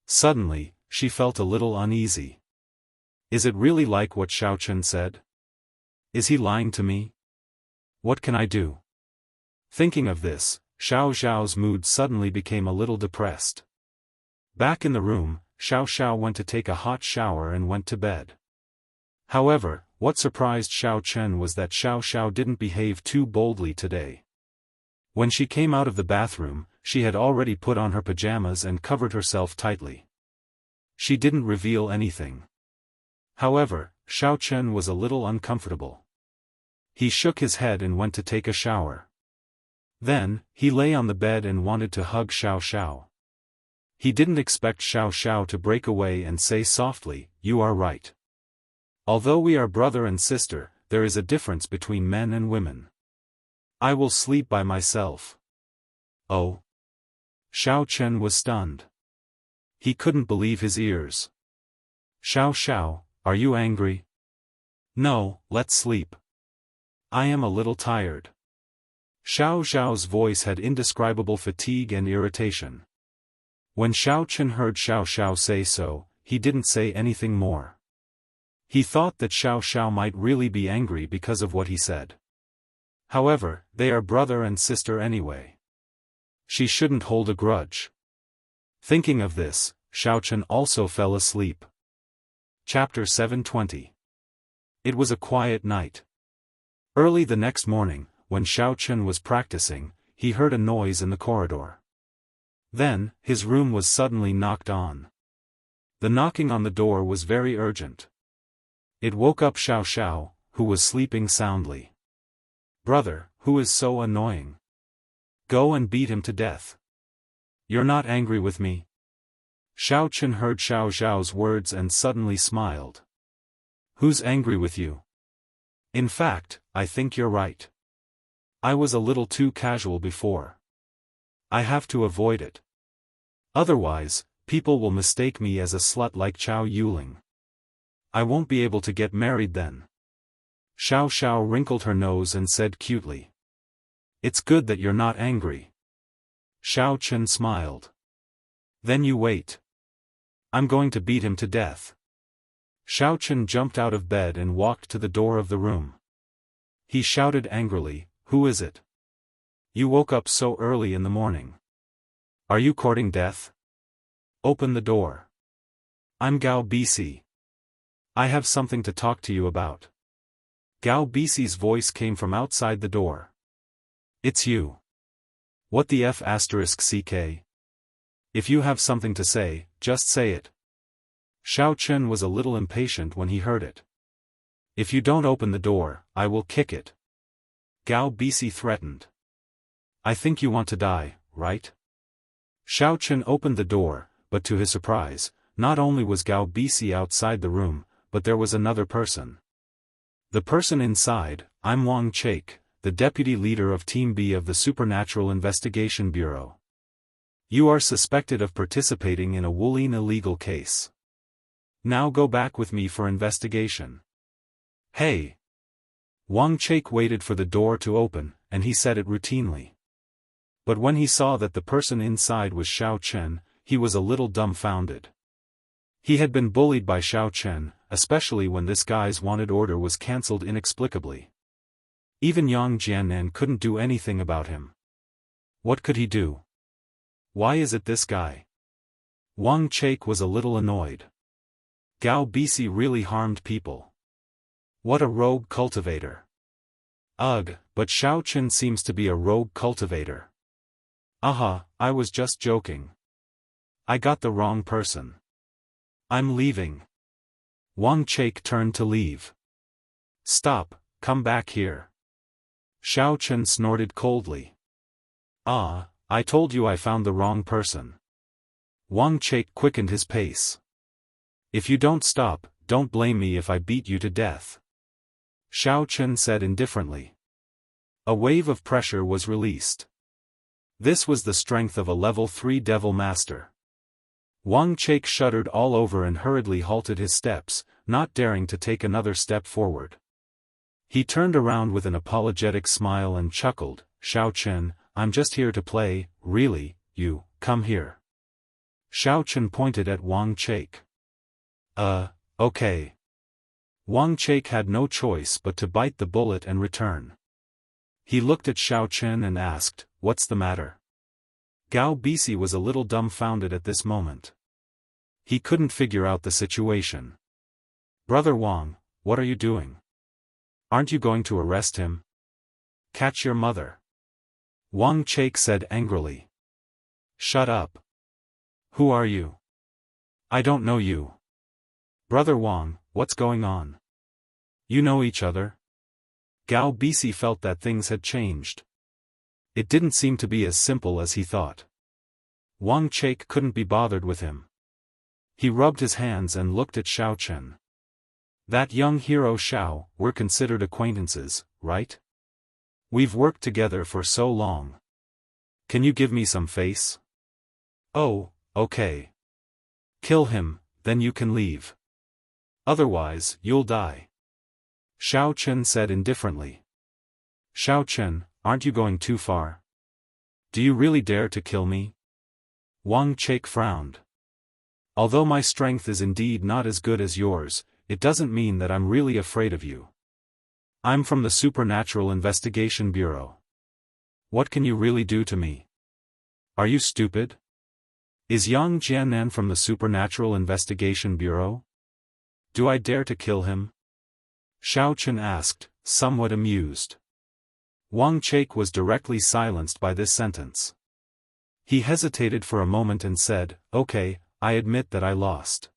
[SPEAKER 1] Suddenly, she felt a little uneasy. Is it really like what Xiaochen said? Is he lying to me? What can I do? Thinking of this, Xiao's mood suddenly became a little depressed. Back in the room, Xiao went to take a hot shower and went to bed. However, what surprised Xiaochen was that Xiao didn't behave too boldly today. When she came out of the bathroom, she had already put on her pajamas and covered herself tightly. She didn't reveal anything. However, Xiaochen was a little uncomfortable. He shook his head and went to take a shower. Then, he lay on the bed and wanted to hug Xiao. He didn't expect Xiao to break away and say softly, you are right. Although we are brother and sister, there is a difference between men and women. I will sleep by myself. Oh. Xiaochen was stunned. He couldn't believe his ears. Xiao, are you angry? No, let's sleep. I am a little tired. Xiao's voice had indescribable fatigue and irritation. When Xiaochen heard Xiao say so, he didn't say anything more. He thought that Xiao might really be angry because of what he said. However, they are brother and sister anyway. She shouldn't hold a grudge. Thinking of this, Xiaochen also fell asleep. Chapter 720. It was a quiet night. Early the next morning, when Xiaochen was practicing, he heard a noise in the corridor. Then, his room was suddenly knocked on. The knocking on the door was very urgent. It woke up Xiao, who was sleeping soundly. Brother, who is so annoying? Go and beat him to death. You're not angry with me? Xiaochen heard Xiao's words and suddenly smiled. Who's angry with you? In fact, I think you're right. I was a little too casual before. I have to avoid it. Otherwise, people will mistake me as a slut like Chow Yuling. I won't be able to get married then. Xiao Xiao wrinkled her nose and said cutely. It's good that you're not angry. Xiao Chen smiled. Then you wait. I'm going to beat him to death. Xiao Chen jumped out of bed and walked to the door of the room. He shouted angrily, "Who is it? You woke up so early in the morning. Are you courting death? Open the door. I'm Gao Bisi. I have something to talk to you about." Gao Bisi's voice came from outside the door. It's you. What the F***? If you have something to say, just say it. Xiao Chen was a little impatient when he heard it. If you don't open the door, I will kick it. Gao Bisi threatened. I think you want to die, right? Xiao Chen opened the door, but to his surprise, not only was Gao Bisi outside the room, but there was another person. The person inside, I'm Wang Chaik, the deputy leader of Team B of the Supernatural Investigation Bureau. You are suspected of participating in a Wulin illegal case. Now go back with me for investigation. Hey! Wang Chaik waited for the door to open, and he said it routinely. But when he saw that the person inside was Xiao Chen, he was a little dumbfounded. He had been bullied by Xiao Chen, especially when this guy's wanted order was cancelled inexplicably. Even Yang Jiannan couldn't do anything about him. What could he do? Why is it this guy? Wang Chaik was a little annoyed. Gao Bisi really harmed people. What a rogue cultivator. Ugh, but Xiao Chen seems to be a rogue cultivator. Aha, I was just joking. I got the wrong person. I'm leaving. Wang Chaik turned to leave. Stop, come back here. Xiao Chen snorted coldly. Ah, I told you I found the wrong person. Wang Chaik quickened his pace. If you don't stop, don't blame me if I beat you to death. Xiao Chen said indifferently. A wave of pressure was released. This was the strength of a level 3 devil master. Wang Chaik shuddered all over and hurriedly halted his steps, not daring to take another step forward. He turned around with an apologetic smile and chuckled, Xiao Chen, I'm just here to play, really, you, come here. Xiao Chen pointed at Wang Chaik. Okay. Wang Chaik had no choice but to bite the bullet and return. He looked at Xiao Chen and asked, what's the matter? Gao Bisi was a little dumbfounded at this moment. He couldn't figure out the situation. Brother Wang, what are you doing? Aren't you going to arrest him? Catch your mother. Wang Chaik said angrily. Shut up. Who are you? I don't know you. Brother Wang, what's going on? You know each other? Gao Bisi felt that things had changed. It didn't seem to be as simple as he thought. Wang Chaik couldn't be bothered with him. He rubbed his hands and looked at Xiao Chen. That young hero Xiao, we're considered acquaintances, right? We've worked together for so long. Can you give me some face? Oh, okay. Kill him, then you can leave. Otherwise, you'll die. Xiao Chen said indifferently. Xiao Chen, aren't you going too far? Do you really dare to kill me? Wang Chaik frowned. Although my strength is indeed not as good as yours, it doesn't mean that I'm really afraid of you. I'm from the Supernatural Investigation Bureau. What can you really do to me? Are you stupid? Is Yang Jiannan from the Supernatural Investigation Bureau? Do I dare to kill him? Xiao Chen asked, somewhat amused. Wang Chaik was directly silenced by this sentence. He hesitated for a moment and said, okay, I admit that I lost.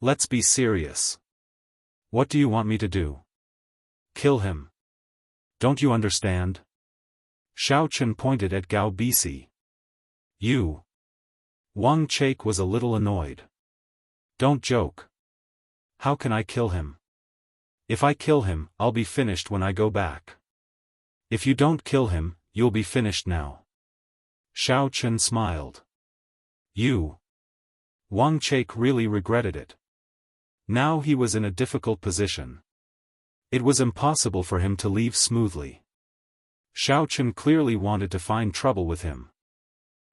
[SPEAKER 1] Let's be serious. What do you want me to do? Kill him. Don't you understand? Xiao Chen pointed at Gao Bisi. You. Wang Chaik was a little annoyed. Don't joke. How can I kill him? If I kill him, I'll be finished when I go back. If you don't kill him, you'll be finished now. Xiaofan smiled. You. Wang Chake really regretted it. Now he was in a difficult position. It was impossible for him to leave smoothly. Xiaofan clearly wanted to find trouble with him.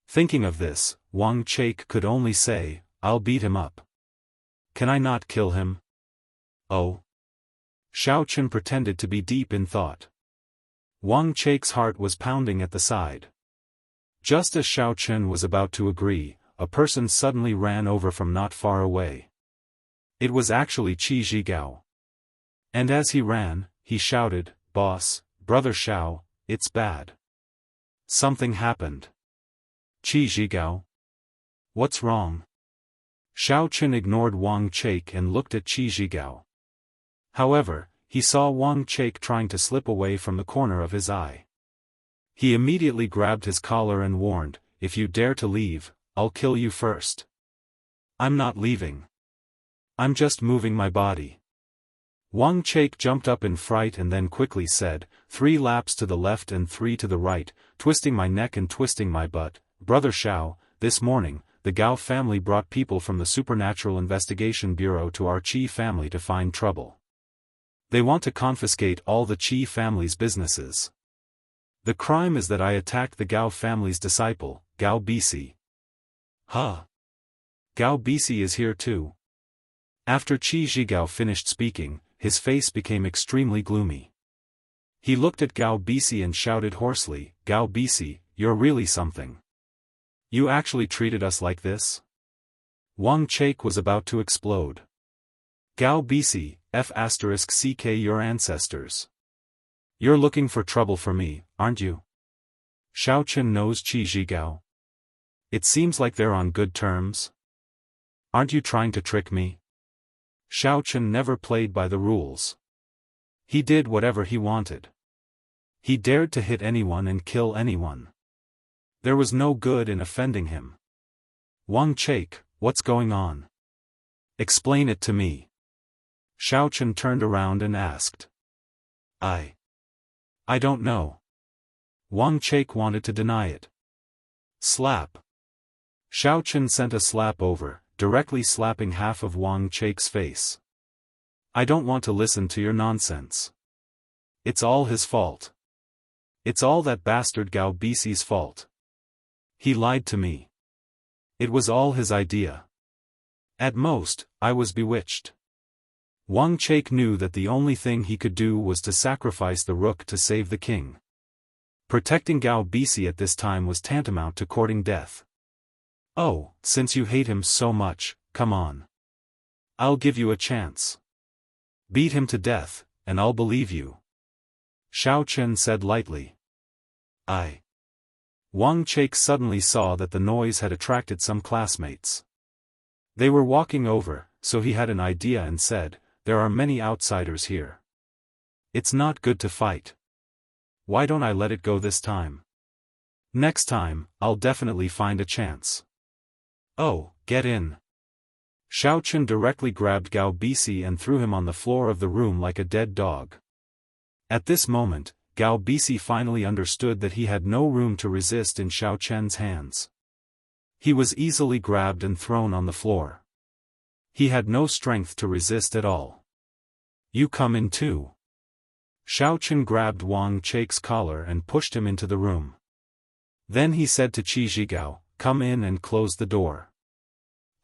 [SPEAKER 1] Thinking of this, Wang Chake could only say, I'll beat him up. Can I not kill him? Oh. Xiaofan pretended to be deep in thought. Wang Chake's heart was pounding at the side. Just as Xiaofan was about to agree, a person suddenly ran over from not far away. It was actually Qi Zhigao. And as he ran, he shouted, Boss, Brother Xiao, it's bad. Something happened. Qi Zhigao? What's wrong? Xiaofan ignored Wang Chake and looked at Qi Zhigao. However, he saw Wang Chake trying to slip away from the corner of his eye. He immediately grabbed his collar and warned, If you dare to leave, I'll kill you first. I'm not leaving. I'm just moving my body. Wang Chake jumped up in fright and then quickly said, 3 laps to the left and 3 to the right, twisting my neck and twisting my butt. Brother Xiao, this morning, the Gao family brought people from the Supernatural Investigation Bureau to our Qi family to find trouble. They want to confiscate all the Qi family's businesses. The crime is that I attacked the Gao family's disciple, Gao Bisi. Huh? Gao Bisi is here too? After Qi Zhigao finished speaking, his face became extremely gloomy. He looked at Gao Bisi and shouted hoarsely, Gao Bisi, you're really something. You actually treated us like this? Wang Chake was about to explode. Gao Bisi, F***ck your ancestors. You're looking for trouble for me, aren't you? Xiaofan knows Qi Zhigao. It seems like they're on good terms. Aren't you trying to trick me? Xiaofan never played by the rules. He did whatever he wanted. He dared to hit anyone and kill anyone. There was no good in offending him. Wang Chake, what's going on? Explain it to me. Xiaofan turned around and asked. I don't know. Wang Chake wanted to deny it. Slap. Xiaofan sent a slap over, directly slapping half of Wang Chake's face. I don't want to listen to your nonsense. It's all his fault. It's all that bastard Gao Bisi's fault. He lied to me. It was all his idea. At most, I was bewitched. Wang Chake knew that the only thing he could do was to sacrifice the rook to save the king. Protecting Gao Bisi at this time was tantamount to courting death. Oh, since you hate him so much, come on. I'll give you a chance. Beat him to death, and I'll believe you. Xiaofan said lightly. Wang Chake suddenly saw that the noise had attracted some classmates. They were walking over, so he had an idea and said, There are many outsiders here. It's not good to fight. Why don't I let it go this time? Next time, I'll definitely find a chance. Oh, get in. Xiaofan directly grabbed Gao Bisi and threw him on the floor of the room like a dead dog. At this moment, Gao Bisi finally understood that he had no room to resist in Xiaofan's hands. He was easily grabbed and thrown on the floor. He had no strength to resist at all. You come in too. Xiaofan grabbed Wang Chake's collar and pushed him into the room. Then he said to Qi Zhigao, Come in and close the door.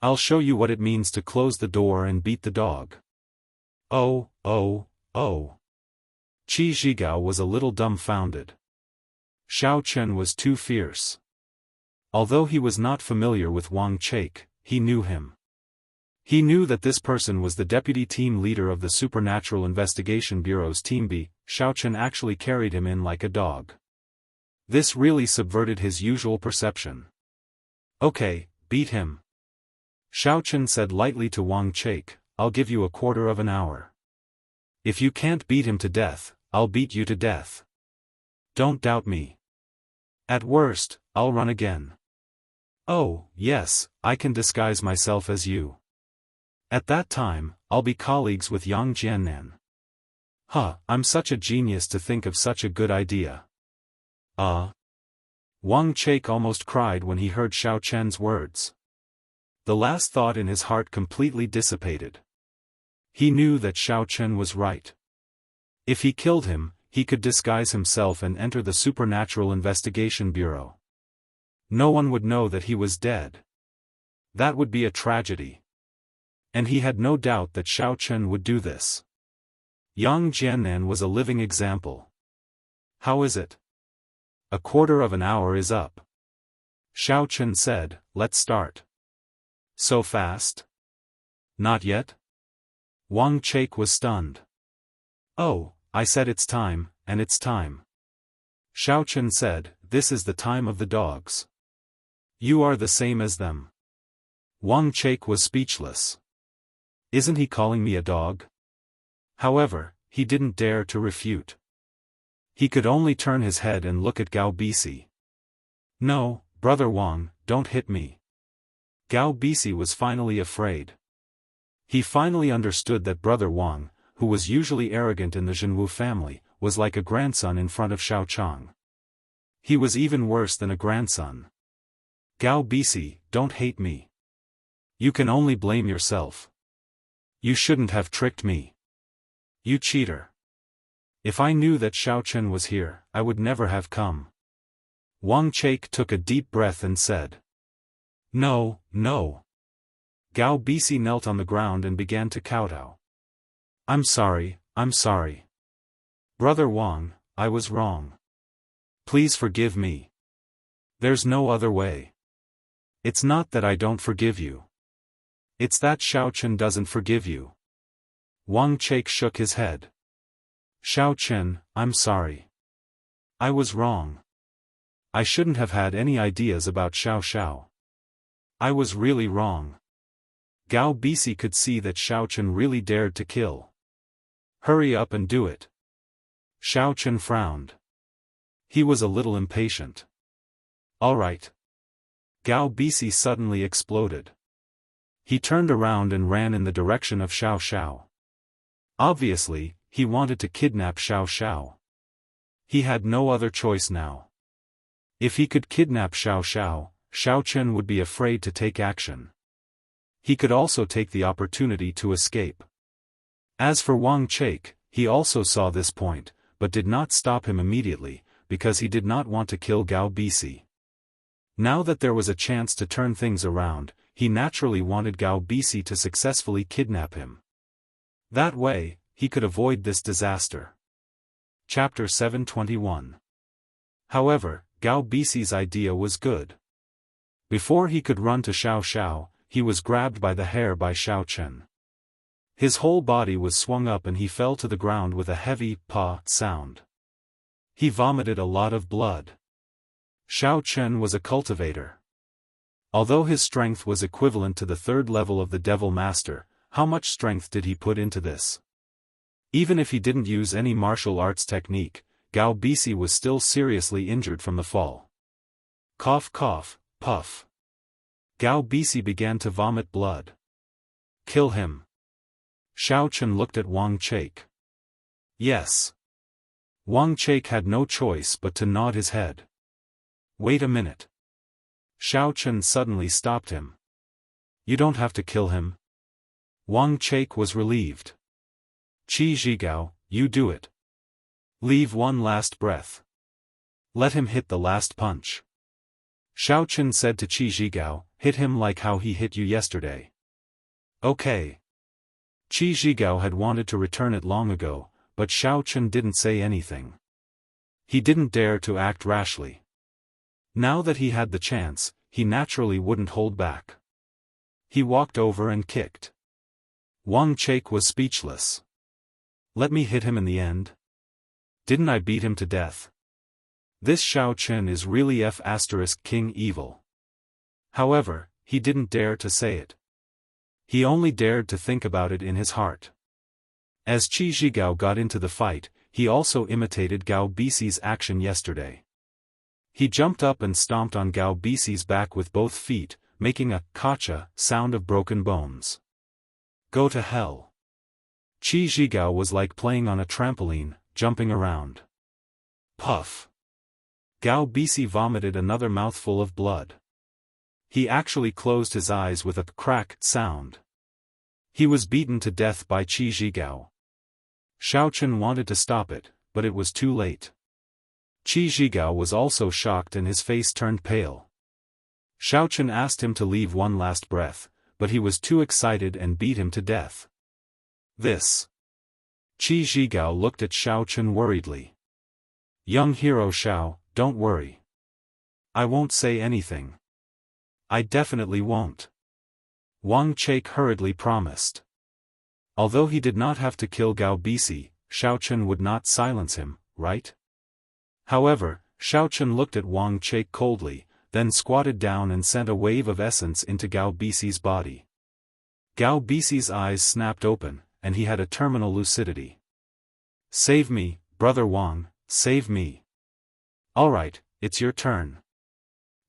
[SPEAKER 1] I'll show you what it means to close the door and beat the dog. Oh. Qi Zhigao was a little dumbfounded. Xiaofan was too fierce. Although he was not familiar with Wang Chake, he knew him. He knew that this person was the deputy team leader of the Supernatural Investigation Bureau's Team B. Xiaofan actually carried him in like a dog. This really subverted his usual perception. Okay, beat him. Xiaofan said lightly to Wang Chake, I'll give you a quarter of an hour. If you can't beat him to death, I'll beat you to death. Don't doubt me. At worst, I'll run again. Oh, yes, I can disguise myself as you. At that time, I'll be colleagues with Yang Jiannan. I'm such a genius to think of such a good idea. Wang Chake almost cried when he heard Xiao Chen's words. The last thought in his heart completely dissipated. He knew that Xiao Chen was right. If he killed him, he could disguise himself and enter the Supernatural Investigation Bureau. No one would know that he was dead. That would be a tragedy. And he had no doubt that Xiao Chen would do this. Yang Jiannan was a living example. How is it? A quarter of an hour is up. Xiao Chen said, let's start. So fast? Not yet? Wang Chake was stunned. Oh, I said it's time, and it's time. Xiao Chen said, this is the time of the dogs. You are the same as them. Wang Chake was speechless. Isn't he calling me a dog? However, he didn't dare to refute. He could only turn his head and look at Gao Bisi. No, Brother Wang, don't hit me. Gao Bisi was finally afraid. He finally understood that Brother Wang, who was usually arrogant in the Zhenwu family, was like a grandson in front of Xiao Chang. He was even worse than a grandson. Gao Bisi, don't hate me. You can only blame yourself. You shouldn't have tricked me. You cheater. If I knew that Xiao Chen was here, I would never have come. Wang Chake took a deep breath and said. No, no. Gao Bisi knelt on the ground and began to kowtow. I'm sorry, I'm sorry. Brother Wang, I was wrong. Please forgive me. There's no other way. It's not that I don't forgive you. It's that Xiao Chen doesn't forgive you. Wang Chake shook his head. Xiao Chen, I'm sorry. I was wrong. I shouldn't have had any ideas about Xiao Xiao. I was really wrong. Gao Bisi could see that Xiao Chen really dared to kill. Hurry up and do it. Xiao Chen frowned. He was a little impatient. All right. Gao Bisi suddenly exploded. He turned around and ran in the direction of Xiao Xiao. Obviously, he wanted to kidnap Xiao Xiao. He had no other choice now. If he could kidnap Xiao Xiao, Xiao Chen would be afraid to take action. He could also take the opportunity to escape. As for Wang Chake, he also saw this point, but did not stop him immediately, because he did not want to kill Gao Bisi. Now that there was a chance to turn things around, he naturally wanted Gao Bisi to successfully kidnap him. That way, he could avoid this disaster. Chapter 721. However, Gao Bisi's idea was good. Before he could run to Xiao Xiao, he was grabbed by the hair by Xiao Chen. His whole body was swung up and he fell to the ground with a heavy "pa" sound. He vomited a lot of blood. Xiao Chen was a cultivator. Although his strength was equivalent to the third level of the Devil Master, how much strength did he put into this? Even if he didn't use any martial arts technique, Gao Bisi was still seriously injured from the fall. Cough cough, puff. Gao Bisi began to vomit blood. Kill him. Xiao Chen looked at Wang Chake. Yes. Wang Chake had no choice but to nod his head. Wait a minute. Xiao Chen suddenly stopped him. You don't have to kill him. Wang Chake was relieved. Qi Zhigao, you do it. Leave one last breath. Let him hit the last punch. Xiao Chen said to Qi Zhigao, hit him like how he hit you yesterday. Okay. Qi Zhigao had wanted to return it long ago, but Xiao Chen didn't say anything. He didn't dare to act rashly. Now that he had the chance, he naturally wouldn't hold back. He walked over and kicked. Wang Chake was speechless. Let me hit him in the end. Didn't I beat him to death? This Xiao Chen is really King evil. However, he didn't dare to say it. He only dared to think about it in his heart. As Qi Zhigao got into the fight, he also imitated Gao Bisi's action yesterday. He jumped up and stomped on Gao Bisi's back with both feet, making a "kacha" sound of broken bones. Go to hell. Qi Zhigao was like playing on a trampoline, jumping around. Puff. Gao Bisi vomited another mouthful of blood. He actually closed his eyes with a crack sound. He was beaten to death by Qi Zhigao. Xiaochen wanted to stop it, but it was too late. Qi Zhigao was also shocked and his face turned pale. Xiaochen asked him to leave one last breath, but he was too excited and beat him to death. This. Qi Zhigao looked at Xiaochen worriedly. Young hero Xiao, don't worry. I won't say anything. I definitely won't. Wang Chake hurriedly promised. Although he did not have to kill Gao Bisi, Xiaochen would not silence him, right? However, Xiaochen looked at Wang Chake coldly, then squatted down and sent a wave of essence into Gao Bisi's body. Gao Bisi's eyes snapped open, and he had a terminal lucidity. Save me, brother Wang, save me. Alright, it's your turn.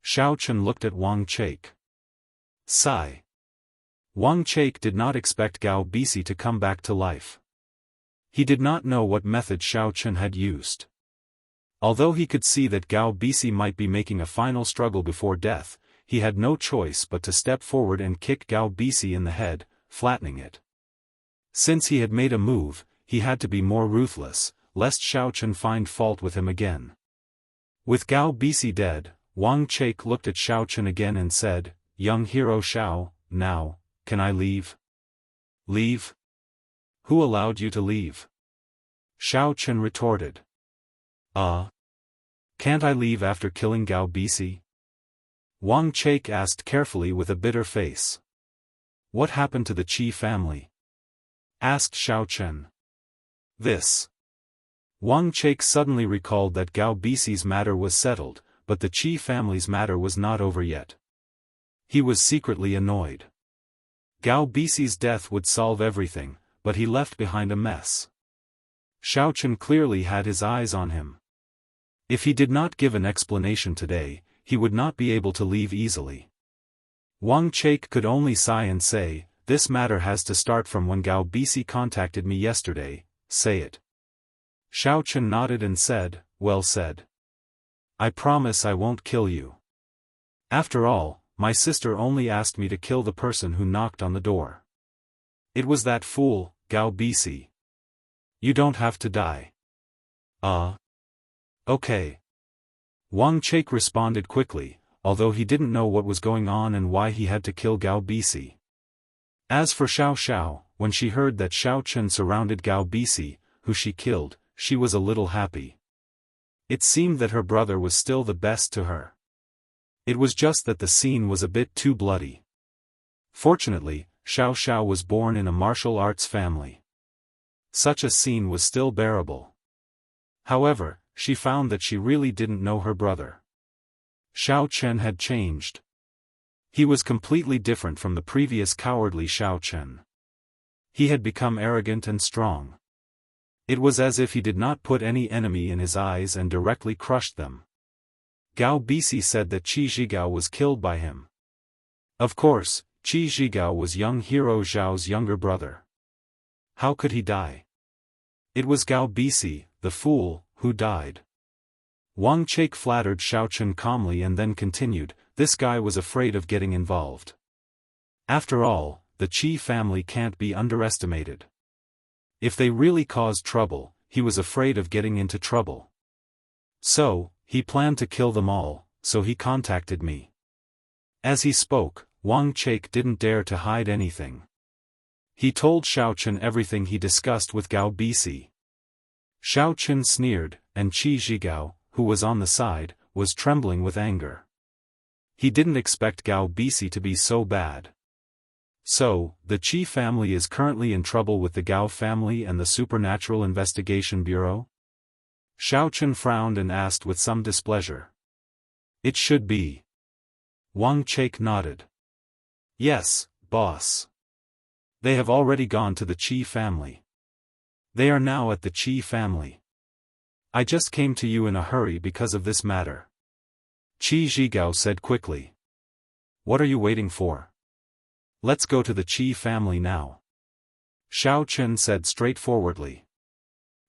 [SPEAKER 1] Xiaochen looked at Wang Chake. Sigh. Wang Chake did not expect Gao Bisi to come back to life. He did not know what method Xiaochen had used. Although he could see that Gao Bisi might be making a final struggle before death, he had no choice but to step forward and kick Gao Bisi in the head, flattening it. Since he had made a move, he had to be more ruthless, lest Xiaochen find fault with him again. With Gao Bisi dead, Wang Chake looked at Xiaochen again and said, Young hero Xiao, now, can I leave? Leave? Who allowed you to leave? Xiaochen retorted. Can't I leave after killing Gao Bisi? Wang Chake asked carefully with a bitter face. What happened to the Qi family? Asked Xiaochen. This. Wang Chake suddenly recalled that Gao Bisi's matter was settled, but the Qi family's matter was not over yet. He was secretly annoyed. Gao Bisi's death would solve everything, but he left behind a mess. Xiaochen clearly had his eyes on him. If he did not give an explanation today, he would not be able to leave easily. Wang Chake could only sigh and say, this matter has to start from when Gao Bisi contacted me yesterday, say it. Xiaochen nodded and said, well said. I promise I won't kill you. After all, my sister only asked me to kill the person who knocked on the door. It was that fool, Gao Bisi. You don't have to die. Okay. Wang Chake responded quickly, although he didn't know what was going on and why he had to kill Gao Bisi. As for Xiao Xiao, when she heard that Xiaochen surrounded Gao Bisi, who she killed, she was a little happy. It seemed that her brother was still the best to her. It was just that the scene was a bit too bloody. Fortunately, Xiao Xiao was born in a martial arts family. Such a scene was still bearable. However, she found that she really didn't know her brother. Xiaochen had changed. He was completely different from the previous cowardly Xiaochen. He had become arrogant and strong. It was as if he did not put any enemy in his eyes and directly crushed them. Gao Bisi said that Qi Zhigao was killed by him. Of course, Qi Zhigao was young hero Zhao's younger brother. How could he die? It was Gao Bisi, the fool, who died. Wang Chake flattered Xiaochen calmly and then continued, this guy was afraid of getting involved. After all, the Qi family can't be underestimated. If they really caused trouble, he was afraid of getting into trouble. So, he planned to kill them all, so he contacted me. As he spoke, Wang Chake didn't dare to hide anything. He told Xiaochen everything he discussed with Gao Bisi. Xiaochen sneered, and Qi Zhigao, who was on the side, was trembling with anger. He didn't expect Gao Bisi to be so bad. So, the Qi family is currently in trouble with the Gao family and the Supernatural Investigation Bureau? Xiaochen frowned and asked with some displeasure. It should be. Wang Chake nodded. Yes, boss. They have already gone to the Qi family. They are now at the Qi family. I just came to you in a hurry because of this matter. Qi Zhigao said quickly. What are you waiting for? Let's go to the Qi family now. Xiaochen said straightforwardly.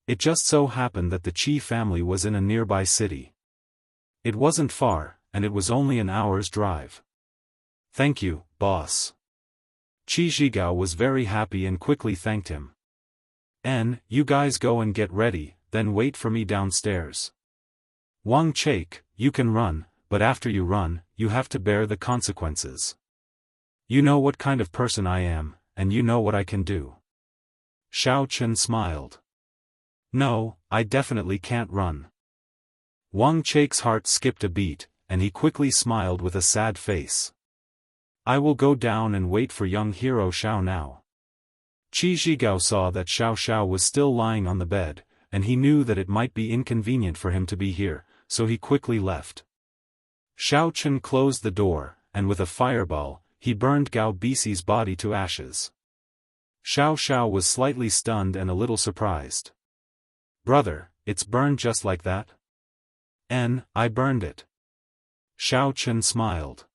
[SPEAKER 1] It just so happened that the Qi family was in a nearby city. It wasn't far, and it was only an hour's drive. Thank you, boss. Qi Zhigao was very happy and quickly thanked him. You guys go and get ready, then wait for me downstairs. Wang Chaik, you can run, but after you run, you have to bear the consequences. You know what kind of person I am, and you know what I can do. Xiao Chen smiled. No, I definitely can't run. Wang Chaik's heart skipped a beat, and he quickly smiled with a sad face. I will go down and wait for young hero Xiao now. Qi Zhigao saw that Xiao was still lying on the bed, and he knew that it might be inconvenient for him to be here, so he quickly left. Xiao Chen closed the door, and with a fireball, he burned Gao Bisi's body to ashes. Xiao was slightly stunned and a little surprised. Brother, it's burned just like that? I burned it. Xiao Chen smiled.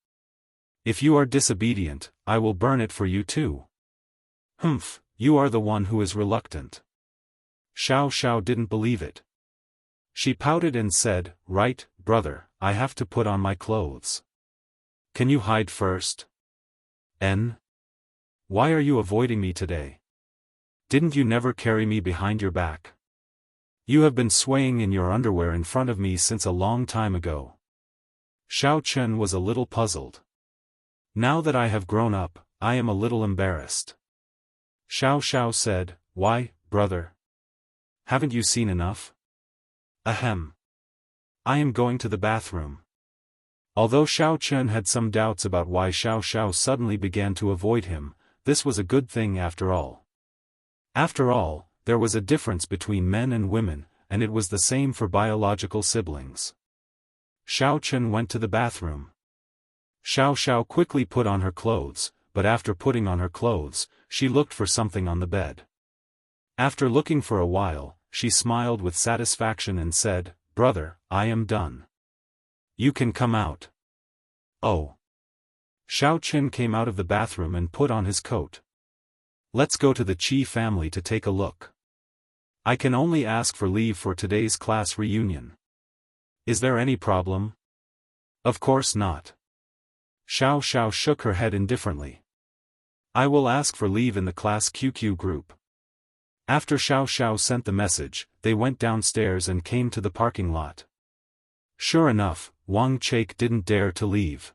[SPEAKER 1] If you are disobedient, I will burn it for you too. Humph, you are the one who is reluctant. Xiao didn't believe it. She pouted and said, Right, brother, I have to put on my clothes. Can you hide first? Why are you avoiding me today? Didn't you never carry me behind your back? You have been swaying in your underwear in front of me since a long time ago. Xiao Chen was a little puzzled. Now that I have grown up, I am a little embarrassed. Xiao said, Why, brother? Haven't you seen enough? Ahem. I am going to the bathroom. Although Xiao Chen had some doubts about why Xiao suddenly began to avoid him, this was a good thing after all. After all, there was a difference between men and women, and it was the same for biological siblings. Xiao Chen went to the bathroom. Xiao quickly put on her clothes, but after putting on her clothes, she looked for something on the bed. After looking for a while, she smiled with satisfaction and said, Brother, I am done. You can come out. Oh. Xiao Chen came out of the bathroom and put on his coat. Let's go to the Qi family to take a look. I can only ask for leave for today's class reunion. Is there any problem? Of course not. Xiao shook her head indifferently. I will ask for leave in the class QQ group. After Xiao sent the message, they went downstairs and came to the parking lot. Sure enough, Wang Chaik didn't dare to leave.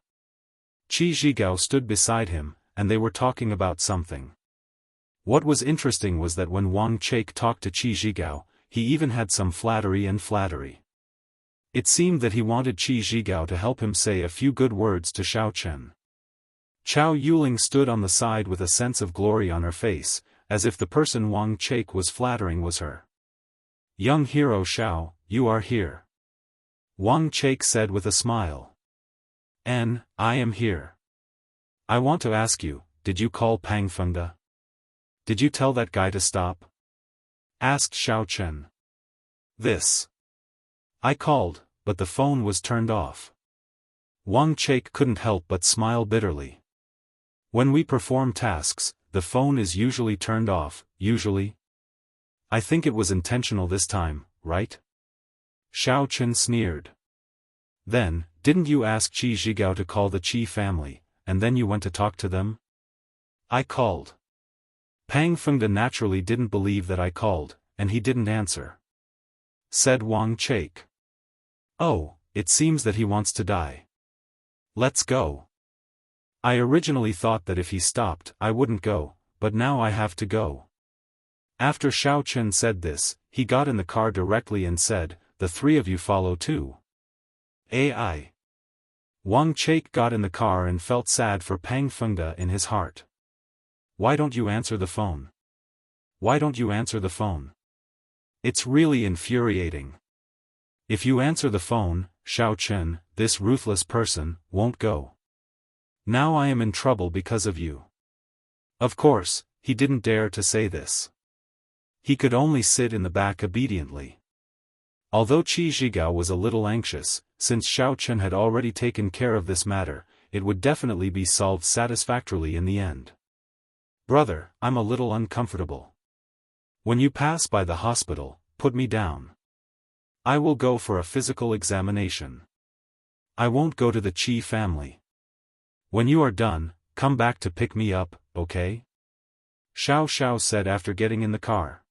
[SPEAKER 1] Qi Zhigao stood beside him, and they were talking about something. What was interesting was that when Wang Chaik talked to Qi Zhigao, he even had some flattery. It seemed that he wanted Qi Zhigao to help him say a few good words to Xiao Chen. Chao Yuling stood on the side with a sense of glory on her face, as if the person Wang Chaik was flattering was her. Young hero Xiao, you are here. Wang Chaik said with a smile. I am here. I want to ask you, did you call Pang Fengde? Did you tell that guy to stop? Asked Xiao Chen. This. I called, but the phone was turned off. Wang Chaik couldn't help but smile bitterly. When we perform tasks, the phone is usually turned off, usually. I think it was intentional this time, right? Xiao Chen sneered. Then, didn't you ask Qi Zhigao to call the Qi family, and then you went to talk to them? I called. Pang Fengde naturally didn't believe that I called, and he didn't answer. Said Wang Chaik. Oh, it seems that he wants to die. Let's go. I originally thought that if he stopped, I wouldn't go, but now I have to go. After Xiao Chen said this, he got in the car directly and said, the three of you follow too. AI. Wang Chaik got in the car and felt sad for Pang Fengde in his heart. Why don't you answer the phone? Why don't you answer the phone? It's really infuriating. If you answer the phone, Xiao Chen, this ruthless person, won't go. Now I am in trouble because of you. Of course, he didn't dare to say this. He could only sit in the back obediently. Although Qi Zhigao was a little anxious, since Xiao Chen had already taken care of this matter, it would definitely be solved satisfactorily in the end. Brother, I'm a little uncomfortable. When you pass by the hospital, put me down. I will go for a physical examination. I won't go to the Qi family. When you are done, come back to pick me up, okay? Xiao said after getting in the car.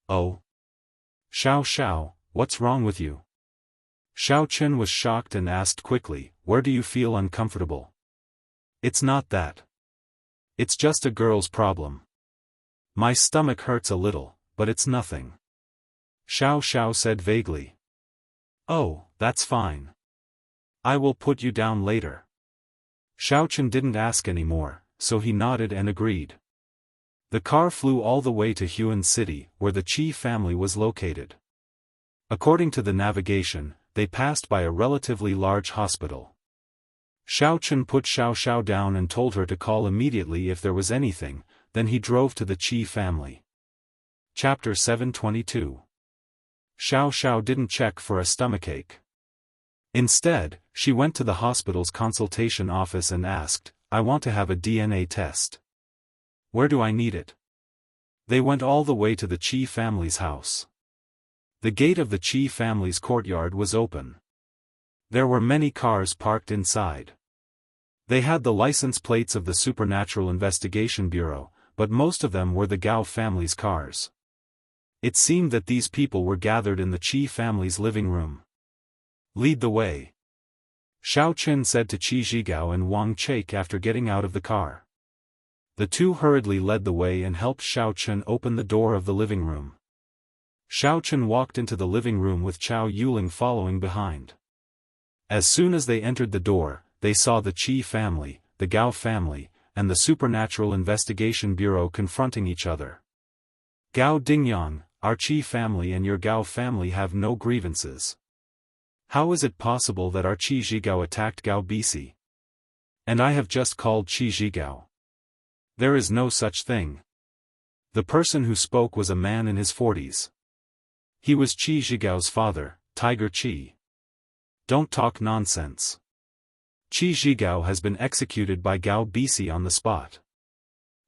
[SPEAKER 1] Oh. Xiao, what's wrong with you? Xiao Chen was shocked and asked quickly, where do you feel uncomfortable? It's not that. It's just a girl's problem. My stomach hurts a little, but it's nothing. Xiao said vaguely. Oh, that's fine. I will put you down later. Xiao Chen didn't ask any more, so he nodded and agreed. The car flew all the way to Huan City, where the Qi family was located. According to the navigation, they passed by a relatively large hospital. Xiao Chen put Xiao down and told her to call immediately if there was anything, then he drove to the Qi family. Chapter 722. Xiao didn't check for a stomachache. Instead, she went to the hospital's consultation office and asked, I want to have a DNA test. Where do I need it? They went all the way to the Qi family's house. The gate of the Qi family's courtyard was open. There were many cars parked inside. They had the license plates of the Supernatural Investigation Bureau, but most of them were the Gao family's cars. It seemed that these people were gathered in the Qi family's living room. Lead the way. Xiao Chen said to Qi Zhigao and Wang Chake after getting out of the car. The two hurriedly led the way and helped Xiao Chen open the door of the living room. Xiao Chen walked into the living room with Chao Yuling following behind. As soon as they entered the door, they saw the Qi family, the Gao family, and the Supernatural Investigation Bureau confronting each other. Gao Dingyang, our Qi family and your Gao family have no grievances. How is it possible that our Qi Zhigao attacked Gao Bisi? And I have just called Qi Zhigao. There is no such thing. The person who spoke was a man in his 40s. He was Qi Zhigao's father, Tiger Qi. Don't talk nonsense. Qi Zhigao has been executed by Gao Bisi on the spot.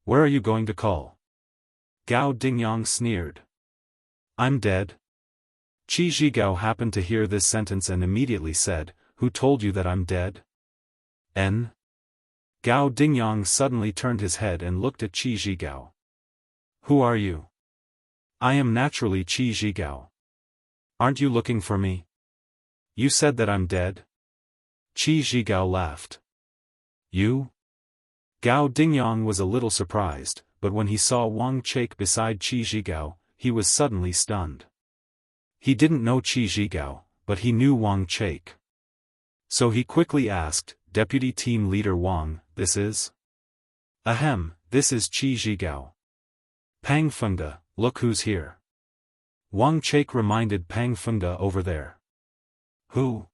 [SPEAKER 1] Where are you going to call? Gao Dingyang sneered. I'm dead. Qi Zhigao happened to hear this sentence and immediately said, Who told you that I'm dead? N. Gao Dingyang suddenly turned his head and looked at Qi Zhigao. Who are you? I am naturally Qi Zhigao. Aren't you looking for me? You said that I'm dead? Qi Zhigao laughed. You? Gao Dingyang was a little surprised, but when he saw Wang Chake beside Qi Zhigao, he was suddenly stunned. He didn't know Qi Zhigao, but he knew Wang Chake. So he quickly asked, Deputy Team Leader Wang, this is? Ahem, this is Qi Zhigao. Pang Fengde, look who's here. Wang Chake reminded Pang Fengde over there. Who?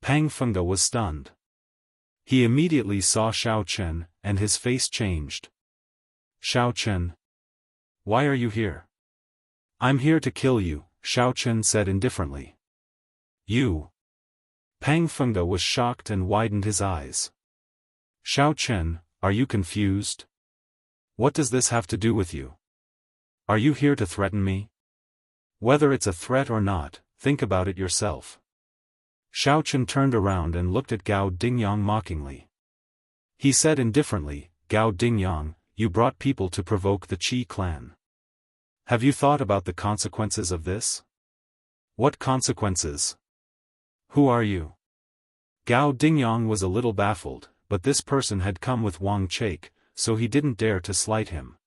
[SPEAKER 1] Pang Fengde was stunned. He immediately saw Xiao Chen, and his face changed. Xiao Chen. Why are you here? I'm here to kill you, Xiao Chen said indifferently. You. Pang Fengde was shocked and widened his eyes. Xiao Chen, are you confused? What does this have to do with you? Are you here to threaten me? Whether it's a threat or not, think about it yourself. Xiao Chen turned around and looked at Gao Dingyang mockingly. He said indifferently, Gao Dingyang, you brought people to provoke the Qi clan. Have you thought about the consequences of this? What consequences? Who are you? Gao Dingyang was a little baffled, but this person had come with Wang Chake, so he didn't dare to slight him.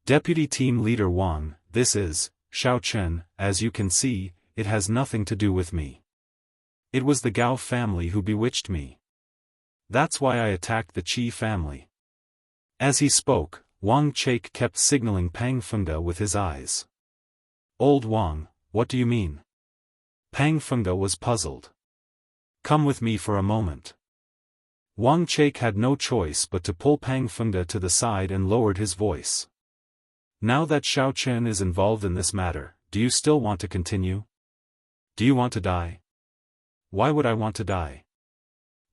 [SPEAKER 1] Deputy Team Leader Wang, this is, Xiao Chen, as you can see, it has nothing to do with me. It was the Gao family who bewitched me. That's why I attacked the Qi family. As he spoke, Wang Chake kept signaling Pang Fengde with his eyes. Old Wang, what do you mean? Pang Fengde was puzzled. Come with me for a moment. Wang Chake had no choice but to pull Pang Fengde to the side and lowered his voice. Now that Xiao Chen is involved in this matter, do you still want to continue? Do you want to die? Why would I want to die?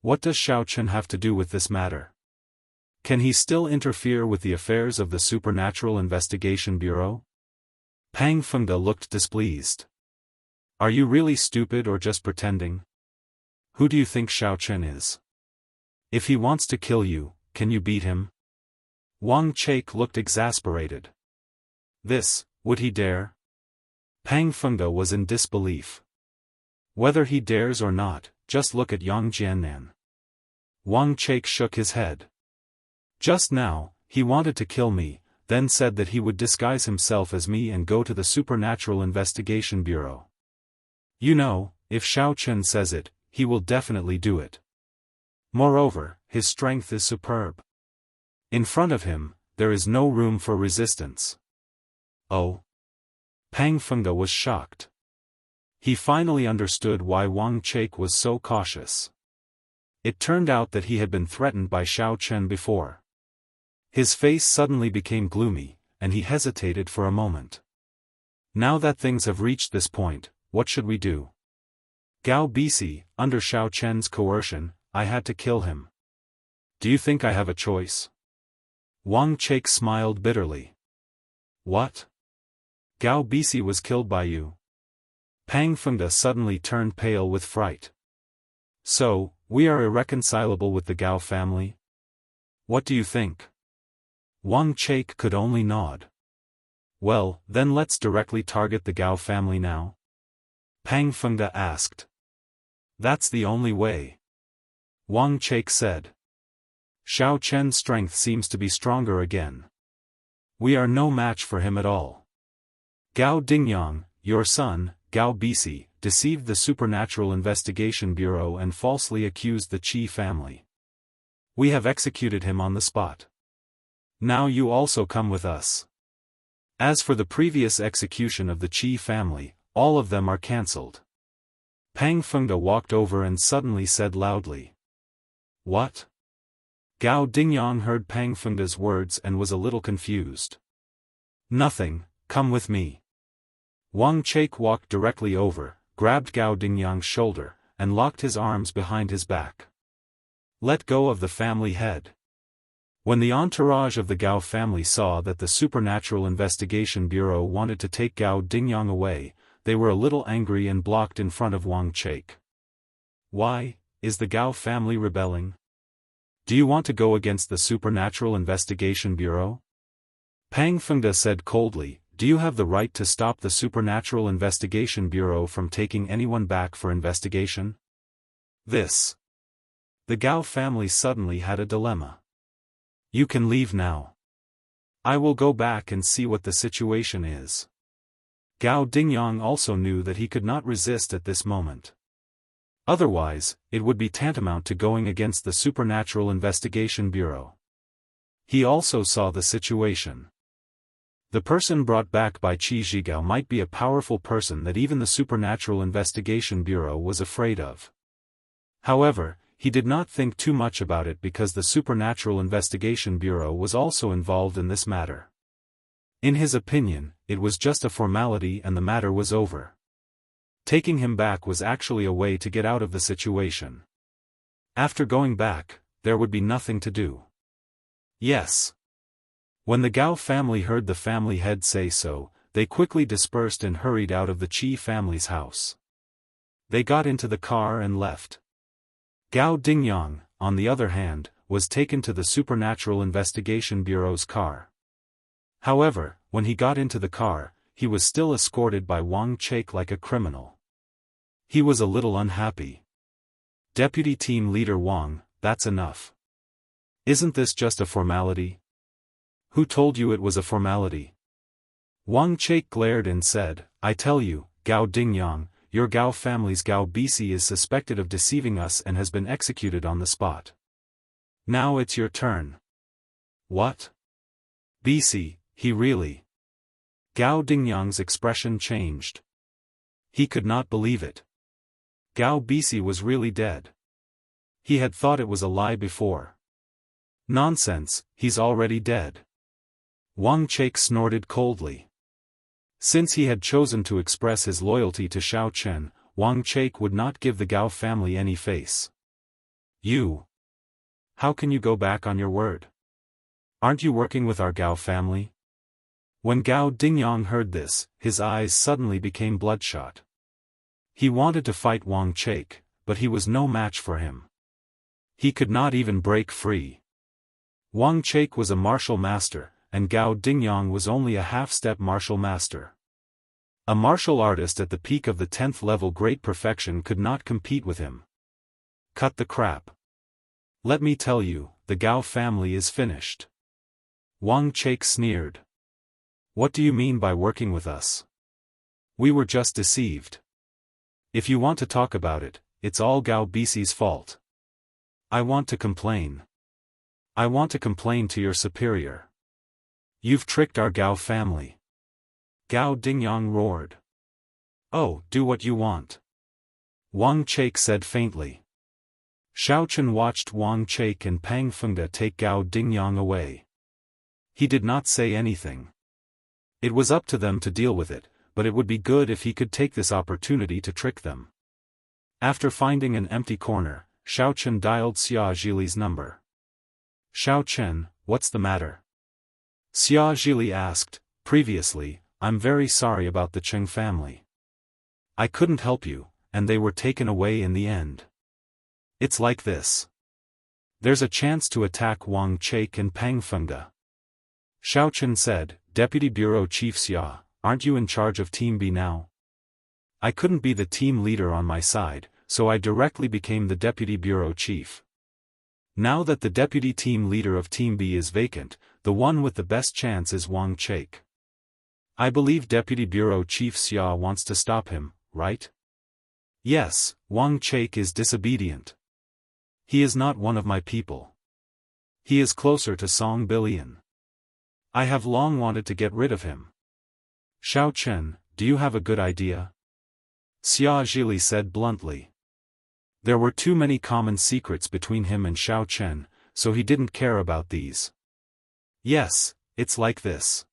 [SPEAKER 1] What does Xiao Chen have to do with this matter? Can he still interfere with the affairs of the Supernatural Investigation Bureau? Pang Fengde looked displeased. Are you really stupid or just pretending? Who do you think Xiao Chen is? If he wants to kill you, can you beat him? Wang Chake looked exasperated. Would he dare? Pang Fengde was in disbelief. Whether he dares or not, just look at Yang Jiannan. Wang Chake shook his head. Just now, he wanted to kill me, then said that he would disguise himself as me and go to the Supernatural Investigation Bureau. You know, if Xiao Chen says it, he will definitely do it. Moreover, his strength is superb. In front of him, there is no room for resistance. Oh? Pang Fengde was shocked. He finally understood why Wang Chake was so cautious. It turned out that he had been threatened by Xiao Chen before. His face suddenly became gloomy, and he hesitated for a moment. Now that things have reached this point, what should we do? Gao Bisi, under Xiao Chen's coercion, I had to kill him. Do you think I have a choice? Wang Chake smiled bitterly. What? Gao Bisi was killed by you? Pang Fengde suddenly turned pale with fright. So, we are irreconcilable with the Gao family? What do you think? Wang Chake could only nod. Well, then let's directly target the Gao family now? Pang Fengde asked. That's the only way. Wang Chake said. Xiao Chen's strength seems to be stronger again. We are no match for him at all. Gao Dingyang, your son, Gao Bisi, deceived the Supernatural Investigation Bureau and falsely accused the Qi family. We have executed him on the spot. Now you also come with us. As for the previous execution of the Qi family, all of them are cancelled. Pang Fengde walked over and suddenly said loudly. What? Gao Dingyang heard Pang Fengde's words and was a little confused. Nothing, come with me. Wang Chake walked directly over, grabbed Gao Dingyang's shoulder, and locked his arms behind his back. Let go of the family head. When the entourage of the Gao family saw that the Supernatural Investigation Bureau wanted to take Gao Dingyang away, they were a little angry and blocked in front of Wang Chake. Why, is the Gao family rebelling? Do you want to go against the Supernatural Investigation Bureau? Pang Fengde said coldly, do you have the right to stop the Supernatural Investigation Bureau from taking anyone back for investigation? The Gao family suddenly had a dilemma. You can leave now. I will go back and see what the situation is. Gao Dingyang also knew that he could not resist at this moment. Otherwise, it would be tantamount to going against the Supernatural Investigation Bureau. He also saw the situation. The person brought back by Qi Zhigao might be a powerful person that even the Supernatural Investigation Bureau was afraid of. However, he did not think too much about it because the Supernatural Investigation Bureau was also involved in this matter. In his opinion, it was just a formality and the matter was over. Taking him back was actually a way to get out of the situation. After going back, there would be nothing to do. Yes. When the Gao family heard the family head say so, they quickly dispersed and hurried out of the Qi family's house. They got into the car and left. Gao Dingyang, on the other hand, was taken to the Supernatural Investigation Bureau's car. However, when he got into the car, he was still escorted by Wang Chake like a criminal. He was a little unhappy. Deputy Team Leader Wang, that's enough. Isn't this just a formality? Who told you it was a formality? Wang Chake glared and said, I tell you, Gao Dingyang, your Gao family's Gao Bisi is suspected of deceiving us and has been executed on the spot. Now it's your turn. What? Bisi, he really? Gao Dingyang's expression changed. He could not believe it. Gao Bisi was really dead. He had thought it was a lie before. Nonsense, he's already dead. Wang Chake snorted coldly. Since he had chosen to express his loyalty to Xiao Chen, Wang Chake would not give the Gao family any face. You? How can you go back on your word? Aren't you working with our Gao family? When Gao Dingyang heard this, his eyes suddenly became bloodshot. He wanted to fight Wang Chake, but he was no match for him. He could not even break free. Wang Chake was a martial master, and Gao Dingyang was only a half-step martial master. A martial artist at the peak of the 10th level great perfection could not compete with him. Cut the crap. Let me tell you, the Gao family is finished. Wang Chake sneered. What do you mean by working with us? We were just deceived. If you want to talk about it, it's all Gao Bisi's fault. I want to complain. I want to complain to your superior. You've tricked our Gao family. Gao Dingyang roared. Oh, do what you want. Wang Chake said faintly. Xiaofan watched Wang Chake and Pang Fengde take Gao Dingyang away. He did not say anything. It was up to them to deal with it, but it would be good if he could take this opportunity to trick them. After finding an empty corner, Xiaofan dialed Xia Zhili's number. Xiaofan, what's the matter? Xia Zhili asked. Previously, I'm very sorry about the Cheng family. I couldn't help you, and they were taken away in the end. It's like this. There's a chance to attack Wang Chake and Pang Fengde. Xiaofan said, Deputy Bureau Chief Xia, aren't you in charge of Team B now? I couldn't be the team leader on my side, so I directly became the Deputy Bureau Chief. Now that the Deputy Team Leader of Team B is vacant, the one with the best chance is Wang Chake. I believe Deputy Bureau Chief Xia wants to stop him, right? Yes, Wang Chake is disobedient. He is not one of my people. He is closer to Song Billion. I have long wanted to get rid of him. Xiaofan, do you have a good idea? Xia Zhili said bluntly. There were too many common secrets between him and Xiaofan, so he didn't care about these. Yes, it's like this.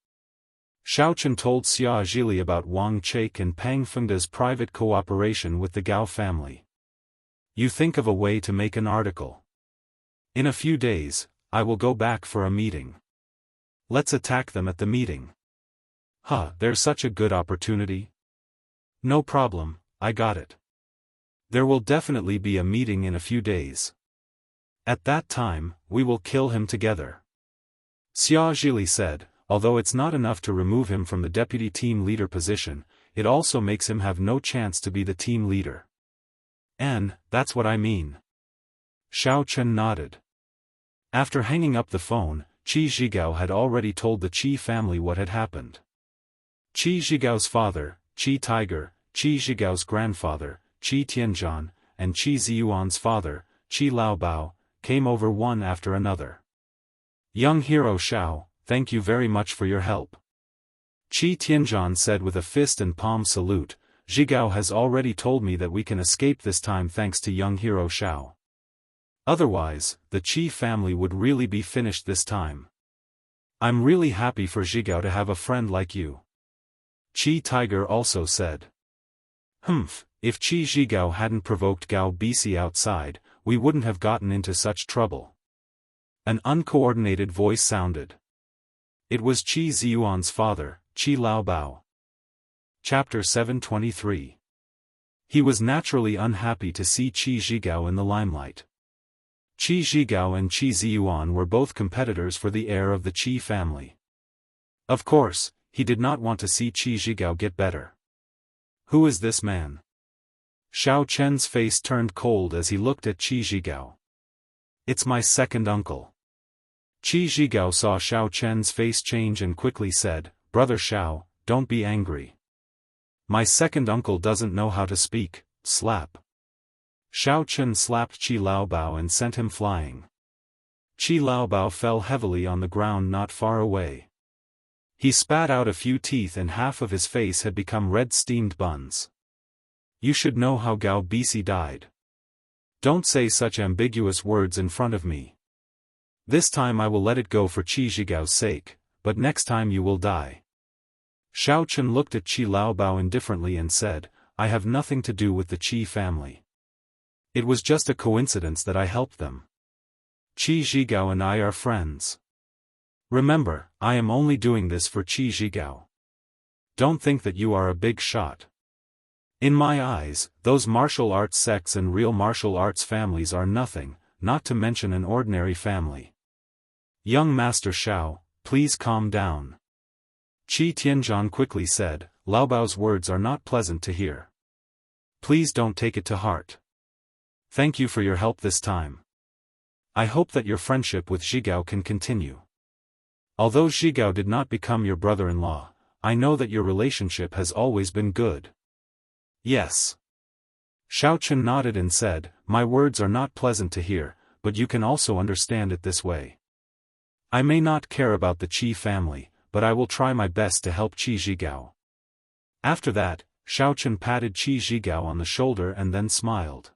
[SPEAKER 1] Xiaofan told Xia Zhili about Wang Chake and Pang Fengde's private cooperation with the Gao family. You think of a way to make an article. In a few days, I will go back for a meeting. Let's attack them at the meeting. There's such a good opportunity. No problem, I got it. There will definitely be a meeting in a few days. At that time, we will kill him together. Xia Zhili said, although it's not enough to remove him from the deputy team leader position, it also makes him have no chance to be the team leader. And, that's what I mean. Xiaofan nodded. After hanging up the phone, Qi Zhigao had already told the Qi family what had happened. Qi Zhigao's father, Qi Tiger, Qi Zhigao's grandfather, Qi Tianzhan, and Qi Ziyuan's father, Qi Laobao, came over one after another. Young hero Xiao, thank you very much for your help. Qi Tianzhan said with a fist and palm salute, Zhigao has already told me that we can escape this time thanks to young hero Xiao. Otherwise, the Qi family would really be finished this time. I'm really happy for Zhigao to have a friend like you. Qi Tiger also said. If Qi Zhigao hadn't provoked Gao Bisi outside, we wouldn't have gotten into such trouble. An uncoordinated voice sounded. It was Qi Ziyuan's father, Qi Laobao. Chapter 723. He was naturally unhappy to see Qi Zhigao in the limelight. Qi Zhigao and Qi Ziyuan were both competitors for the heir of the Qi family. Of course, he did not want to see Qi Zhigao get better. Who is this man? Xiao Chen's face turned cold as he looked at Qi Zhigao. It's my second uncle. Qi Zhigao saw Xiao Chen's face change and quickly said, Brother Xiao, don't be angry. My second uncle doesn't know how to speak, slap. Xiao Chen slapped Qi Laobao and sent him flying. Qi Laobao fell heavily on the ground not far away. He spat out a few teeth and half of his face had become red steamed buns. You should know how Gao Bisi died. Don't say such ambiguous words in front of me. This time I will let it go for Qi Zhigao's sake, but next time you will die. Xiao Chen looked at Qi Laobao indifferently and said, I have nothing to do with the Qi family. It was just a coincidence that I helped them. Qi Zhigao and I are friends. Remember, I am only doing this for Qi Zhigao. Don't think that you are a big shot. In my eyes, those martial arts sects and real martial arts families are nothing, not to mention an ordinary family. Young Master Xiao, please calm down. Qi Tianzhan quickly said, Lao Bao's words are not pleasant to hear. Please don't take it to heart. Thank you for your help this time. I hope that your friendship with Zhigao can continue. Although Zhigao did not become your brother-in-law, I know that your relationship has always been good. Yes. Xiaochen nodded and said, my words are not pleasant to hear, but you can also understand it this way. I may not care about the Qi family, but I will try my best to help Qi Zhigao. After that, Xiaochen patted Qi Zhigao on the shoulder and then smiled.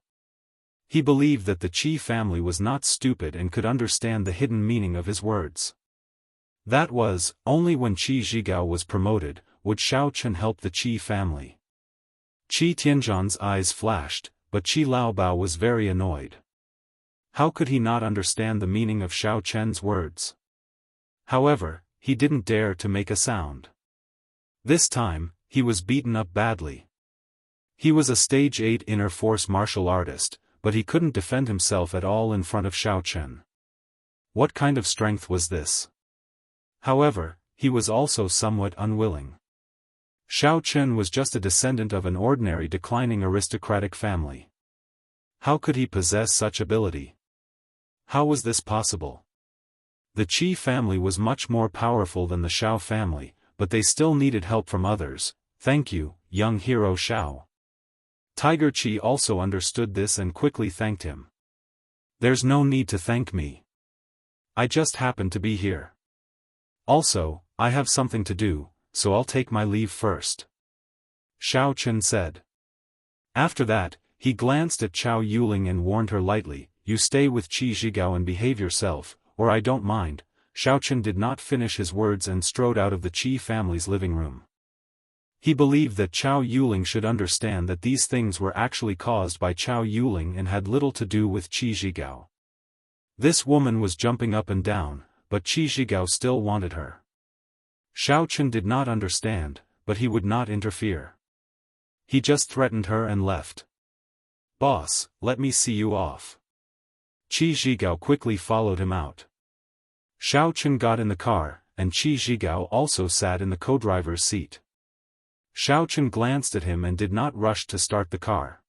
[SPEAKER 1] He believed that the Qi family was not stupid and could understand the hidden meaning of his words. That was, only when Qi Zhigao was promoted, would Xiaochen help the Qi family. Qi Tianzhan's eyes flashed, but Qi Laobao was very annoyed. How could he not understand the meaning of Xiaochen's words? However, he didn't dare to make a sound. This time, he was beaten up badly. He was a stage 8 inner force martial artist, but he couldn't defend himself at all in front of Xiaochen. What kind of strength was this? However, he was also somewhat unwilling. Xiaochen was just a descendant of an ordinary declining aristocratic family. How could he possess such ability? How was this possible? The Qi family was much more powerful than the Xiao family, but they still needed help from others. Thank you, young hero Xiao. Tiger Qi also understood this and quickly thanked him. There's no need to thank me. I just happened to be here. Also, I have something to do, so I'll take my leave first. Xiaochen said. After that, he glanced at Chao Yuling and warned her lightly, you stay with Qi Zhigao and behave yourself, or I don't mind. Xiaochen did not finish his words and strode out of the Qi family's living room. He believed that Chao Yuling should understand that these things were actually caused by Chao Yuling and had little to do with Qi Zhigao. This woman was jumping up and down, but Qi Zhigao still wanted her. Xiaochen did not understand, but he would not interfere. He just threatened her and left. Boss, let me see you off. Qi Zhigao quickly followed him out. Xiaochen got in the car, and Qi Zhigao also sat in the co-driver's seat. Xiaochen glanced at him and did not rush to start the car.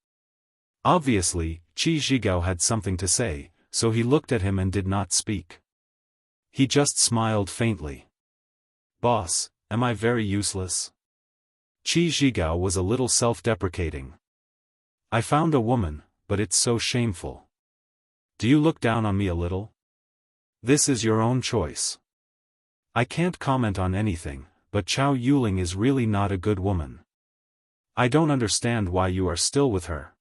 [SPEAKER 1] Obviously, Qi Zhigao had something to say, so he looked at him and did not speak. He just smiled faintly. Boss, am I very useless? Qi Zhigao was a little self-deprecating. I found a woman, but it's so shameful. Do you look down on me a little? This is your own choice. I can't comment on anything, but Chao Yuling is really not a good woman. I don't understand why you are still with her.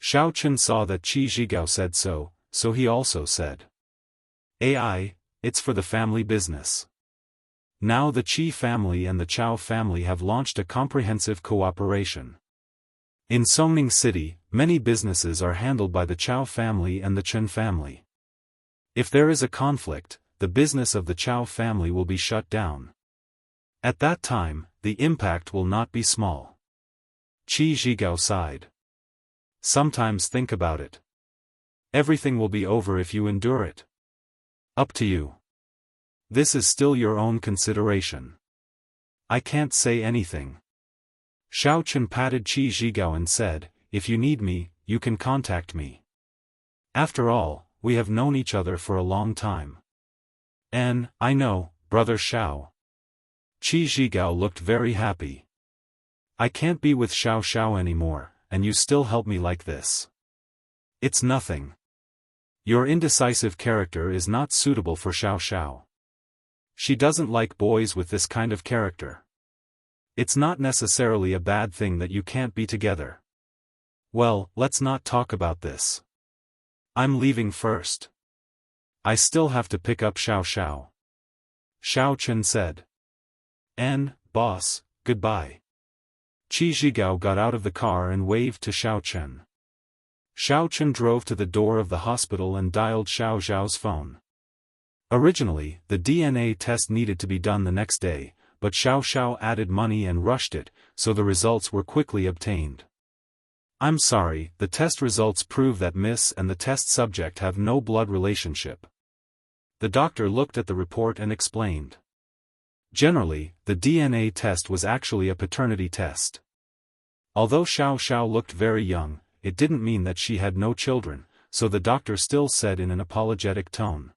[SPEAKER 1] Xiaochen saw that Qi Zhigao said so, so he also said. AI, it's for the family business. Now the Qi family and the Chao family have launched a comprehensive cooperation. In Songning City, many businesses are handled by the Chao family and the Chen family. If there is a conflict, the business of the Chao family will be shut down. At that time, the impact will not be small. Qi Zhigao sighed. Sometimes think about it. Everything will be over if you endure it. Up to you. This is still your own consideration. I can't say anything. Xiaochen patted Qi Zhigao and said, if you need me, you can contact me. After all, we have known each other for a long time. I know, brother Xiao. Qi Zhigao looked very happy. I can't be with Xiao Xiao anymore, and you still help me like this. It's nothing. Your indecisive character is not suitable for Xiao Xiao. She doesn't like boys with this kind of character. It's not necessarily a bad thing that you can't be together. Well, let's not talk about this. I'm leaving first. I still have to pick up Xiao Xiao. Xiaochen said. Boss, goodbye. Qi Zhigao got out of the car and waved to Xiaochen. Xiaochen drove to the door of the hospital and dialed Xiao Zhao's phone. Originally, the DNA test needed to be done the next day, but Xiao added money and rushed it, so the results were quickly obtained. I'm sorry, the test results prove that Miss and the test subject have no blood relationship. The doctor looked at the report and explained. Generally, the DNA test was actually a paternity test. Although Xiao looked very young, it didn't mean that she had no children, so the doctor still said in an apologetic tone.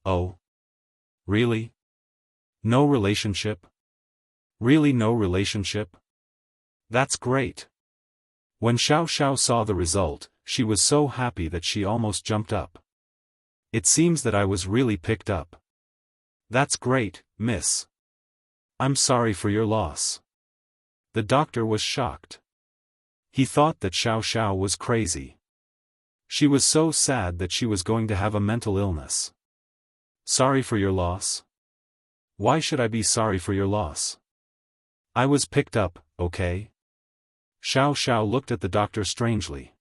[SPEAKER 1] Oh? Really? No relationship? Really no relationship? That's great. When Xiao saw the result, she was so happy that she almost jumped up. It seems that I was really picked up. That's great, miss. I'm sorry for your loss. The doctor was shocked. He thought that Xiao was crazy. She was so sad that she was going to have a mental illness. Sorry for your loss? Why should I be sorry for your loss? I was picked up, okay? Xiao looked at the doctor strangely.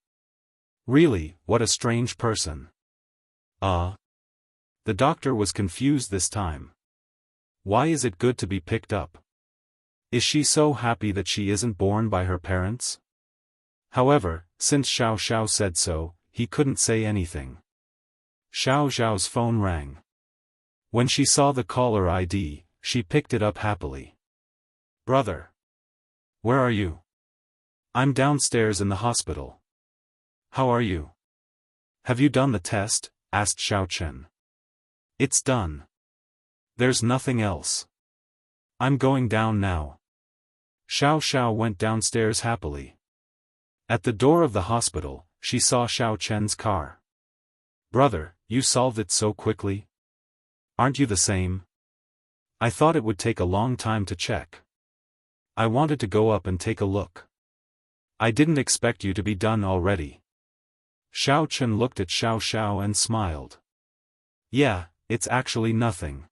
[SPEAKER 1] Really, what a strange person. The doctor was confused this time. Why is it good to be picked up? Is she so happy that she isn't born by her parents? However, since Xiao said so, he couldn't say anything. Xiao's phone rang. When she saw the caller ID, she picked it up happily. Brother. Where are you? I'm downstairs in the hospital. How are you? Have you done the test? Asked Xiao. It's done. There's nothing else. I'm going down now. Xiao went downstairs happily. At the door of the hospital, she saw Xiao car. Brother, you solved it so quickly? Aren't you the same? I thought it would take a long time to check. I wanted to go up and take a look. I didn't expect you to be done already. Xiao looked at Xiao and smiled. Yeah, it's actually nothing.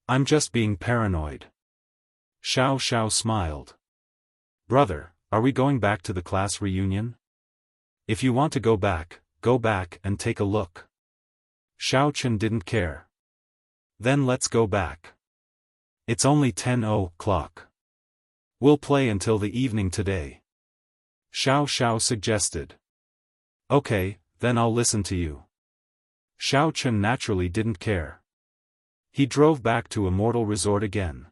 [SPEAKER 1] I'm just being paranoid. Xiao smiled. Brother, are we going back to the class reunion? If you want to go back and take a look. Xiao didn't care. Then let's go back. It's only 10:00. We'll play until the evening today. Xiao suggested. Okay, then I'll listen to you. Xiao naturally didn't care. He drove back to Immortal Resort again.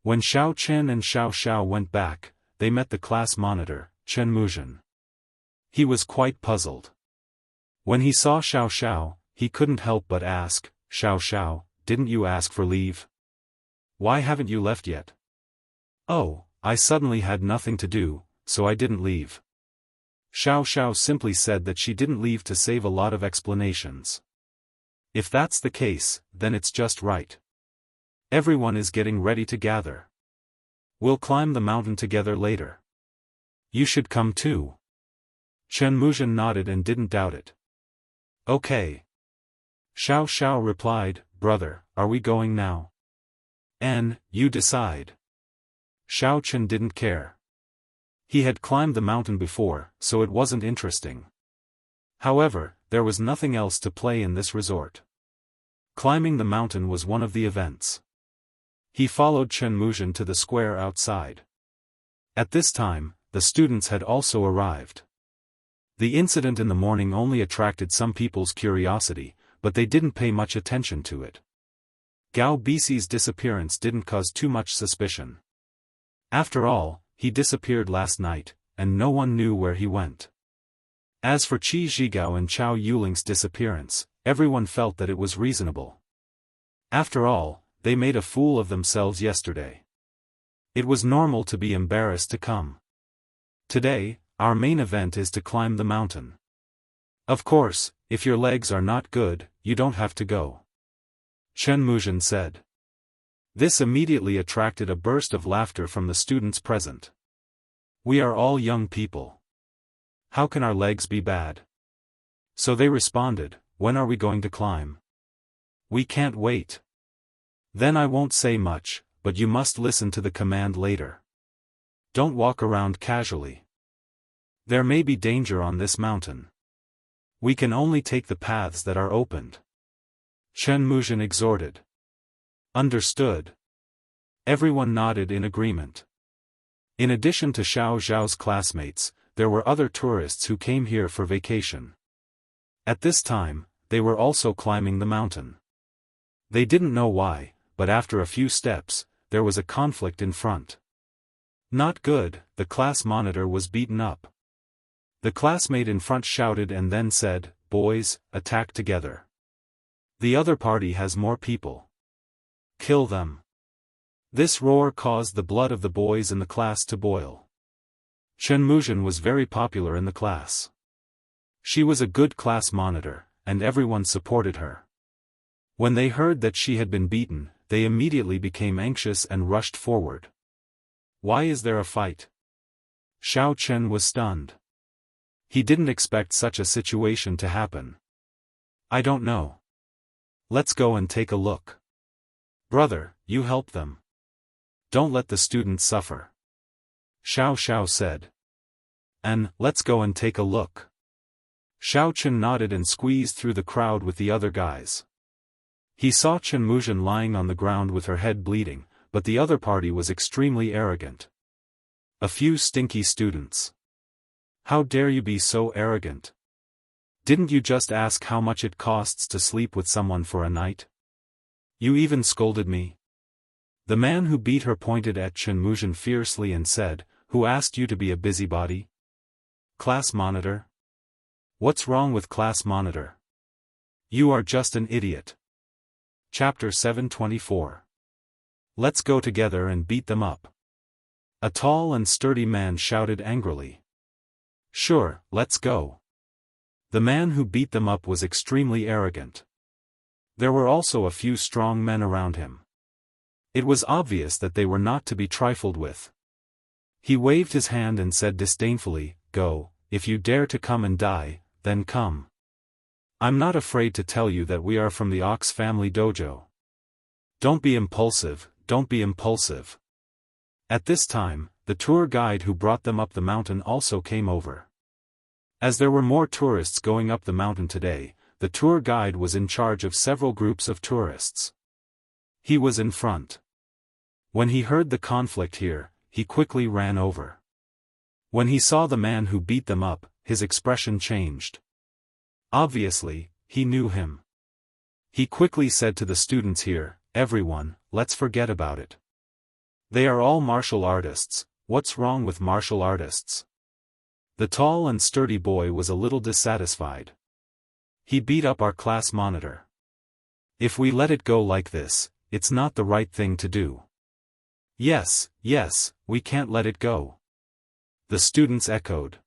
[SPEAKER 1] When Xiao and Xiao went back, they met the class monitor, Chen Muzhen. He was quite puzzled. When he saw Xiao, he couldn't help but ask, Xiao, didn't you ask for leave? Why haven't you left yet? Oh, I suddenly had nothing to do, so I didn't leave. Xiao simply said that she didn't leave to save a lot of explanations. If that's the case, then it's just right. Everyone is getting ready to gather. We'll climb the mountain together later. You should come too. Chen Muzhen nodded and didn't doubt it. Okay. Xiao replied, Brother, are we going now? You decide. Xiao didn't care. He had climbed the mountain before, so it wasn't interesting. However, there was nothing else to play in this resort. Climbing the mountain was one of the events. He followed Chen Muzhen to the square outside. At this time, the students had also arrived. The incident in the morning only attracted some people's curiosity, but they didn't pay much attention to it. Gao Bisi's disappearance didn't cause too much suspicion. After all, he disappeared last night, and no one knew where he went. As for Qi Zhigao and Chao Yuling's disappearance, everyone felt that it was reasonable. After all, they made a fool of themselves yesterday. It was normal to be embarrassed to come. Today, our main event is to climb the mountain. Of course, if your legs are not good, you don't have to go. Chen Muzhen said. This immediately attracted a burst of laughter from the students present. We are all young people. How can our legs be bad? So they responded, when are we going to climb? We can't wait. Then I won't say much, but you must listen to the command later. Don't walk around casually. There may be danger on this mountain. We can only take the paths that are opened. Chen Muzhen exhorted. Understood. Everyone nodded in agreement. In addition to Xiao Zhao's classmates, there were other tourists who came here for vacation. At this time, they were also climbing the mountain. They didn't know why, but after a few steps, there was a conflict in front. Not good, the class monitor was beaten up. The classmate in front shouted and then said, "Boys, attack together. The other party has more people. Kill them." This roar caused the blood of the boys in the class to boil. Chen Muzhen was very popular in the class. She was a good class monitor, and everyone supported her. When they heard that she had been beaten, they immediately became anxious and rushed forward. "Why is there a fight?" Xiao Chen was stunned. He didn't expect such a situation to happen. "I don't know. Let's go and take a look." "Brother, you help them. Don't let the students suffer," Xiao Xiao said. "And, let's go and take a look." Xiao Chen nodded and squeezed through the crowd with the other guys. He saw Chen Muzhen lying on the ground with her head bleeding, but the other party was extremely arrogant. A few stinky students. "How dare you be so arrogant? Didn't you just ask how much it costs to sleep with someone for a night? You even scolded me." The man who beat her pointed at Chen Muzhen fiercely and said, "Who asked you to be a busybody? Class monitor? What's wrong with class monitor? You are just an idiot." Chapter 724. Let's go together and beat them up. A tall and sturdy man shouted angrily. "Sure, let's go." The man who beat them up was extremely arrogant. There were also a few strong men around him. It was obvious that they were not to be trifled with. He waved his hand and said disdainfully, "Go, if you dare to come and die, then come. I'm not afraid to tell you that we are from the Ox family dojo. Don't be impulsive, don't be impulsive." At this time, the tour guide who brought them up the mountain also came over. As there were more tourists going up the mountain today, the tour guide was in charge of several groups of tourists. He was in front. When he heard the conflict here, he quickly ran over. When he saw the man who beat them up, his expression changed. Obviously, he knew him. He quickly said to the students here, "Everyone, let's forget about it. They are all martial artists. What's wrong with martial artists?" The tall and sturdy boy was a little dissatisfied. "He beat up our class monitor. If we let it go like this, it's not the right thing to do." Yes, we can't let it go," the students echoed.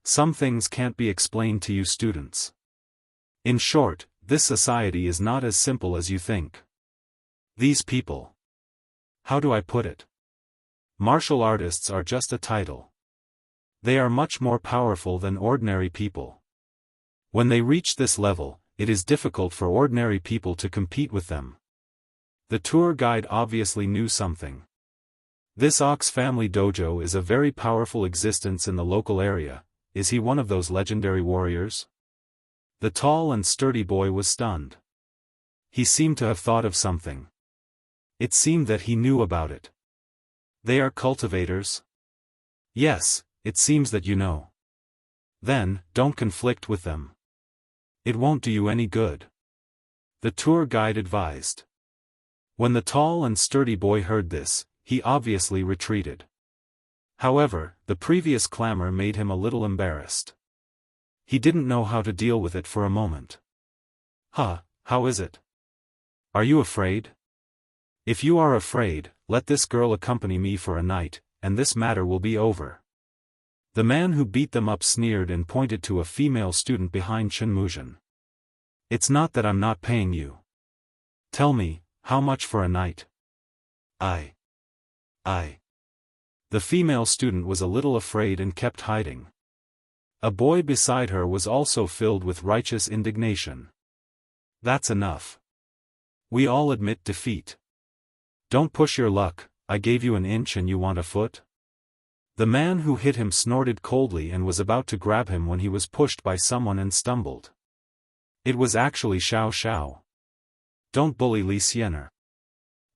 [SPEAKER 1] Some things can't be explained to you students. In short, this society is not as simple as you think. These people. How do I put it? Martial artists are just a title. They are much more powerful than ordinary people. When they reach this level, it is difficult for ordinary people to compete with them. The tour guide obviously knew something. This Ox family dojo is a very powerful existence in the local area. Is he one of those legendary warriors? The tall and sturdy boy was stunned. He seemed to have thought of something. It seemed that he knew about it. They are cultivators? Yes, it seems that you know. Then, don't conflict with them. It won't do you any good, the tour guide advised. When the tall and sturdy boy heard this, he obviously retreated. However, the previous clamor made him a little embarrassed. He didn't know how to deal with it for a moment. How is it? Are you afraid? If you are afraid, let this girl accompany me for a night, and this matter will be over. The man who beat them up sneered and pointed to a female student behind Chen Muzhen. It's not that I'm not paying you. Tell me, how much for a night? I. The female student was a little afraid and kept hiding. A boy beside her was also filled with righteous indignation. That's enough. We all admit defeat. Don't push your luck, I gave you an inch and you want a foot? The man who hit him snorted coldly and was about to grab him when he was pushed by someone and stumbled. It was actually Xiao Xiao. Don't bully Li Xiener.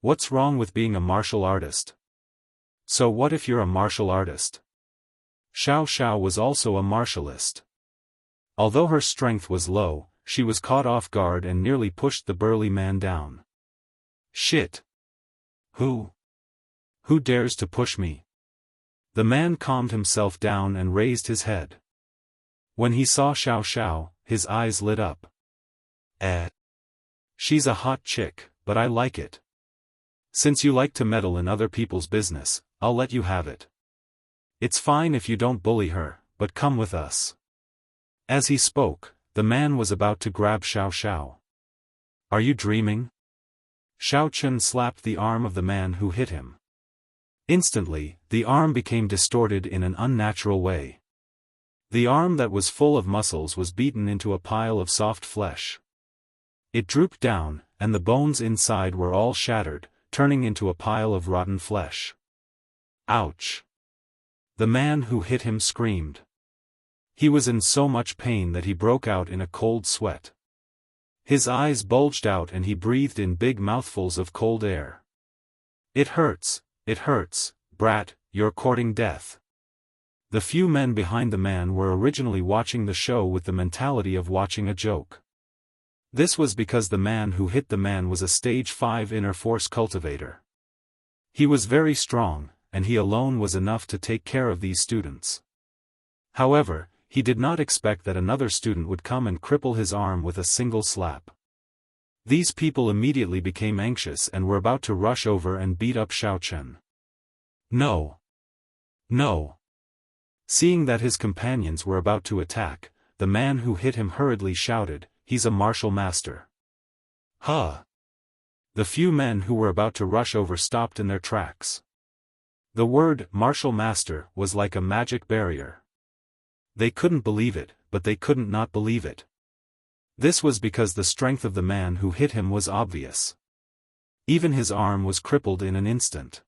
[SPEAKER 1] What's wrong with being a martial artist? So what if you're a martial artist? Xiao was also a martialist. Although her strength was low, she was caught off guard and nearly pushed the burly man down. Shit! Who dares to push me? The man calmed himself down and raised his head. When he saw Xiao, his eyes lit up. She's a hot chick, but I like it. Since you like to meddle in other people's business, I'll let you have it. It's fine if you don't bully her, but come with us. As he spoke, the man was about to grab Xiao. Are you dreaming? Xiaochen slapped the arm of the man who hit him. Instantly, the arm became distorted in an unnatural way. The arm that was full of muscles was beaten into a pile of soft flesh. It drooped down, and the bones inside were all shattered, turning into a pile of rotten flesh. Ouch! The man who hit him screamed. He was in so much pain that he broke out in a cold sweat. His eyes bulged out and he breathed in big mouthfuls of cold air. It hurts, brat, you're courting death. The few men behind the man were originally watching the show with the mentality of watching a joke. This was because the man who hit the man was a stage 5 inner force cultivator. He was very strong, and he alone was enough to take care of these students. However, he did not expect that another student would come and cripple his arm with a single slap. These people immediately became anxious and were about to rush over and beat up Xiaochen. No! Seeing that his companions were about to attack, the man who hit him hurriedly shouted, "He's a martial master." Huh! The few men who were about to rush over stopped in their tracks. The word martial master was like a magic barrier. They couldn't believe it, but they couldn't not believe it. This was because the strength of the man who hit him was obvious. Even his arm was crippled in an instant.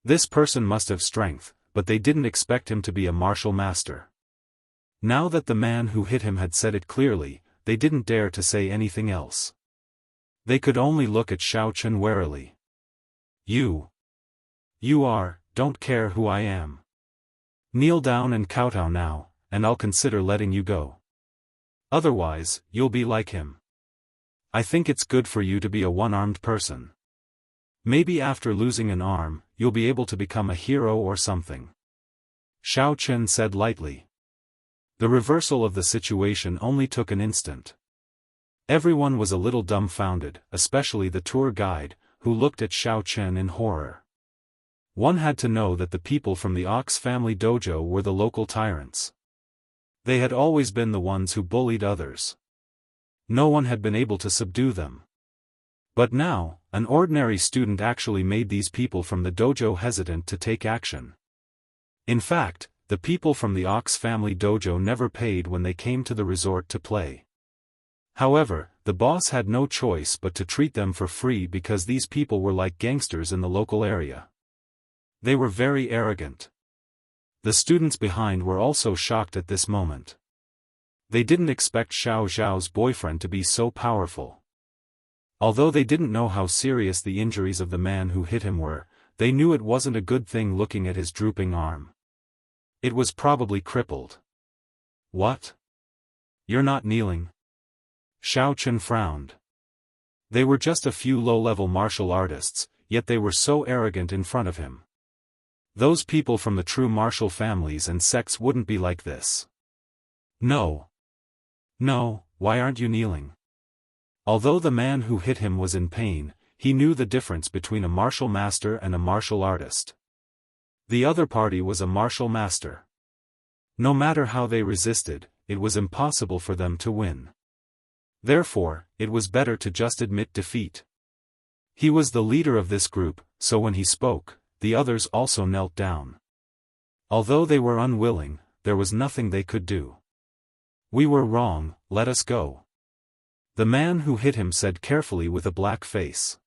[SPEAKER 1] This person must have strength, but they didn't expect him to be a martial master. Now that the man who hit him had said it clearly, they didn't dare to say anything else. They could only look at Xiaochen warily. You don't care who I am. Kneel down and kowtow now, and I'll consider letting you go. Otherwise, you'll be like him. I think it's good for you to be a one-armed person. Maybe after losing an arm, you'll be able to become a hero or something. Xiaochen said lightly. The reversal of the situation only took an instant. Everyone was a little dumbfounded, especially the tour guide, who looked at Xiaochen in horror. One had to know that the people from the Ox family dojo were the local tyrants. They had always been the ones who bullied others. No one had been able to subdue them. But now, an ordinary student actually made these people from the dojo hesitant to take action. In fact, the people from the Ox family dojo never paid when they came to the resort to play. However, the boss had no choice but to treat them for free because these people were like gangsters in the local area. They were very arrogant. The students behind were also shocked at this moment. They didn't expect Xiao Zhao's boyfriend to be so powerful. Although they didn't know how serious the injuries of the man who hit him were, they knew it wasn't a good thing looking at his drooping arm. It was probably crippled. What? You're not kneeling? Xiaochen frowned. They were just a few low-level martial artists, yet they were so arrogant in front of him. Those people from the true martial families and sects wouldn't be like this. No, why aren't you kneeling? Although the man who hit him was in pain, he knew the difference between a martial master and a martial artist. The other party was a martial master. No matter how they resisted, it was impossible for them to win. Therefore, it was better to just admit defeat. He was the leader of this group, so when he spoke, the others also knelt down. Although they were unwilling, there was nothing they could do. We were wrong, let us go. The man who hit him said carefully with a black face.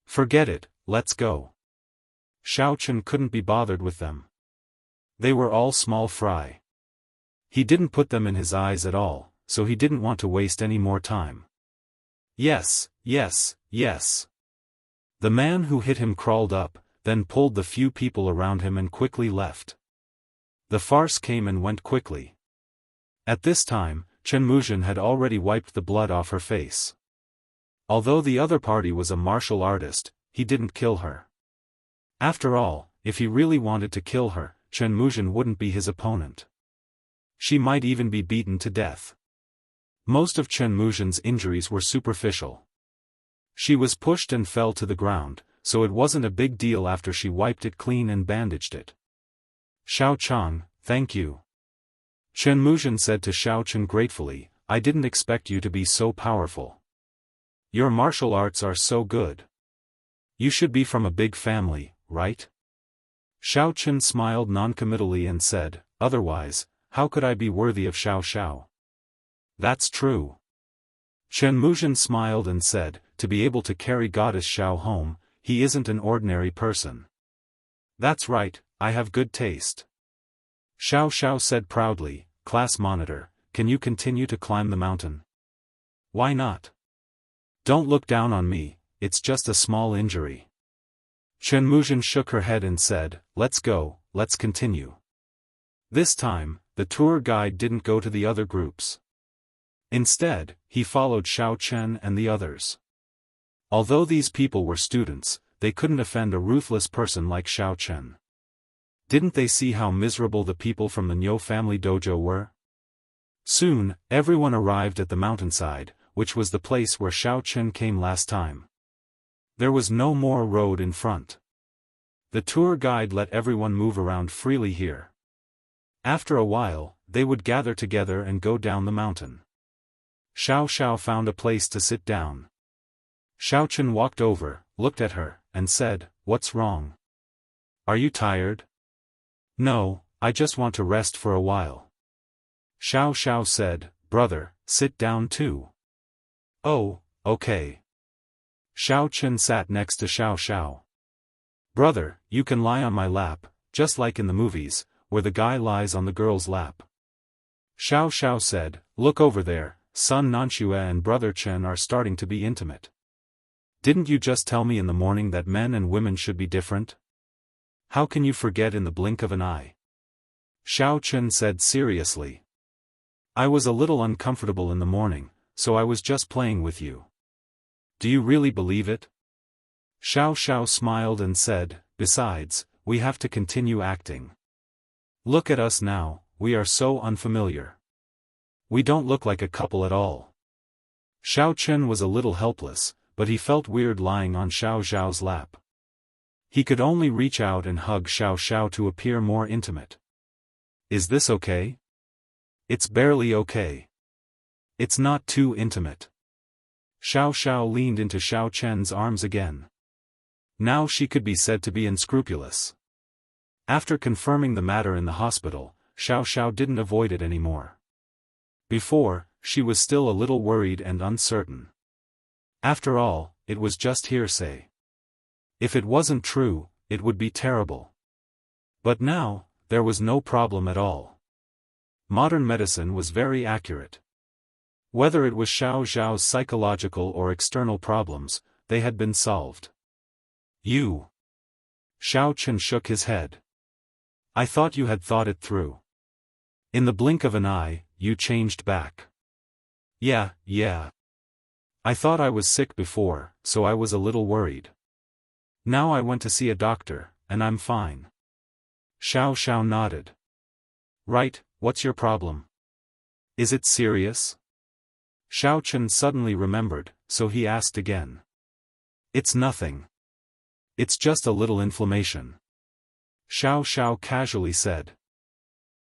[SPEAKER 1] Forget it, let's go. Xiaochen couldn't be bothered with them. They were all small fry. He didn't put them in his eyes at all, so he didn't want to waste any more time. Yes. The The man who hit him crawled up, then pulled the few people around him and quickly left. The farce came and went quickly. At this time, Chen Muzhen had already wiped the blood off her face. Although the other party was a martial artist, he didn't kill her. After all, if he really wanted to kill her, Chen Muzhen wouldn't be his opponent. She might even be beaten to death. Most of Chen Muzhen's injuries were superficial. She was pushed and fell to the ground, so it wasn't a big deal after she wiped it clean and bandaged it. Xiao Chang, thank you. Chen Muzhen said to Xiao Chen gratefully, I didn't expect you to be so powerful. Your martial arts are so good. You should be from a big family, right? Xiao Chen smiled noncommittally and said, otherwise, how could I be worthy of Xiao Xiao? That's true. Chen Muzhen smiled and said, to be able to carry Goddess Xiao home, he isn't an ordinary person. That's right, I have good taste. Xiao Xiao said proudly, class monitor, can you continue to climb the mountain? Why not? Don't look down on me, it's just a small injury. Chen Muzhen shook her head and said, let's go, let's continue. This time, the tour guide didn't go to the other groups. Instead, he followed Xiao Chen and the others. Although these people were students, they couldn't offend a ruthless person like Xiao Chen. Didn't they see how miserable the people from the Niu family dojo were? Soon, everyone arrived at the mountainside, which was the place where Xiao Chen came last time. There was no more road in front. The tour guide let everyone move around freely here. After a while, they would gather together and go down the mountain. Xiao Xiao found a place to sit down. Xiao Chen walked over, looked at her, and said, what's wrong? Are you tired? No, I just want to rest for a while. Xiao Xiao said, brother, sit down too. Oh, okay. Xiao Chen sat next to Xiao Xiao. Brother, you can lie on my lap, just like in the movies, where the guy lies on the girl's lap. Xiao Xiao said, look over there, son Nanxue and brother Chen are starting to be intimate. Didn't you just tell me in the morning that men and women should be different? How can you forget in the blink of an eye? Xiao Chen said seriously. I was a little uncomfortable in the morning, so I was just playing with you. Do you really believe it? Xiao Xiao smiled and said, besides, we have to continue acting. Look at us now, we are so unfamiliar. We don't look like a couple at all. Xiao Chen was a little helpless, but he felt weird lying on Xiao Xiao's lap. He could only reach out and hug Xiao Xiao to appear more intimate. Is this okay? It's barely okay. It's not too intimate. Xiao Xiao leaned into Xiao Chen's arms again. Now she could be said to be unscrupulous. After confirming the matter in the hospital, Xiao Xiao didn't avoid it anymore. Before, she was still a little worried and uncertain. After all, it was just hearsay. If it wasn't true, it would be terrible. But now, there was no problem at all. Modern medicine was very accurate. Whether it was Xiao Xiao's psychological or external problems, they had been solved. You. Xiao Chen shook his head. I thought you had thought it through. In the blink of an eye, you changed back. Yeah. I thought I was sick before, so I was a little worried. Now I went to see a doctor, and I'm fine. Xiao Xiao nodded. Right, what's your problem? Is it serious? Xiao Chen suddenly remembered, so he asked again. It's nothing. It's just a little inflammation. Xiao Xiao casually said.